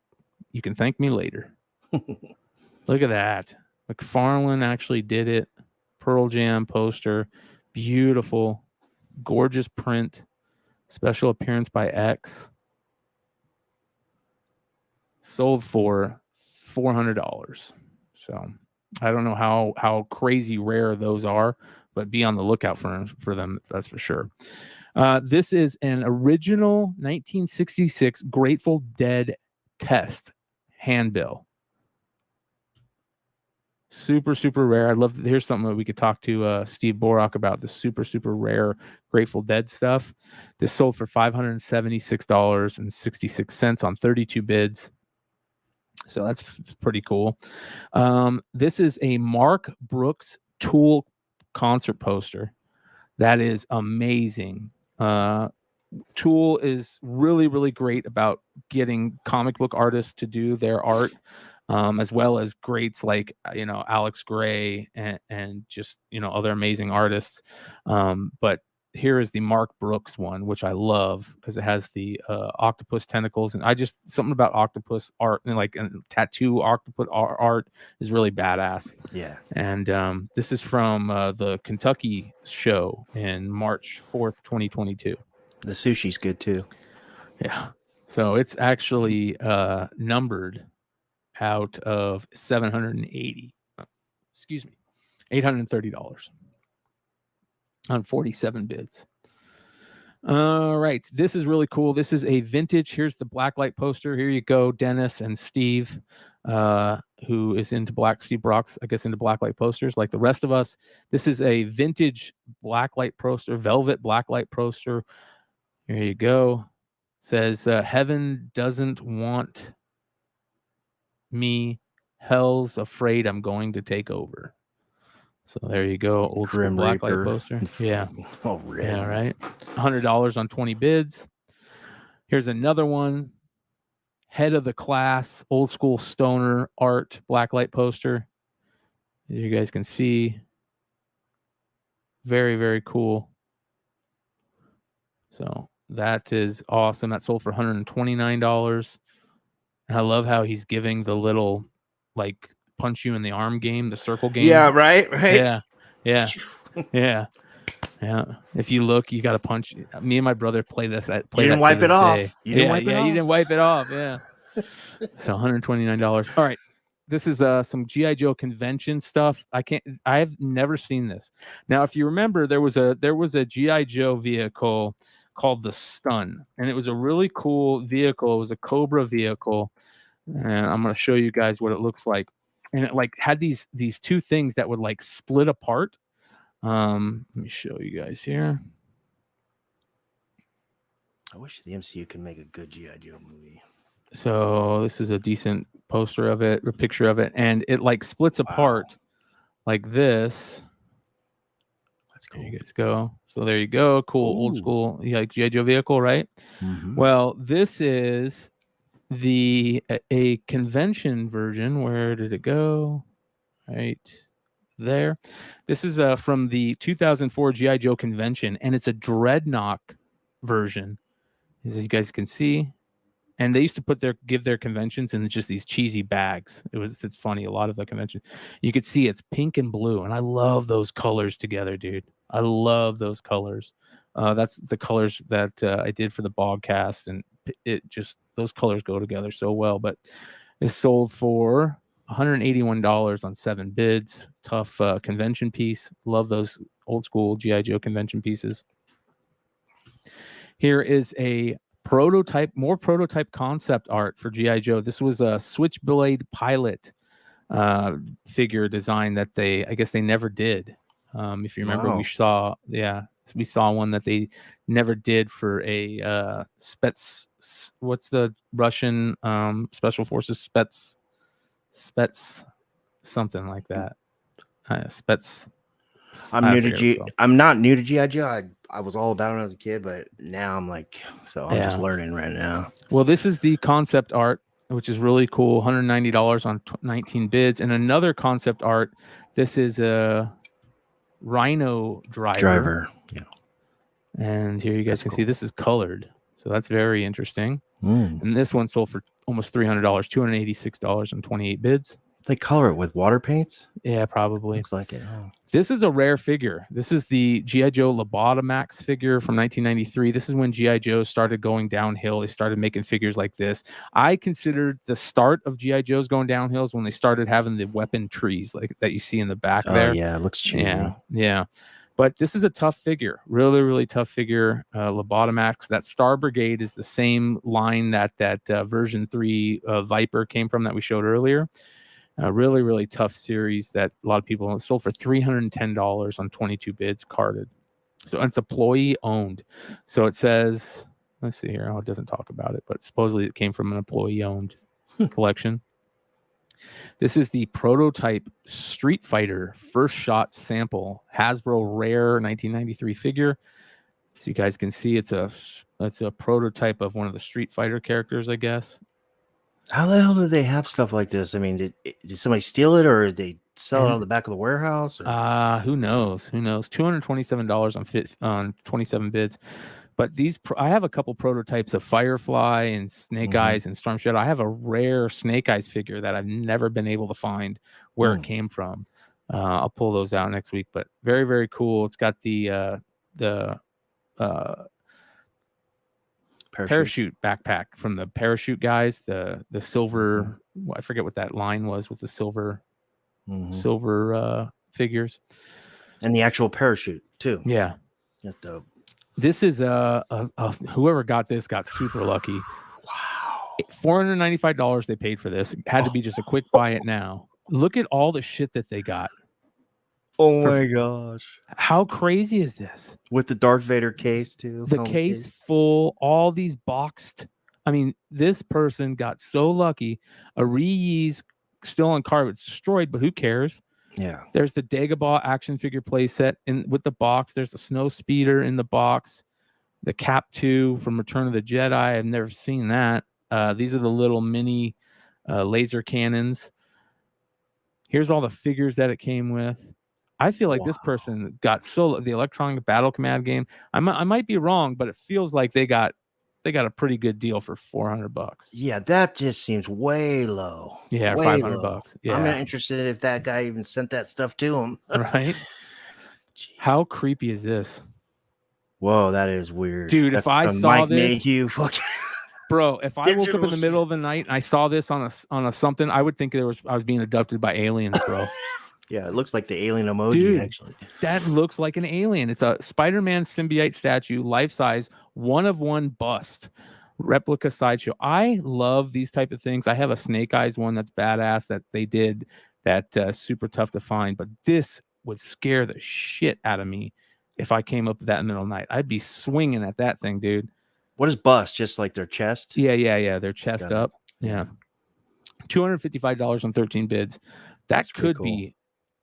you can thank me later. Look at that. McFarlane actually did it. Pearl Jam poster. Beautiful. Gorgeous print. Special appearance by X. Sold for $400. So I don't know how crazy rare those are, but be on the lookout for them. That's for sure. This is an original 1966 Grateful Dead test handbill. Super, super rare. I'd love to hear something that we could talk to Steve Borok about, the super, super rare Grateful Dead stuff. This sold for $576.66 on 32 bids. So that's pretty cool. This is a Mark Brooks Tool concert poster. That is amazing. Tool is really, really great about getting comic book artists to do their art, as well as greats like, Alex Gray and just, other amazing artists. But here is the Mark Brooks one, which I love because it has the octopus tentacles. And something about octopus art and tattoo octopus art is really badass. Yeah. And this is from the Kentucky show in March 4th, 2022. The sushi's good too. Yeah. So it's actually numbered out of 780. Excuse me. $830 on 47 bids. All right. This is really cool. This is a vintage. Here's the blacklight poster. Here you go, Dennis and Steve, who is into Steve Borok's, I guess, into blacklight posters like the rest of us. This is a vintage blacklight poster, velvet blacklight poster. Here you go. It says, heaven doesn't want me. Hell's afraid I'm going to take over. So there you go. Old school blacklight poster. Yeah. Oh, red. Yeah, right. $100 on 20 bids. Here's another one. Head of the class, old school stoner art blacklight poster. As you guys can see. Very, very cool. So that is awesome. That sold for $129. And I love how he's giving the little, punch you in the arm game, the circle game. Yeah, right. Yeah. Yeah. Yeah. If you look, you got to punch. Me and my brother play this. You didn't wipe it off. You didn't wipe it off. You didn't wipe it off. Yeah. So $129. All right. This is some G.I. Joe convention stuff. I've never seen this. Now, if you remember, there was a G.I. Joe vehicle called the Stun, and it was a really cool vehicle. It was a Cobra vehicle, and I'm going to show you guys what it looks like. And it had these two things that would split apart. Let me show you guys here. I wish the MCU could make a good G.I. Joe movie. So this is a decent poster of it, a picture of it, and it splits apart like this. That's cool. There you guys go. So there you go. Cool. Old school G.I. Joe vehicle, right? Mm-hmm. Well, this is a convention version. Where did it go? Right there. This is from the 2004 GI Joe convention, and it's a Dreadnought version, as you guys can see. And they used to give their conventions in just these cheesy bags. It's funny. A lot of the conventions, you could see it's pink and blue, and I love those colors together, dude. I love those colors. That's the colors that I did for the Bogcast, and those colors go together so well. But it's sold for $181 on 7 bids. Tough convention piece. Love those old school GI Joe convention pieces. Here is a more prototype concept art for GI Joe. This was a Switchblade pilot figure design that I guess they never did. If you remember, we saw one that they never did for a Spets. What's the Russian special forces Spets, something like that. Spets. I'm not new to GI Joe. I was all about it when I was a kid, but now I'm I'm just learning right now. Well, this is the concept art, which is really cool. $190 on 19 bids, and another concept art. This is a Rhino driver. Yeah. And here you guys can see this is colored, so that's very interesting. And this one sold for almost $300, $286 on 28 bids. They color it with water paints? Yeah, probably. Looks like it. Oh. This is a rare figure. This is the G.I. Joe Lobotomax figure from 1993. This is when G.I. Joe started going downhill. They started making figures like this. I considered the start of G.I. Joe's going downhill is when they started having the weapon trees like that you see in the back there. Yeah, it looks cheesy. Yeah. But this is a tough figure. Really, really tough figure. Lobotomax. That Star Brigade is the same line that version 3 Viper came from that we showed earlier. Really, really tough series that a lot of people sold for $310 on 22 bids, carded. So it's employee owned. So it says, let's see here. Oh, it doesn't talk about it, but supposedly it came from an employee owned collection. This is the prototype Street Fighter first shot sample Hasbro rare 1993 figure. So you guys can see it's a prototype of one of the Street Fighter characters, I guess. How the hell do they have stuff like this? I mean, did somebody steal it, or did they sell it on the back of the warehouse? Who knows? $227 on 27 bids. But I have a couple prototypes of Firefly and Snake Eyes and Storm Shadow. I have a rare Snake Eyes figure that I've never been able to find where it came from. I'll pull those out next week. But very, very cool. It's got the parachute backpack from the parachute guys, the silver, I forget what that line was with the silver figures, and the actual parachute too. Yeah, that's dope. This is whoever got this got super lucky. Wow, $495 they paid for this. It had to be just a quick buy it now. Look at all the shit that they got. Oh my gosh. How crazy is this? With the Darth Vader case too. The case full, all these boxed. I mean, this person got so lucky. A reuse still on card, it's destroyed, but who cares? Yeah. There's the Dagobah action figure playset with the box. There's a Snow Speeder in the box. The Cap 2 from Return of the Jedi. I've never seen that. These are the little mini laser cannons. Here's all the figures that it came with. I feel like this person got the Electronic Battle Command game. I might be wrong, but it feels like they got a pretty good deal for $400. Yeah, that just seems way low. Yeah, $500. Yeah, I'm not interested if that guy even sent that stuff to him. Right? How creepy is this? Whoa, that is weird, dude. If I saw Mike this, Mayhew, bro, if I woke up in the middle of the night and I saw this on a something, I would think I was being abducted by aliens, bro. Yeah, it looks like the alien emoji, dude, actually. That looks like an alien. It's a Spider-Man symbiote statue, life-size, one-of-one bust, replica sideshow. I love these type of things. I have a Snake Eyes one that's badass that they did that super tough to find, but this would scare the shit out of me if I came up with that in the middle of the night. I'd be swinging at that thing, dude. What is bust? Just like their chest? Yeah. Their chest up. Yeah. $255 on 13 bids. That could be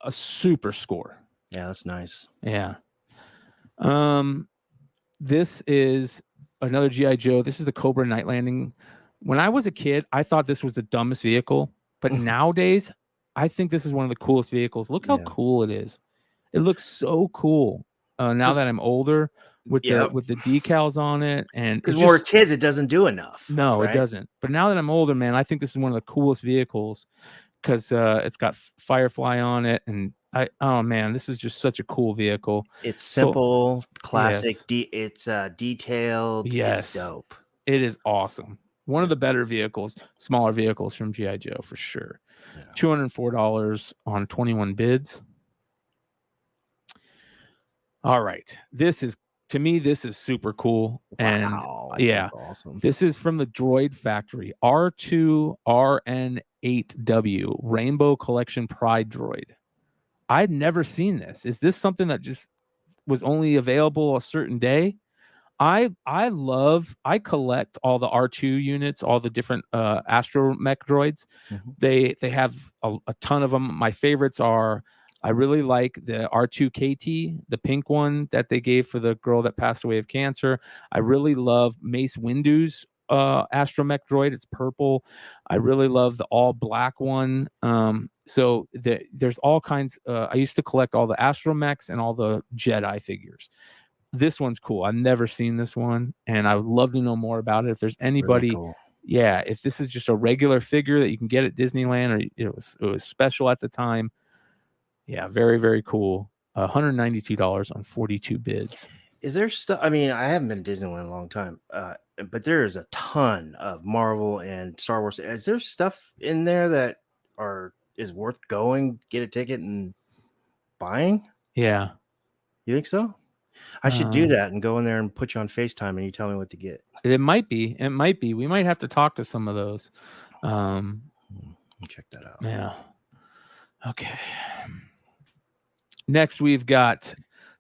a super score. Yeah, that's nice. Yeah. This is another GI Joe. This is the Cobra Night Landing When I was a kid, I thought this was the dumbest vehicle, but nowadays, I think this is one of the coolest vehicles. Look how cool it is. It looks so cool. Now that I'm older, with the decals on it, and because when we're kids, it doesn't do enough. No, right? it doesn't. But now that I'm older, man, I think this is one of the coolest vehicles because it's got Firefly on it, and oh man, this is just such a cool vehicle. It's simple, classic. Yes. It's detailed. Yes, it's dope. It is awesome. One of the better vehicles, smaller vehicles from G.I. Joe for sure. $204 on 21 bids. All right, to me, this is super cool. Wow, And yeah, awesome. This is from the Droid Factory, R2RN8W Rainbow Collection Pride Droid. I'd never seen this. Is this something that just was only available a certain day? I collect all the R2 units, all the different astromech droids. They have a ton of them. My favorites are, I really like the R2KT, the pink one that they gave for the girl that passed away of cancer. I really love Mace Windu's astromech droid. It's purple. I really love the all black one. So there's all kinds. I used to collect all the astromechs and all the Jedi figures. This one's cool. I've never seen this one, and I would love to know more about it. If there's anybody, Really cool. if this is just a regular figure that you can get at Disneyland, or it was special at the time. Yeah, very, very cool. $192 on 42 bids. Is there stuff? I mean, I haven't been to Disneyland in a long time, but there is a ton of Marvel and Star Wars. Is there stuff in there that is worth going, get a ticket, and buying? Yeah. You think so? I should do that and go in there and put you on FaceTime and you tell me what to get. It might be. It might be. We might have to talk to some of those. Check that out. Yeah. Okay. Next, we've got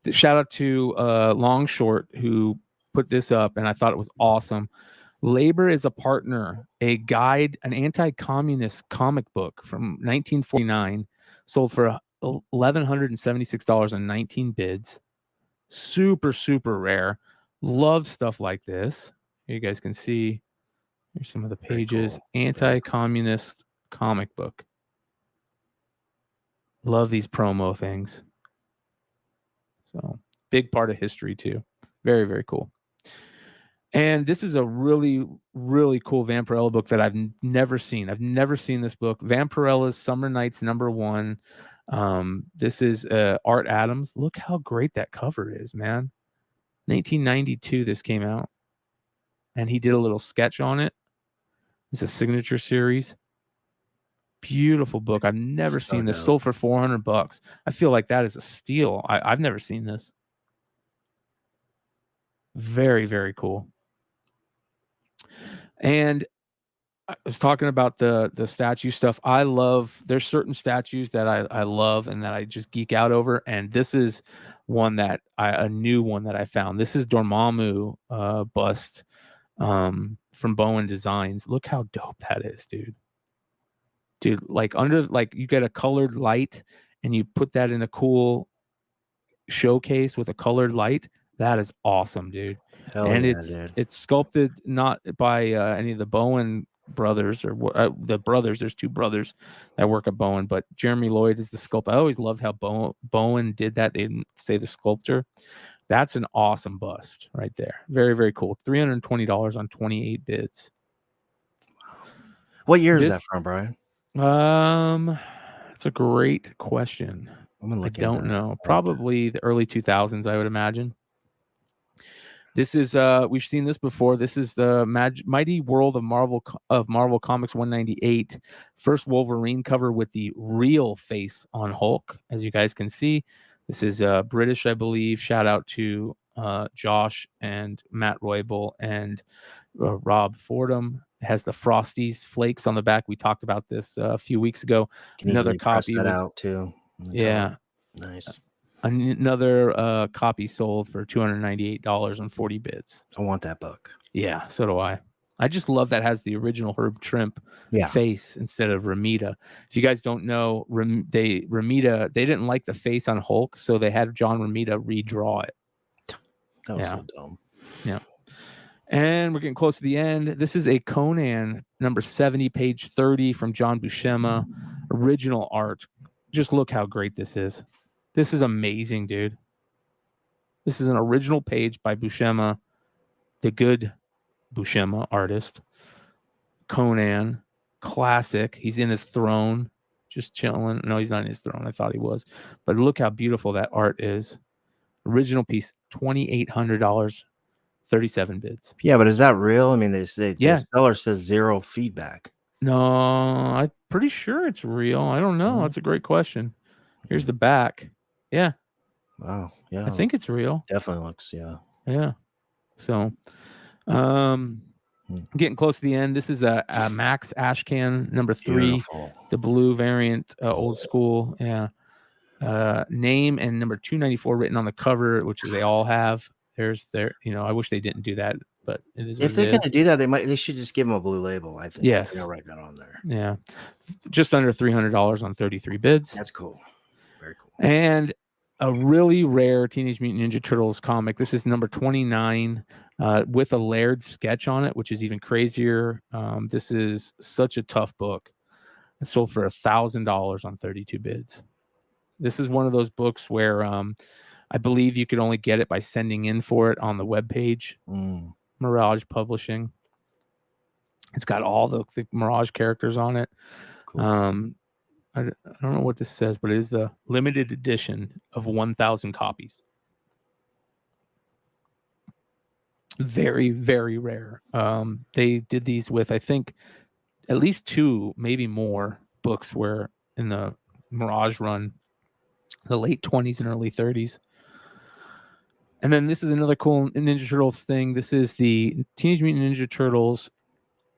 the shout out to Long Short who put this up, and I thought it was awesome. Labor is a Partner, a guide, an anti-communist comic book from 1949, sold for $1,176 on 19 bids. Super, super rare. Love stuff like this. Here you guys can see. Here's some of the pages. Cool. Anti-communist comic book. Love these promo things. So big part of history too. Very, very cool. And this is a really, really cool Vampirella book that I've never seen. I've never seen this book. Vampirella's Summer Nights #1. This is Art Adams. Look how great that cover is, man. 1992 this came out, and he did a little sketch on it. It's a signature series. Beautiful book. I've never seen this. Sold for $400. I feel like that is a steal. I've never seen this. Very, very cool. And I was talking about the statue stuff. There's certain statues that I love and that I just geek out over. And this is one that a new one that I found. This is Dormammu bust from Bowen Designs. Look how dope that is, dude. Dude, you get a colored light and you put that in a cool showcase with a colored light. That is awesome, dude. It's sculpted not by any of the Bowen brothers or the brothers. There's two brothers that work at Bowen, but Jeremy Lloyd is the sculptor. I always loved how Bowen did that. They didn't say the sculptor. That's an awesome bust right there. Very, very cool. $320 on 28 bids. What year is that from, Brian? It's a great question. I don't know. Probably the early 2000s, I would imagine. This is we've seen this before. This is the Mighty World of Marvel Comics 198, first Wolverine cover with the real face on Hulk. As you guys can see, this is British, I believe. Shout out to Josh and Matt Roybal and Rob Fordham. It has the Frosties flakes on the back. We talked about this a few weeks ago. Another copy that out too. Yeah, nice. Another copy sold for $298 on 40 bids. I want that book. Yeah, so do I. I just love that it has the original Herb Trimp face instead of Ramita. If you guys don't know, Ramita, they didn't like the face on Hulk, so they had John Ramita redraw it. That was so dumb. Yeah. And we're getting close to the end. This is a Conan number 70, page 30 from John Buscema. Original art. Just look how great this is. This is amazing, dude. This is an original page by Buscema, the good Buscema artist. Conan, classic. He's in his throne, just chilling. No, he's not in his throne. I thought he was. But look how beautiful that art is. Original piece, $2,800. 37 bids. Yeah, but is that real? I mean, the Yeah. seller says 0 feedback. No, I'm pretty sure it's real. I don't know. That's a great question. Here's the back. Yeah. Wow. Yeah. I think it's real. Definitely looks, yeah. Yeah. So, getting close to the end. This is a Max Ashcan number 3, Beautiful. the blue variant, old school. Yeah. Name and number 294 written on the cover, which they all have. There's their, I wish they didn't do that, but it is. If they're going to do that, they should just give them a blue label. I think. Yes. Write that on there. Yeah. Just under $300 on 33 bids. That's cool. Very cool. And a really rare Teenage Mutant Ninja Turtles comic. This is number 29 with a Laird sketch on it, which is even crazier. This is such a tough book. It sold for $1,000 on 32 bids. This is one of those books where I believe you could only get it by sending in for it on the webpage. Mirage Publishing. It's got all the Mirage characters on it. Cool. I don't know what this says, but it is the limited edition of 1,000 copies. Very, very rare. They did these with, I think, at least 2, maybe more books were in the Mirage run, the late 20s and early 30s. And then this is another cool Ninja Turtles thing. This is the Teenage Mutant Ninja Turtles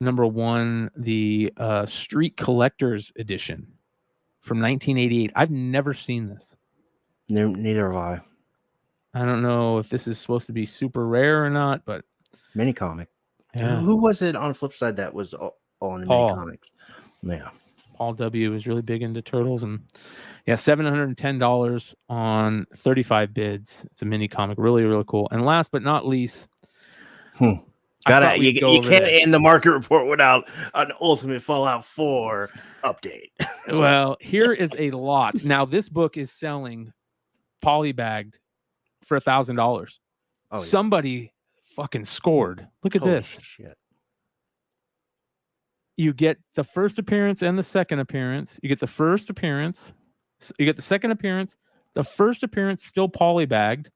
number 1, the Street Collectors Edition from 1988. I've never seen this. Neither have I. I don't know if this is supposed to be super rare or not, but mini comic. Yeah. Who was it on the flip side that was all in the mini comics? Yeah. Paul W. is really big into turtles, and yeah, $710 on 35 bids. It's a mini comic, really, really cool. And last but not least, you can't end the market report without an Ultimate Fallout 4 update. Well, here is a lot. Now, this book is selling polybagged for $1,000. Oh, yeah. Somebody fucking scored. Look at Holy this. Shit. You get the first appearance and the second appearance. You get the first appearance. You get the second appearance. The first appearance still polybagged.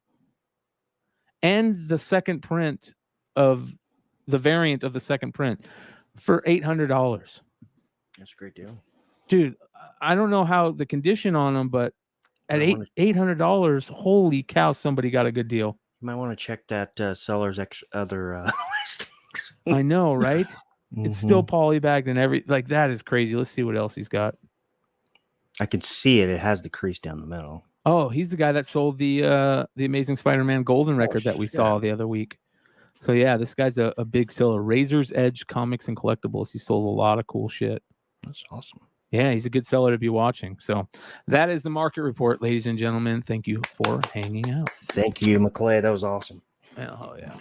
And the second print of the variant of the second print for $800. That's a great deal. Dude, I don't know how the condition on them, but at $800, holy cow, somebody got a good deal. You might want to check that seller's other listings. I know, right? It's still polybagged and that is crazy. Let's see what else he's got. I can see it. It has the crease down the middle. Oh, he's the guy that sold the Amazing Spider-Man Golden record that we saw the other week. So yeah, this guy's a big seller. Razor's Edge Comics and Collectibles. He sold a lot of cool shit. That's awesome. Yeah, he's a good seller to be watching. So that is the market report, ladies and gentlemen. Thank you for hanging out. Thank you, McClay. That was awesome. Oh, yeah.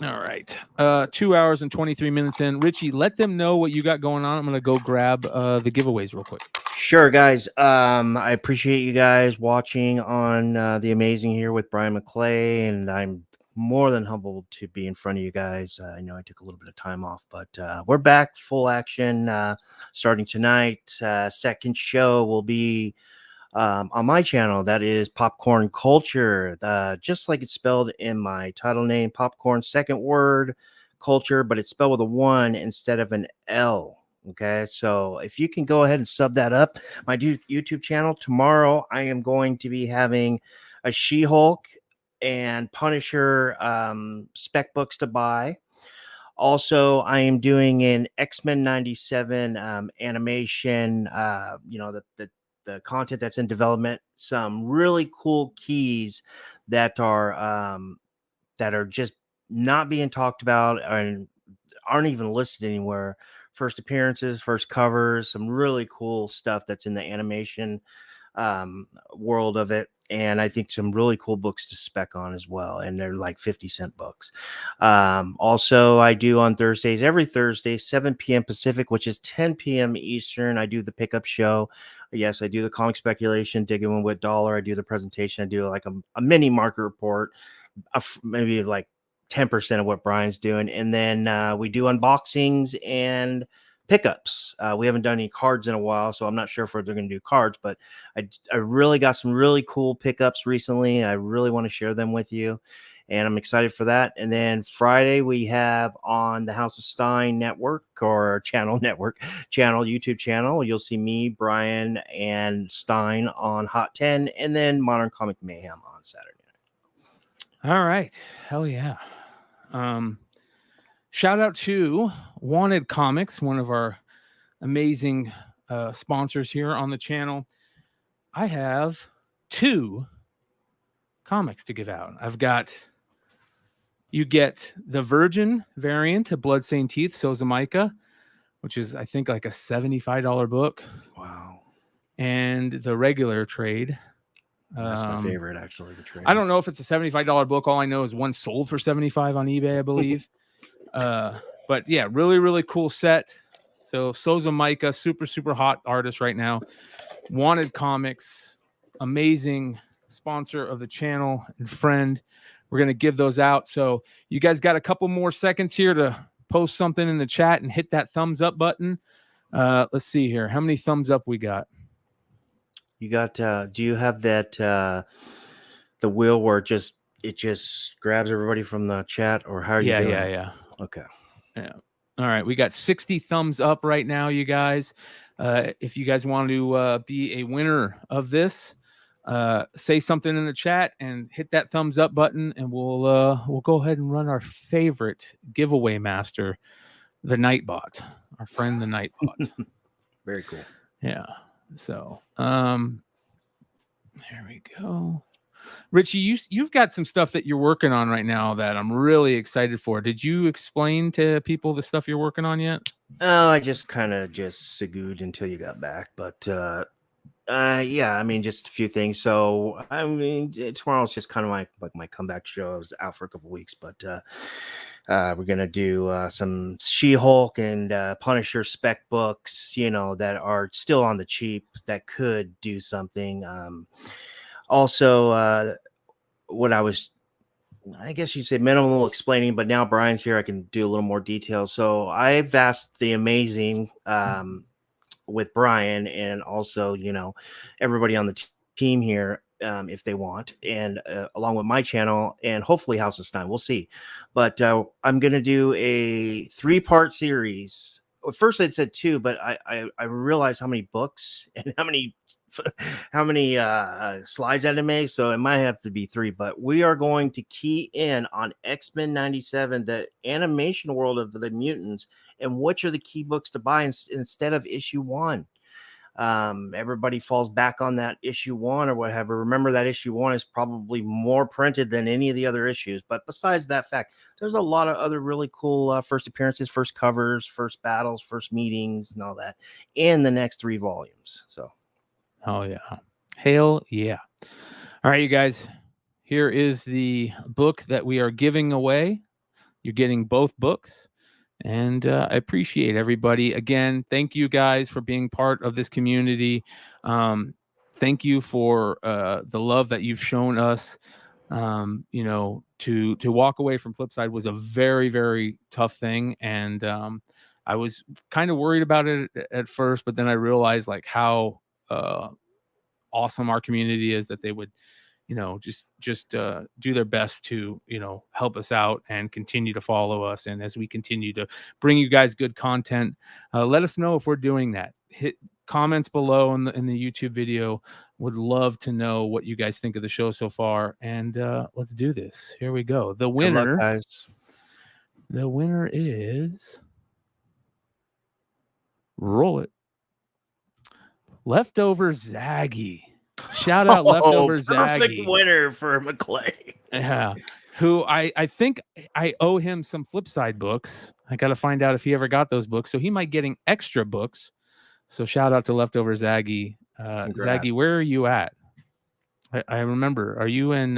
All right. 2 hours and 23 minutes in. Richie, let them know what you got going on. I'm going to go grab the giveaways real quick. Sure, guys. I appreciate you guys watching on The Amazing here with Bryan McClay, and I'm more than humbled to be in front of you guys. I know I took a little bit of time off, but we're back full action starting tonight. Second show will be on my channel. That is Popcorn Culture, just like it's spelled in my title name. Popcorn, second word, culture, but it's spelled with a 1 instead of an L. Okay, so if you can go ahead and sub that up, my YouTube channel. Tomorrow I am going to be having a She-Hulk and Punisher spec books to buy. Also, I am doing an X-Men 97 animation, the content that's in development, some really cool keys that are just not being talked about and aren't even listed anywhere. First appearances, first covers, some really cool stuff that's in the animation world of it. and I think some really cool books to spec on as well. And they're like 50-cent books. Also, I do on Thursdays, every Thursday, 7 p.m. Pacific, which is 10 p.m. Eastern. I do the pickup show. Yes, I do the comic speculation, digging with dollar. I do the presentation. I do like a mini market report, maybe like 10% of what Brian's doing. And then we do unboxings and pickups. We haven't done any cards in a while, so I'm not sure if they're going to do cards, but I really got some really cool pickups recently. I really want to share them with you, and I'm excited for that. And then Friday we have on the House of Stein network or YouTube channel, you'll see me, Bryan, and Stein on Hot 10, and then Modern Comic Mayhem on Saturday night. All right. Hell yeah. Shout out to Wanted Comics, one of our amazing sponsors here on the channel. I have 2 comics to give out. You get the Virgin variant of Bloodstained Teeth, Sozamika, which is, I think, like a $75 book. Wow. And the regular trade. That's my favorite, actually, the trade. I don't know if it's a $75 book. All I know is one sold for $75 on eBay, I believe. But yeah, really, really cool set. So Sozamika, super hot artist right now. Wanted Comics, amazing sponsor of the channel and friend. We're going to give those out. So you guys got a couple more seconds here to post something in the chat and hit that thumbs up button. Let's see here. How many thumbs up we got? You got, do you have that, the wheel where it just grabs everybody from the chat, or how are you doing? Yeah. Okay. Yeah. All right. We got 60 thumbs up right now, you guys. If you guys want to be a winner of this, say something in the chat and hit that thumbs up button, and we'll go ahead and run our favorite giveaway master, the Nightbot, our friend the Nightbot. Very cool. Yeah. So there we go. Richie, you've got some stuff that you're working on right now that I'm really excited for. Did you explain to people the stuff you're working on yet? Oh, I just kind of segued until you got back, but yeah, I mean, just a few things. So I mean, tomorrow's just kind of my comeback show. I was out for a couple weeks, but we're gonna do some She-Hulk and Punisher spec books, that are still on the cheap that could do something. Also, what I guess you say minimal explaining, but now Brian's here, I can do a little more detail. So I've asked the amazing with Bryan and also, everybody on the team here, if they want, and along with my channel and hopefully House of Stein, we'll see. But I'm going to do a 3-part series. At first I said 2, but I realized how many books and how many slides I had to make, so it might have to be 3. But we are going to key in on X-Men 97, the animation world of the mutants, and which are the key books to buy instead of issue 1. Everybody falls back on that issue 1 or whatever. Remember that issue 1 is probably more printed than any of the other issues. But besides that fact, there's a lot of other really cool first appearances, first covers, first battles, first meetings, and all that in the next 3 volumes. So. Oh, yeah. Hell yeah. All right, you guys. Here is the book that we are giving away. You're getting both books. And I appreciate everybody. Again, thank you guys for being part of this community. Thank you for the love that you've shown us. To walk away from Flipside was a very, very tough thing. And I was kind of worried about it at first, but then I realized how awesome our community is, that they would just do their best to help us out and continue to follow us. And as we continue to bring you guys good content, let us know if we're doing that. Hit comments below in the YouTube video. Would love to know what you guys think of the show so far, and let's do this. Here we go. The winner, good luck, guys. The winner is, roll it, Leftover Zaggy. Shout out Leftover Zaggy. Perfect winner for McClay. Yeah. Who I think I owe him some Flipside books. I got to find out if he ever got those books. So he might getting extra books. So shout out to Leftover Zaggy. Zaggy, where are you at? I remember. Are you in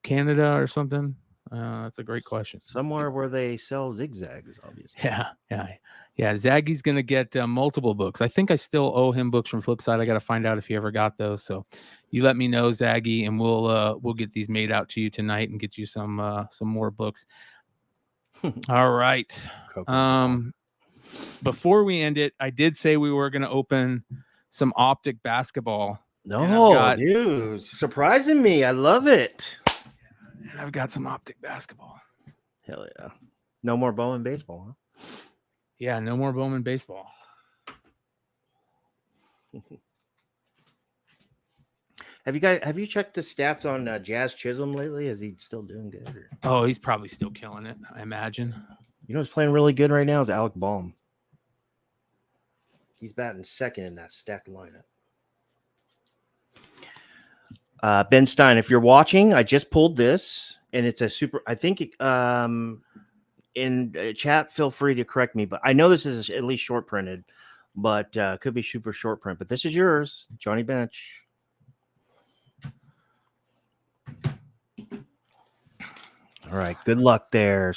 Canada or something? That's a great question. Somewhere where they sell zigzags, obviously. Yeah. Zaggy's gonna get multiple books. I think I still owe him books from Flipside. I got to find out if he ever got those. So you let me know, Zaggy, and we'll get these made out to you tonight and get you some more books. All right. Before we end it, I did say we were gonna open some Optic basketball. No, dude, surprising me. I love it. And I've got some Optic basketball. Hell yeah. No more Bowman baseball, huh? Yeah, no more Bowman baseball. Have you checked the stats on Jazz Chisholm lately? Is he still doing good? Or? Oh, he's probably still killing it, I imagine. You know who's playing really good right now is Alec Baum. He's batting second in that stacked lineup. Ben Stein, if you're watching, I just pulled this, and it's a super. I think in chat, feel free to correct me, but I know this is at least short printed, but could be super short print. But this is yours, Johnny Bench. All right, good luck there,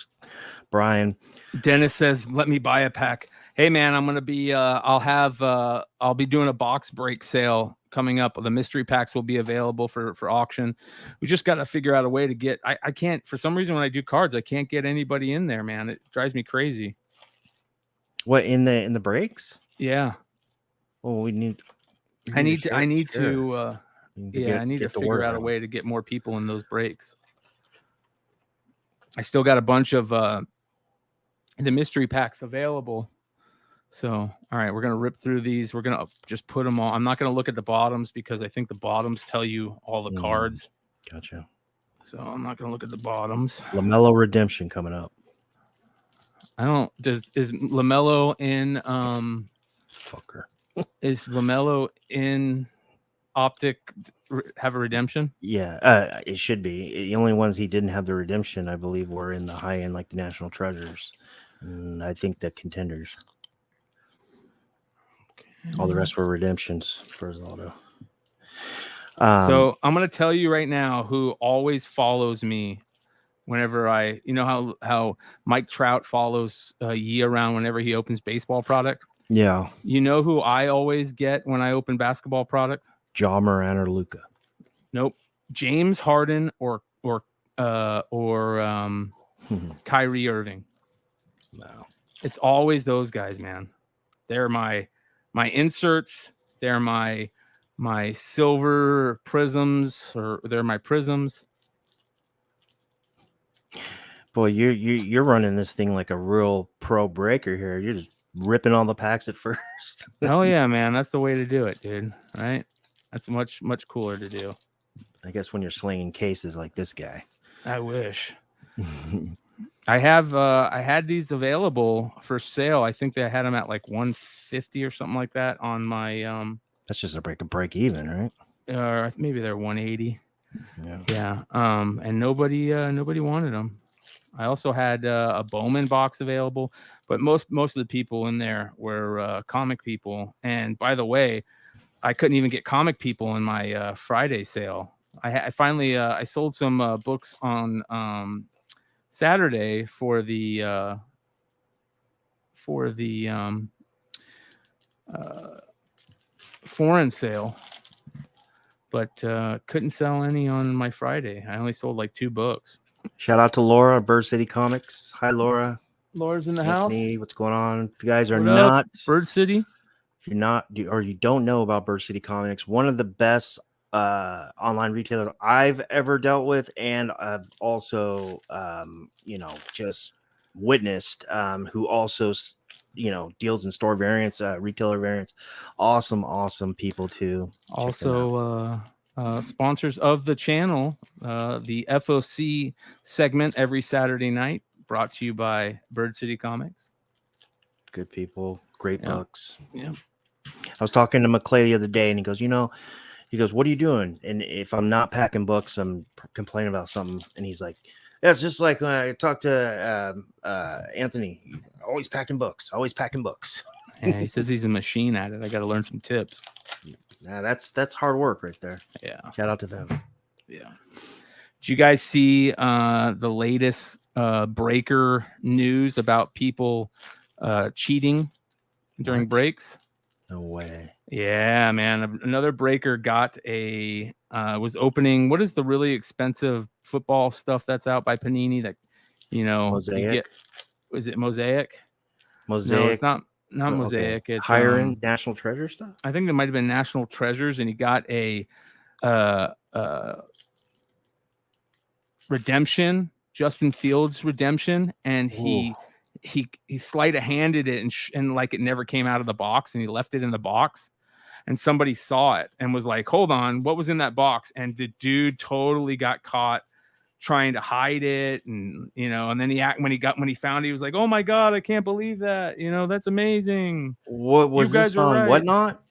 Brian. Dennis says, "Let me buy a pack." Hey man, I'm gonna be. I'll be doing a box break sale coming up. The mystery packs will be available for auction. We just got to figure out a way to get. I can't, for some reason, when I do cards, I can't get anybody in there, man. It drives me crazy. What in the breaks? Yeah. Well, we need. I need to figure out a way to get more people in those breaks. I still got a bunch of the mystery packs available. So, all right, we're going to rip through these. We're going to just put them all. I'm not going to look at the bottoms because I think the bottoms tell you all the cards. Gotcha. So I'm not going to look at the bottoms. LaMelo Redemption coming up. Is LaMelo in fucker. Is LaMelo in Optic have a redemption? Yeah, it should be. The only ones he didn't have the redemption, I believe, were in the high end, like the National Treasures. And I think the Contenders. All the rest were redemptions for his auto. So I'm going to tell you right now who always follows me whenever how Mike Trout follows Yee around whenever he opens baseball product. Yeah. You know who I always get when I open basketball product? Ja Morant or Luka. Nope. James Harden or Kyrie Irving. No. It's always those guys, man. They're my inserts. They're my silver prisms, or they're my prisms. Boy, you're running this thing like a real pro breaker here. You're just ripping all the packs at first. Oh yeah, man, that's the way to do it, dude. Right? That's much cooler to do. I guess when you're slinging cases like this guy. I wish. I had these available for sale. I think they had them at like 150 or something like that on my That's just a break even, right? Or maybe they're 180. Yeah. And nobody wanted them. I also had a Bowman box available, but most of the people in there were comic people. And by the way, I couldn't even get comic people in my Friday sale. I finally I sold some books on Saturday for the foreign sale, but couldn't sell any on my Friday. I only sold like 2 books. Shout out to Laura, Bird City Comics. Hi, Laura. Laura's in the Anthony, house. what's going on? If you guys are What up, not Bird City, if you're not or you don't know about Bird City Comics, one of the best online retailers I've ever dealt with, and I've also just witnessed, who also deals in store variants, retailer variants. Awesome people too. also sponsors of the channel, the FOC segment every Saturday night, brought to you by Bird City Comics. Good people, great books. Yeah. I was talking to McClay the other day, and he goes, what are you doing? And if I'm not packing books, I'm complaining about something. And he's like, yeah, it's just like when I talked to Anthony. He's always packing books. And he says he's a machine at it. I got to learn some tips. Yeah, that's hard work right there. Yeah. Shout out to them. Yeah. Did you guys see the latest breaker news about people cheating during What? breaks? No way. Yeah, man. Another breaker got was opening. What is the really expensive football stuff that's out by Panini that, you Mosaic? get? Is it Mosaic? Mosaic. No, it's not Oh, Mosaic. okay. It's higher end National Treasure stuff. I think it might have been National Treasures, and he got a redemption, Justin Fields redemption, and he sleight of handed it and like it never came out of the box, and he left it in the box, and somebody saw it and was like, hold on, what was in that box? And the dude totally got caught trying to hide it, and and then when he found it, he was like, oh my god, I can't believe that, that's amazing. What was this on? Right. Whatnot?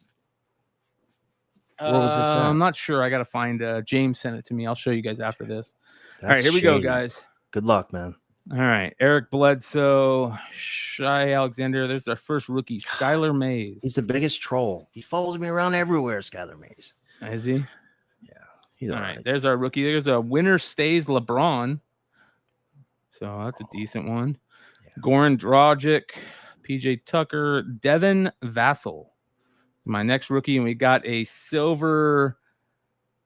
What was this at? I'm not sure. I gotta find James sent it to me. I'll show you guys after this. All right, here we go, guys. Good luck, man. All right, Eric Bledsoe, Shai Alexander. There's our first rookie, Skylar Mays. He's the biggest troll. He follows me around everywhere, Skylar Mays. Is he? Yeah, he's all right. There's our rookie. There's a winner stays LeBron. So that's a decent one. Yeah. Goran Dragic, PJ Tucker, Devin Vassell. My next rookie, and we got a silver.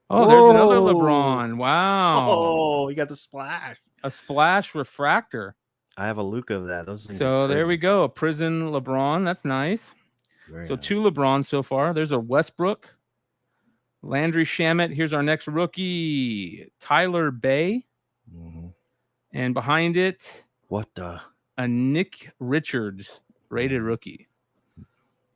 Oh, there's another LeBron. Wow. Oh, you got the splash. A splash refractor. I have a Luca of that. So there we go. A prison LeBron. That's nice. Very so nice. 2 LeBrons so far. There's a Westbrook. Landry Shamet. Here's our next rookie, Tyler Bay. Mm-hmm. And behind it, a Nick Richards rated rookie.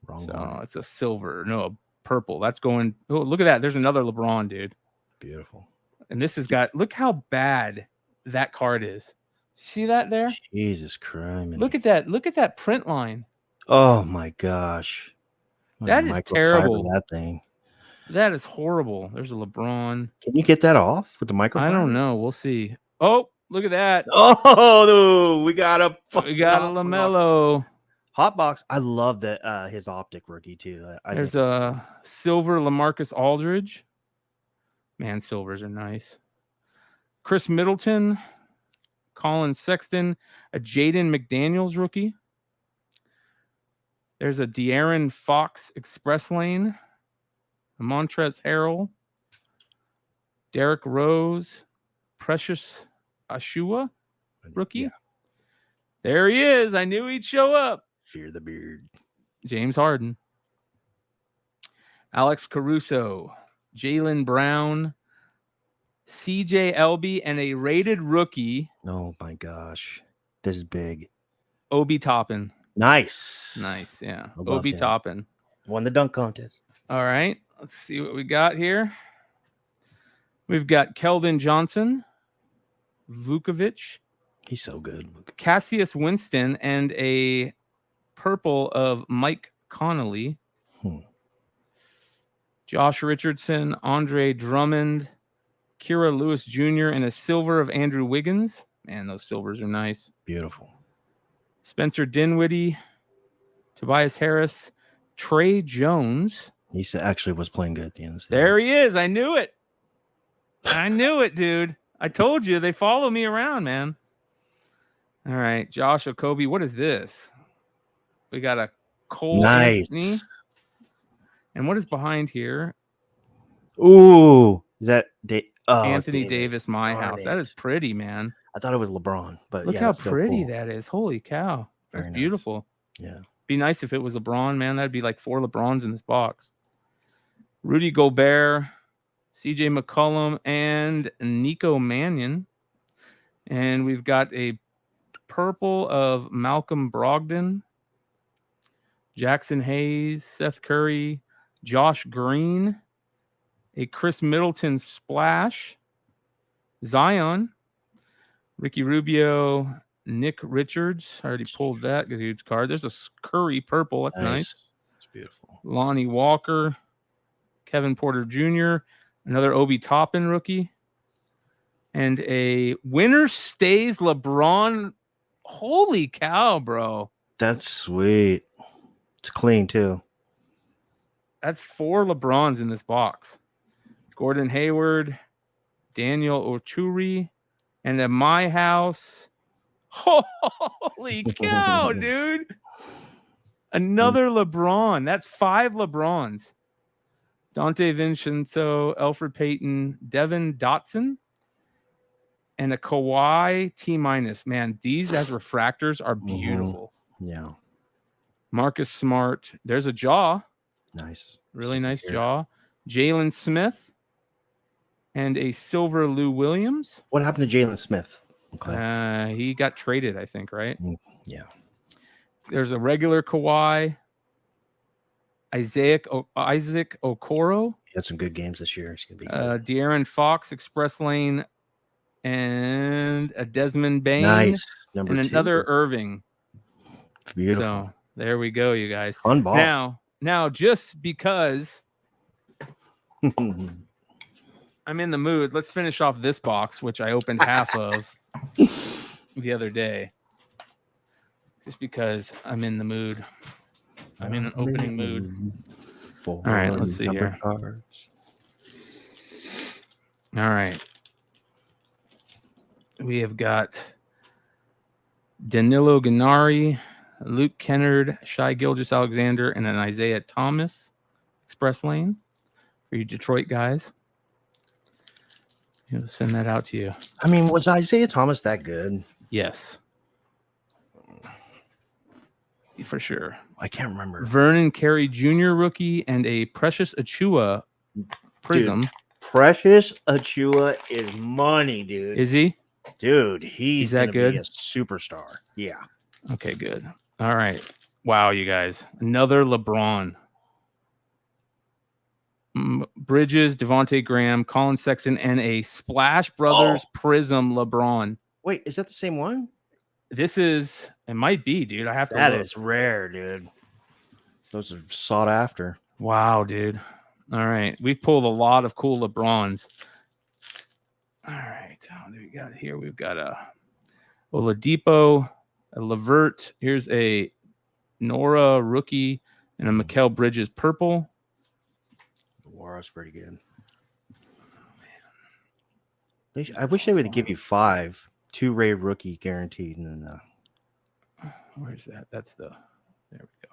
Wrong so one. It's a silver. No, a purple. That's going. Oh, look at that. There's another LeBron, dude. Beautiful. And this has got. Look how bad that card is. See that there? Jesus Christ. Look at that. Look at that print line. Oh my gosh. That is terrible. That thing. That is horrible. There's a LeBron. Can you get that off with the microphone? I don't know. We'll see. Oh, look at that. Oh, we got a LaMelo. Hot box. I love that his optic rookie too. There's a silver LaMarcus Aldridge. Man, silvers are nice. Chris Middleton, Colin Sexton, a Jaden McDaniels rookie. There's a De'Aaron Fox Express Lane, a Montrezl Harrell, Derrick Rose, Precious Ashua rookie. Yeah. There he is. I knew he'd show up. Fear the beard. James Harden. Alex Caruso, Jaylen Brown, CJ Elby, and a rated rookie. Oh my gosh. This is big. Obi Toppin. Nice. Nice, yeah. Love Obi him. Toppin. Won the dunk contest. All right. Let's see what we got here. We've got Keldon Johnson, Vukovic. He's so good. Cassius Winston, and a purple of Mike Connolly. Josh Richardson, Andre Drummond, Kira Lewis Jr., and a silver of Andrew Wiggins. Man, those silvers are nice. Beautiful. Spencer Dinwiddie, Tobias Harris, Trey Jones. He actually was playing good at the end. There he is. I knew it. I knew it, dude. I told you. They follow me around, man. All right. Josh Okogie. What is this? We got a Cole Anthony. And what is behind here? Ooh. Is that Anthony Davis, my house. That is pretty, man. I thought it was LeBron, but look yeah, how it's still pretty cool. that is. Holy cow. That's Very beautiful. Nice. Yeah. Be nice if it was LeBron, man. That'd be like 4 LeBrons in this box. Rudy Gobert, CJ McCollum, and Nico Mannion. And we've got a purple of Malcolm Brogdon, Jackson Hayes, Seth Curry, Josh Green, a Chris Middleton splash, Zion, Ricky Rubio, Nick Richards. I already pulled that dude's card. There's a Curry purple. That's nice. It's beautiful. Lonnie Walker, Kevin Porter Jr., another Obi Toppin rookie, and a winner stays LeBron. Holy cow, bro. That's sweet. It's clean too. That's 4 LeBrons in this box. Gordon Hayward, Daniel Ochuri, and at my house. Holy cow, dude. Another LeBron. That's 5 LeBrons. Dante Vincenzo, Alfred Payton, Devin Dotson, and a Kawhi T-. Man, these as refractors are beautiful. Yeah. Marcus Smart. There's a jaw. Nice. Really nice jaw. Jalen Smith and a silver Lou Williams. What happened to Jalen Smith? Okay. He got traded, I think, right? Yeah. There's a regular Kawhi. Isaac Okoro. He had some good games this year. He's gonna be good. De'Aaron Fox, Express Lane, and a Desmond Bain. Nice. Number and 2. another Irving. Beautiful. So there we go, you guys. Fun box. Now, just because I'm in the mood, let's finish off this box, which I opened half of the other day. Just because I'm in the mood. I'm in an opening mood. All right, let's see here. Cards. All right. We have got Danilo Gennari, Luke Kennard, Shai Gilgeous-Alexander, and an Isaiah Thomas Express Lane for you Detroit guys. I'll send that out to you. I mean, was Isaiah Thomas that good? Yes. For sure. I can't remember. Vernon Carey Jr. rookie and a Precious Achua Prism. Dude, Precious Achua is money, dude. Is he? Dude, he's that gonna good? be a superstar. Yeah. Okay, good. All right. Wow, you guys. Another LeBron. Bridges, Devontae Graham, Colin Sexton, and a Splash Brothers Prism LeBron. Wait, is that the same one? This is, it might be, dude. I have to That look. is rare, dude. Those are sought after. Wow, dude. All right. We've pulled a lot of cool LeBrons. All right. What do we got here? We've got a Oladipo, a Levert. Here's a Nora rookie and a Mikal Bridges purple. Nora's pretty good. I wish they would give you 5 2-ray rookie guaranteed, and then where's that? That's the, there we go.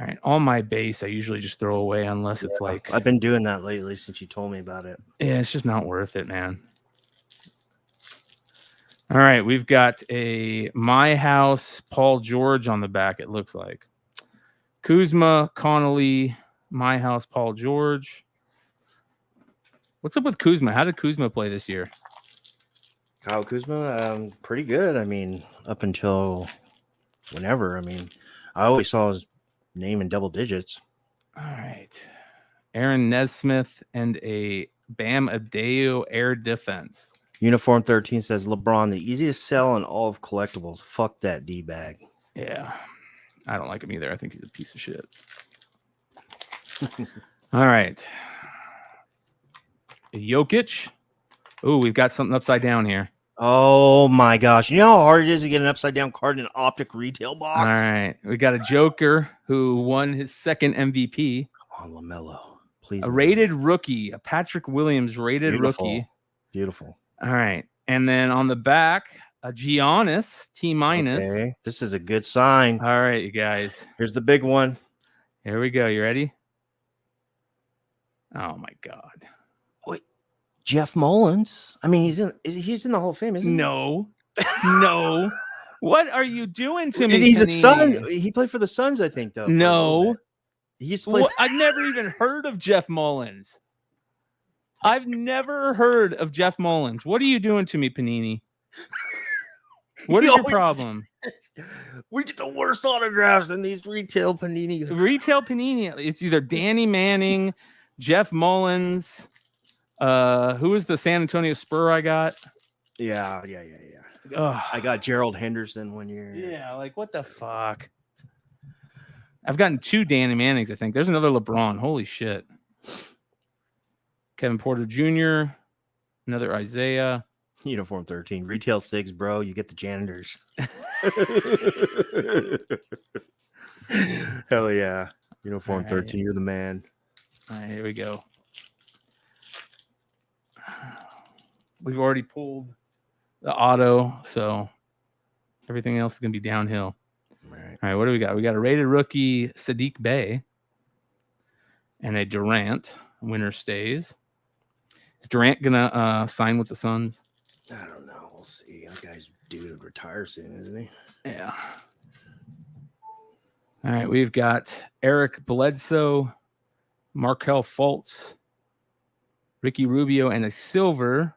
All right, all my base I usually just throw away unless it's like, I've been doing that lately since you told me about it. yeah, it's just not worth it, man. All right, we've got a My House Paul George on the back, it looks like. Kuzma, Connolly, My House Paul George. What's up with Kuzma? How did Kuzma play this year? Kyle Kuzma, pretty good. I mean, up until whenever. I mean, I always saw his name in double digits. All right. Aaron Nesmith and a Bam Adebayo Air Defense. Uniform 13 says LeBron, the easiest sell in all of collectibles. Fuck that D-bag. Yeah. I don't like him either. I think he's a piece of shit. All right. Jokic. Oh, we've got something upside down here. Oh my gosh. You know how hard it is to get an upside down card in an optic retail box? All right. We got a Joker who won his second MVP. Come on, LaMelo. Please. A rated rookie, a Patrick Williams rated rookie. Beautiful. All right. And then on the back, a Giannis T-. Okay. This is a good sign. All right, you guys. Here's the big one. Here we go. You ready? Oh my God. Wait, Jeff Mullins. I mean, he's in the Hall of Fame, isn't he? No. No. What are you doing to me? He's a Panini? Sun. He played for the Suns, I think, though. No. He's played. Well, I've never even heard of Jeff Mullins. I've never heard of Jeff Mullins. What are you doing to me, Panini? What is your problem? We get the worst autographs in these retail Panini. Retail Panini. It's either Danny Manning, Jeff Mullins. Who is the San Antonio Spur I got? Yeah. Ugh. I got Gerald Henderson one year. Yeah, like what the fuck? I've gotten 2 Danny Mannings, I think. There's another LeBron. Holy shit. Kevin Porter Jr., another Isaiah. Uniform 13. Retail 6, bro. You get the janitors. Hell yeah. Uniform All right. 13, you're the man. All right, here we go. We've already pulled the auto, so everything else is going to be downhill. All right. All right, what do we got? We got a rated rookie, Sadiq Bey, and a Durant. Winner stays. Is Durant going to sign with the Suns? I don't know. We'll see. That guy's due to retire soon, isn't he? Yeah. All right, we've got Eric Bledsoe, Markel Fultz, Ricky Rubio, and a silver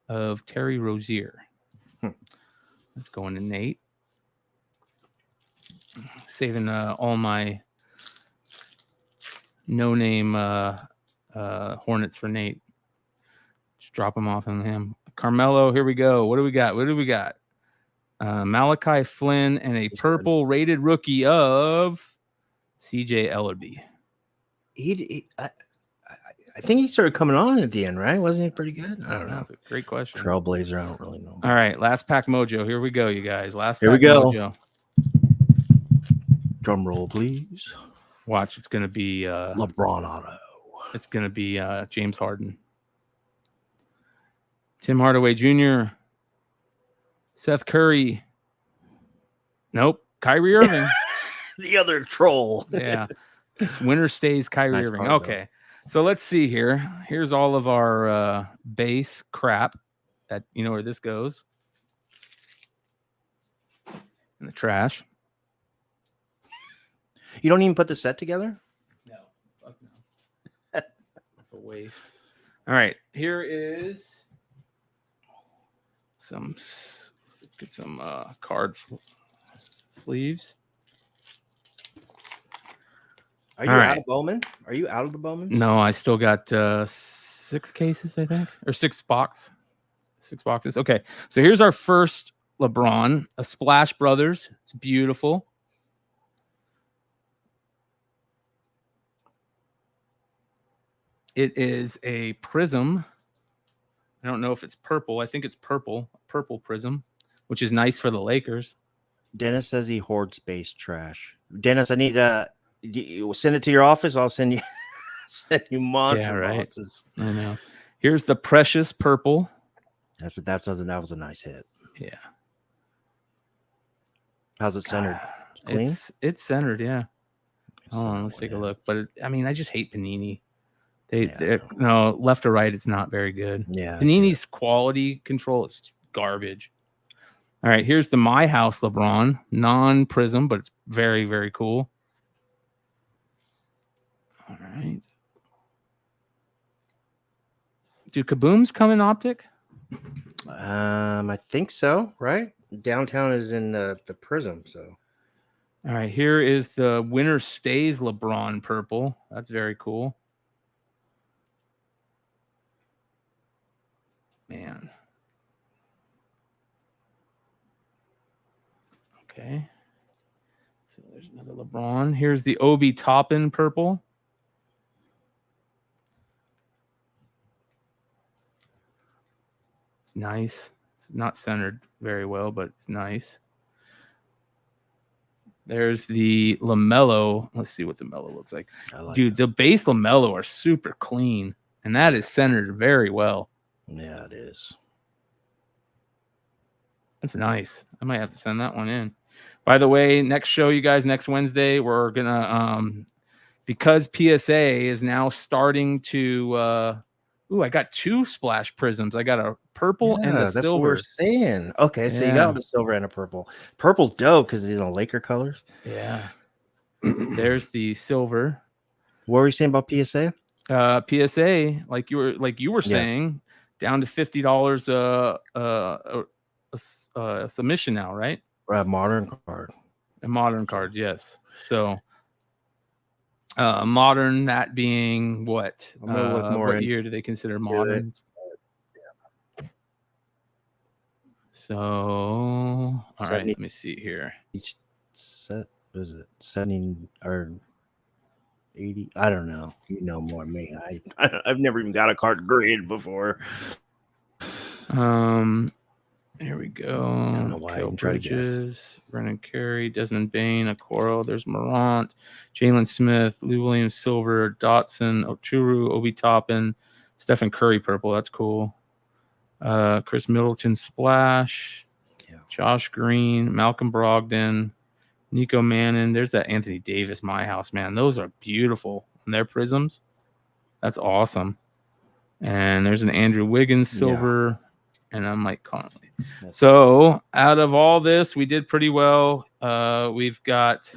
of Terry Rozier. That's going to Nate. Saving all my no-name Hornets for Nate. Just drop them off on him. Carmelo, here we go. What do we got? Malachi Flynn and a purple rated rookie of CJ Ellerby. I think he started coming on at the end, right? Wasn't he pretty good? I don't know. That's a great question. Trailblazer, I don't really know. All right, last pack mojo. Here we go, you guys. Here we go. Mojo. Drum roll, please. Watch, it's going to be LeBron auto. It's going to be James Harden. Tim Hardaway Jr. Seth Curry. Nope. Kyrie Irving. The other troll. Yeah. Winner stays Kyrie Nice Irving. card, Okay. So let's see here. Here's all of our base crap. That you know where this goes. In the trash. You don't even put the set together? No. Fuck no. That's a waste. All right. Here is some. Let's get some card sleeves. Are you out of Bowman? Are you out of the Bowman? No, I still got 6 cases, I think, or 6 boxes. Okay, so here's our first LeBron, a Splash Brothers. It's beautiful. It is a prism. I don't know if it's purple. I think it's purple prism, which is nice for the Lakers. Dennis says he hoards space trash. Dennis, I need you send it to your office. I'll send you monster boxes. I know. Here's the precious purple. That was a nice hit. Yeah. How's it centered? Clean? It's centered, yeah. Hold on, let's take a look. But I just hate Panini. No, left or right, it's not very good. Yeah. Panini's quality control is garbage. All right, here's the My House LeBron, non-prism, but it's very, very cool. All right. Do Kabooms come in optic? I think so, right? Downtown is in the prism, so. All right, here is the winner stays LeBron purple. That's very cool. Man. Okay. So there's another LeBron. Here's the Obi Toppin purple. It's nice. It's not centered very well, but it's nice. There's the LaMelo. Let's see what the Melo looks like. Dude, the base LaMelo are super clean, and that is centered very well. Yeah, it is. That's nice. I might have to send that one in. By the way, next show, you guys, next Wednesday, we're gonna because PSA is now starting to I got 2 splash prisms. I got a purple and a that's silver. What we're saying. Okay, so you got a silver and a purple. Purple's dope because Laker colors. Yeah. There's the silver. What were you saying about PSA? PSA, like you were saying, down to $50 a submission now, right? Modern card. And modern cards, yes. So modern, that being what? I'm gonna look more what year do they consider modern? So all right, let me see here. Each set was it 70 or 80? I don't know. You know more than me. I've never even got a card graded before. Here we go. I don't know why I Kel even tried to guess. Bridges, Brennan Carey, Desmond Bain, Okoro. There's Morant, Jalen Smith, Lou Williams Silver, Dotson, Ochuru, Obi Toppin, Stephen Curry purple. That's cool. Chris Middleton Splash, Josh Green, Malcolm Brogdon, Nico Mannon. There's that Anthony Davis My House, man. Those are beautiful. And their prisms. That's awesome. And there's an Andrew Wiggins silver, and I'm Mike Conley. So out of all this, we did pretty well. We've got,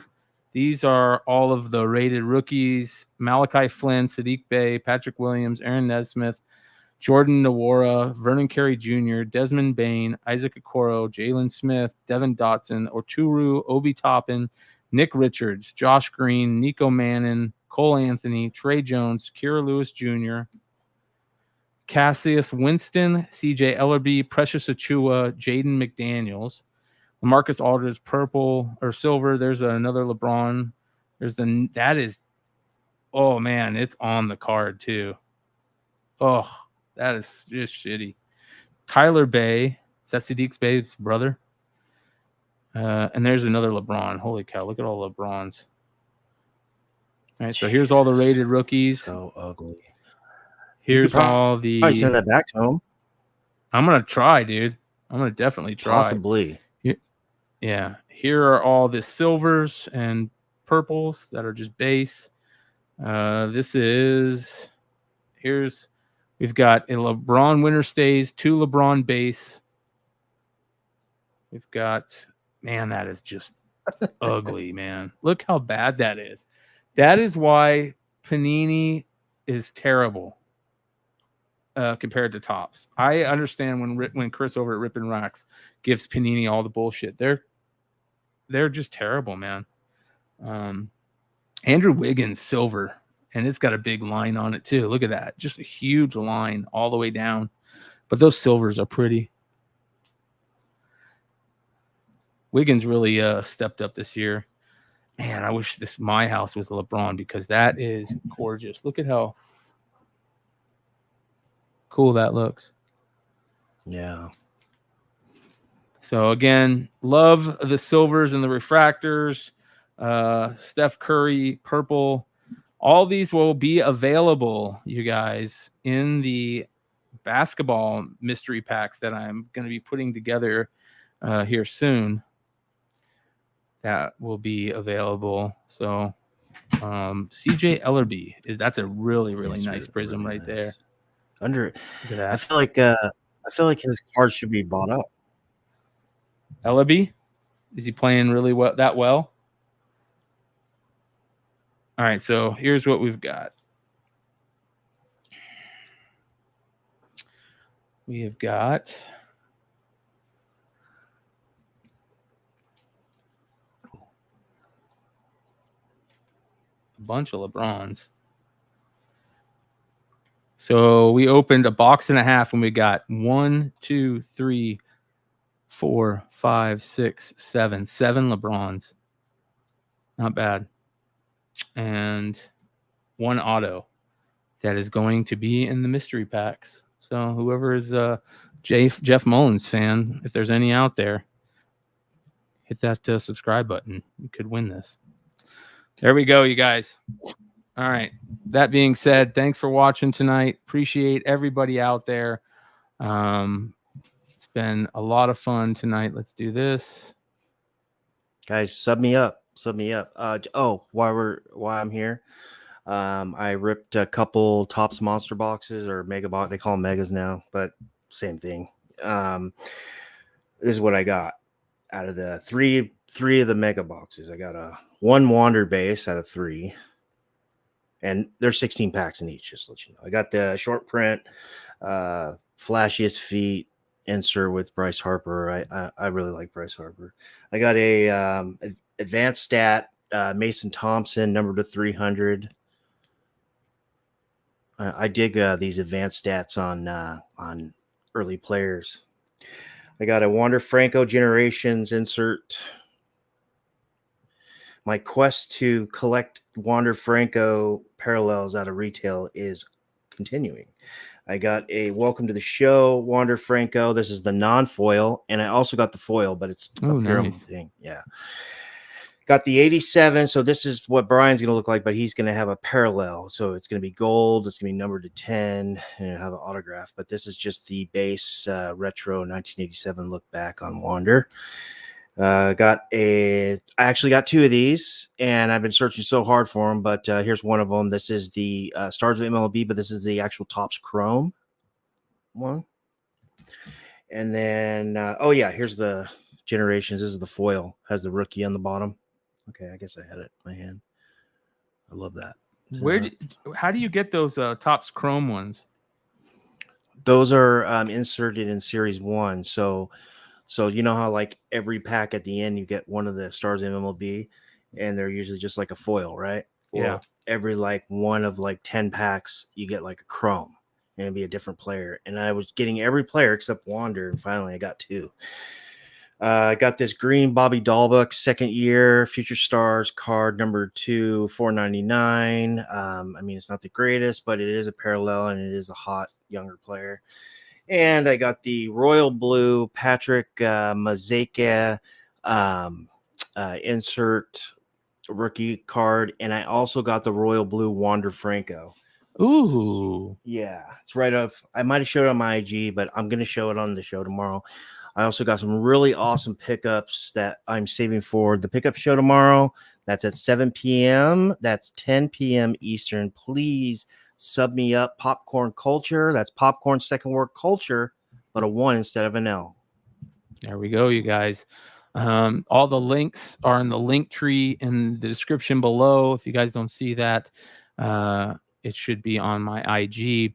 these are all of the rated rookies: Malachi Flynn, Sadiq Bey, Patrick Williams, Aaron Nesmith, Jordan Nwora, Vernon Carey Jr., Desmond Bain, Isaac Okoro, Jalen Smith, Devin Dotson, Ochuru, Obi Toppin, Nick Richards, Josh Green, Nico Mannon, Cole Anthony, Trey Jones, Kira Lewis Jr., Cassius Winston, CJ Ellerby, Precious Achua, Jaden McDaniels, Marcus Aldridge purple or silver. There's another LeBron. That is, oh man, it's on the card too. Oh, that is just shitty. Tyler Bay, is that Sadiq's Bay's brother? And there's another LeBron. Holy cow, look at all LeBrons. All right, so here's all the rated rookies. So ugly. Here's all the. I send that back to him. I'm gonna try, dude. I'm gonna definitely try. Possibly. Yeah. Here are all the silvers and purples that are just base. We've got a LeBron winter stays, 2 LeBron base. We've got, man, that is just ugly, man. Look how bad that is. That is why Panini is terrible. Compared to Topps. I understand when Chris over at Rip and Racks gives Panini all the bullshit. They're just terrible, man. Andrew Wiggins silver, and it's got a big line on it too. Look at that. Just a huge line all the way down. But those silvers are pretty. Wiggins really stepped up this year. Man, I wish this My House was LeBron because that is gorgeous. Look at how cool that looks. Yeah. So again, love the silvers and the refractors. Steph Curry purple. All these will be available, you guys, in the basketball mystery packs that I'm going to be putting together here soon. That will be available. So CJ Ellerby that's a really nice prism right there. Under, look at that. I feel like his card should be bought up. Ellerby, is he playing really well? That well? All right, so here's what we've got. We have got a bunch of LeBrons. So we opened a box and a half and we got 1, 2, 3, 4, 5, 6, 7 LeBrons. Not bad. And 1 auto that is going to be in the mystery packs. So whoever is a Jeff Mullins fan, if there's any out there, hit that subscribe button. You could win this. There we go, you guys. All right. That being said, thanks for watching tonight. Appreciate everybody out there. It's been a lot of fun tonight. Let's do this. Guys, sub me up. While I'm here, I ripped a couple Topps monster boxes or mega box. They call them megas now, but same thing. This is what I got out of the three of the mega boxes. I got 1 Wander base out of 3. And there's 16 packs in each, just to let you know. I got the short print, flashiest feet insert with Bryce Harper. I really like Bryce Harper. I got a advanced stat, Mason Thompson, number to 300. I dig these advanced stats on early players. I got a Wander Franco Generations insert. My quest to collect Wander Franco parallels out of retail is continuing. I got a welcome to the show, Wander Franco. This is the non-foil, and I also got the foil, but it's a pyramid thing. Yeah. Got the 87. So this is what Brian's going to look like, but he's going to have a parallel. So it's going to be gold. It's going to be numbered to 10 and it'll have an autograph. But this is just the base retro 1987 look back on Wander. I actually got 2 of these, and I've been searching so hard for them, but here's one of them. This is the Stars of MLB, but this is the actual Topps Chrome one. And then, here's the Generations. This is the foil. Has the rookie on the bottom. Okay, I guess I had it in my hand. I love that. So, how do you get those Topps Chrome ones? Those are inserted in Series 1. So you know how like every pack at the end you get one of the Stars of MLB, and they're usually just like a foil, right? Yeah. Or every like one of like 10 packs you get like a Chrome, and it'd be a different player. And I was getting every player except Wander, and finally I got 2. I got this green Bobby Dahlbuck second year Future Stars card number 2, $4.99. I mean, it's not the greatest, but it is a parallel and it is a hot younger player. And I got the royal blue Patrick Mazeika insert rookie card, and I also got the royal blue Wander Franco. Ooh, yeah, it's right off. I might have showed it on my IG, but I'm gonna show it on the show tomorrow. I also got some really awesome pickups that I'm saving for the pickup show tomorrow. That's at 7 p.m. That's 10 p.m. Eastern. Please sub me up. Popcorn Culture. That's Popcorn Second Word Culture, but a 1 instead of an L. There we go, you guys. All the links are in the link tree in the description below. If you guys don't see that, it should be on my IG.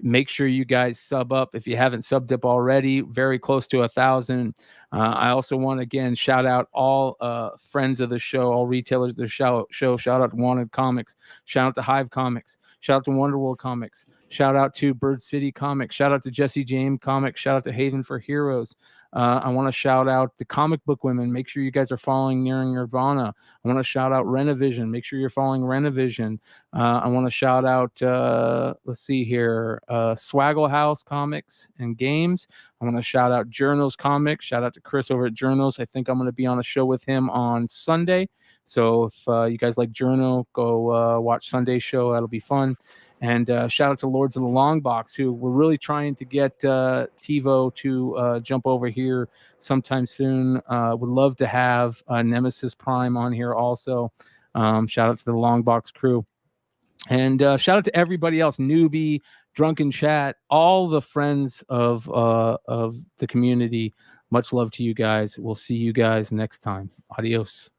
Make sure you guys sub up if you haven't subbed up already. Very close to 1,000. I also want to again shout out all friends of the show, all retailers of the show. Shout out to Wanted Comics. Shout out to Hive Comics. Shout out to Wonderworld Comics. Shout out to Bird City Comics. Shout out to Jesse James Comics. Shout out to Haven for Heroes. I want to shout out the Comic Book Women. Make sure you guys are following Nearing Nirvana. I want to shout out Renovision. Make sure you're following Renovision. I want to shout out, let's see here, Swaggle House Comics and Games. I want to shout out Journals Comics. Shout out to Chris over at Journals. I think I'm going to be on a show with him on Sunday. So if you guys like Journal, go watch Sunday's show. That'll be fun. And shout out to Lords of the Long Box, who we're really trying to get TiVo to jump over here sometime soon. Would love to have Nemesis Prime on here also. Shout out to the Long Box crew. And shout out to everybody else, Newbie, Drunken Chat, all the friends of the community. Much love to you guys. We'll see you guys next time. Adios.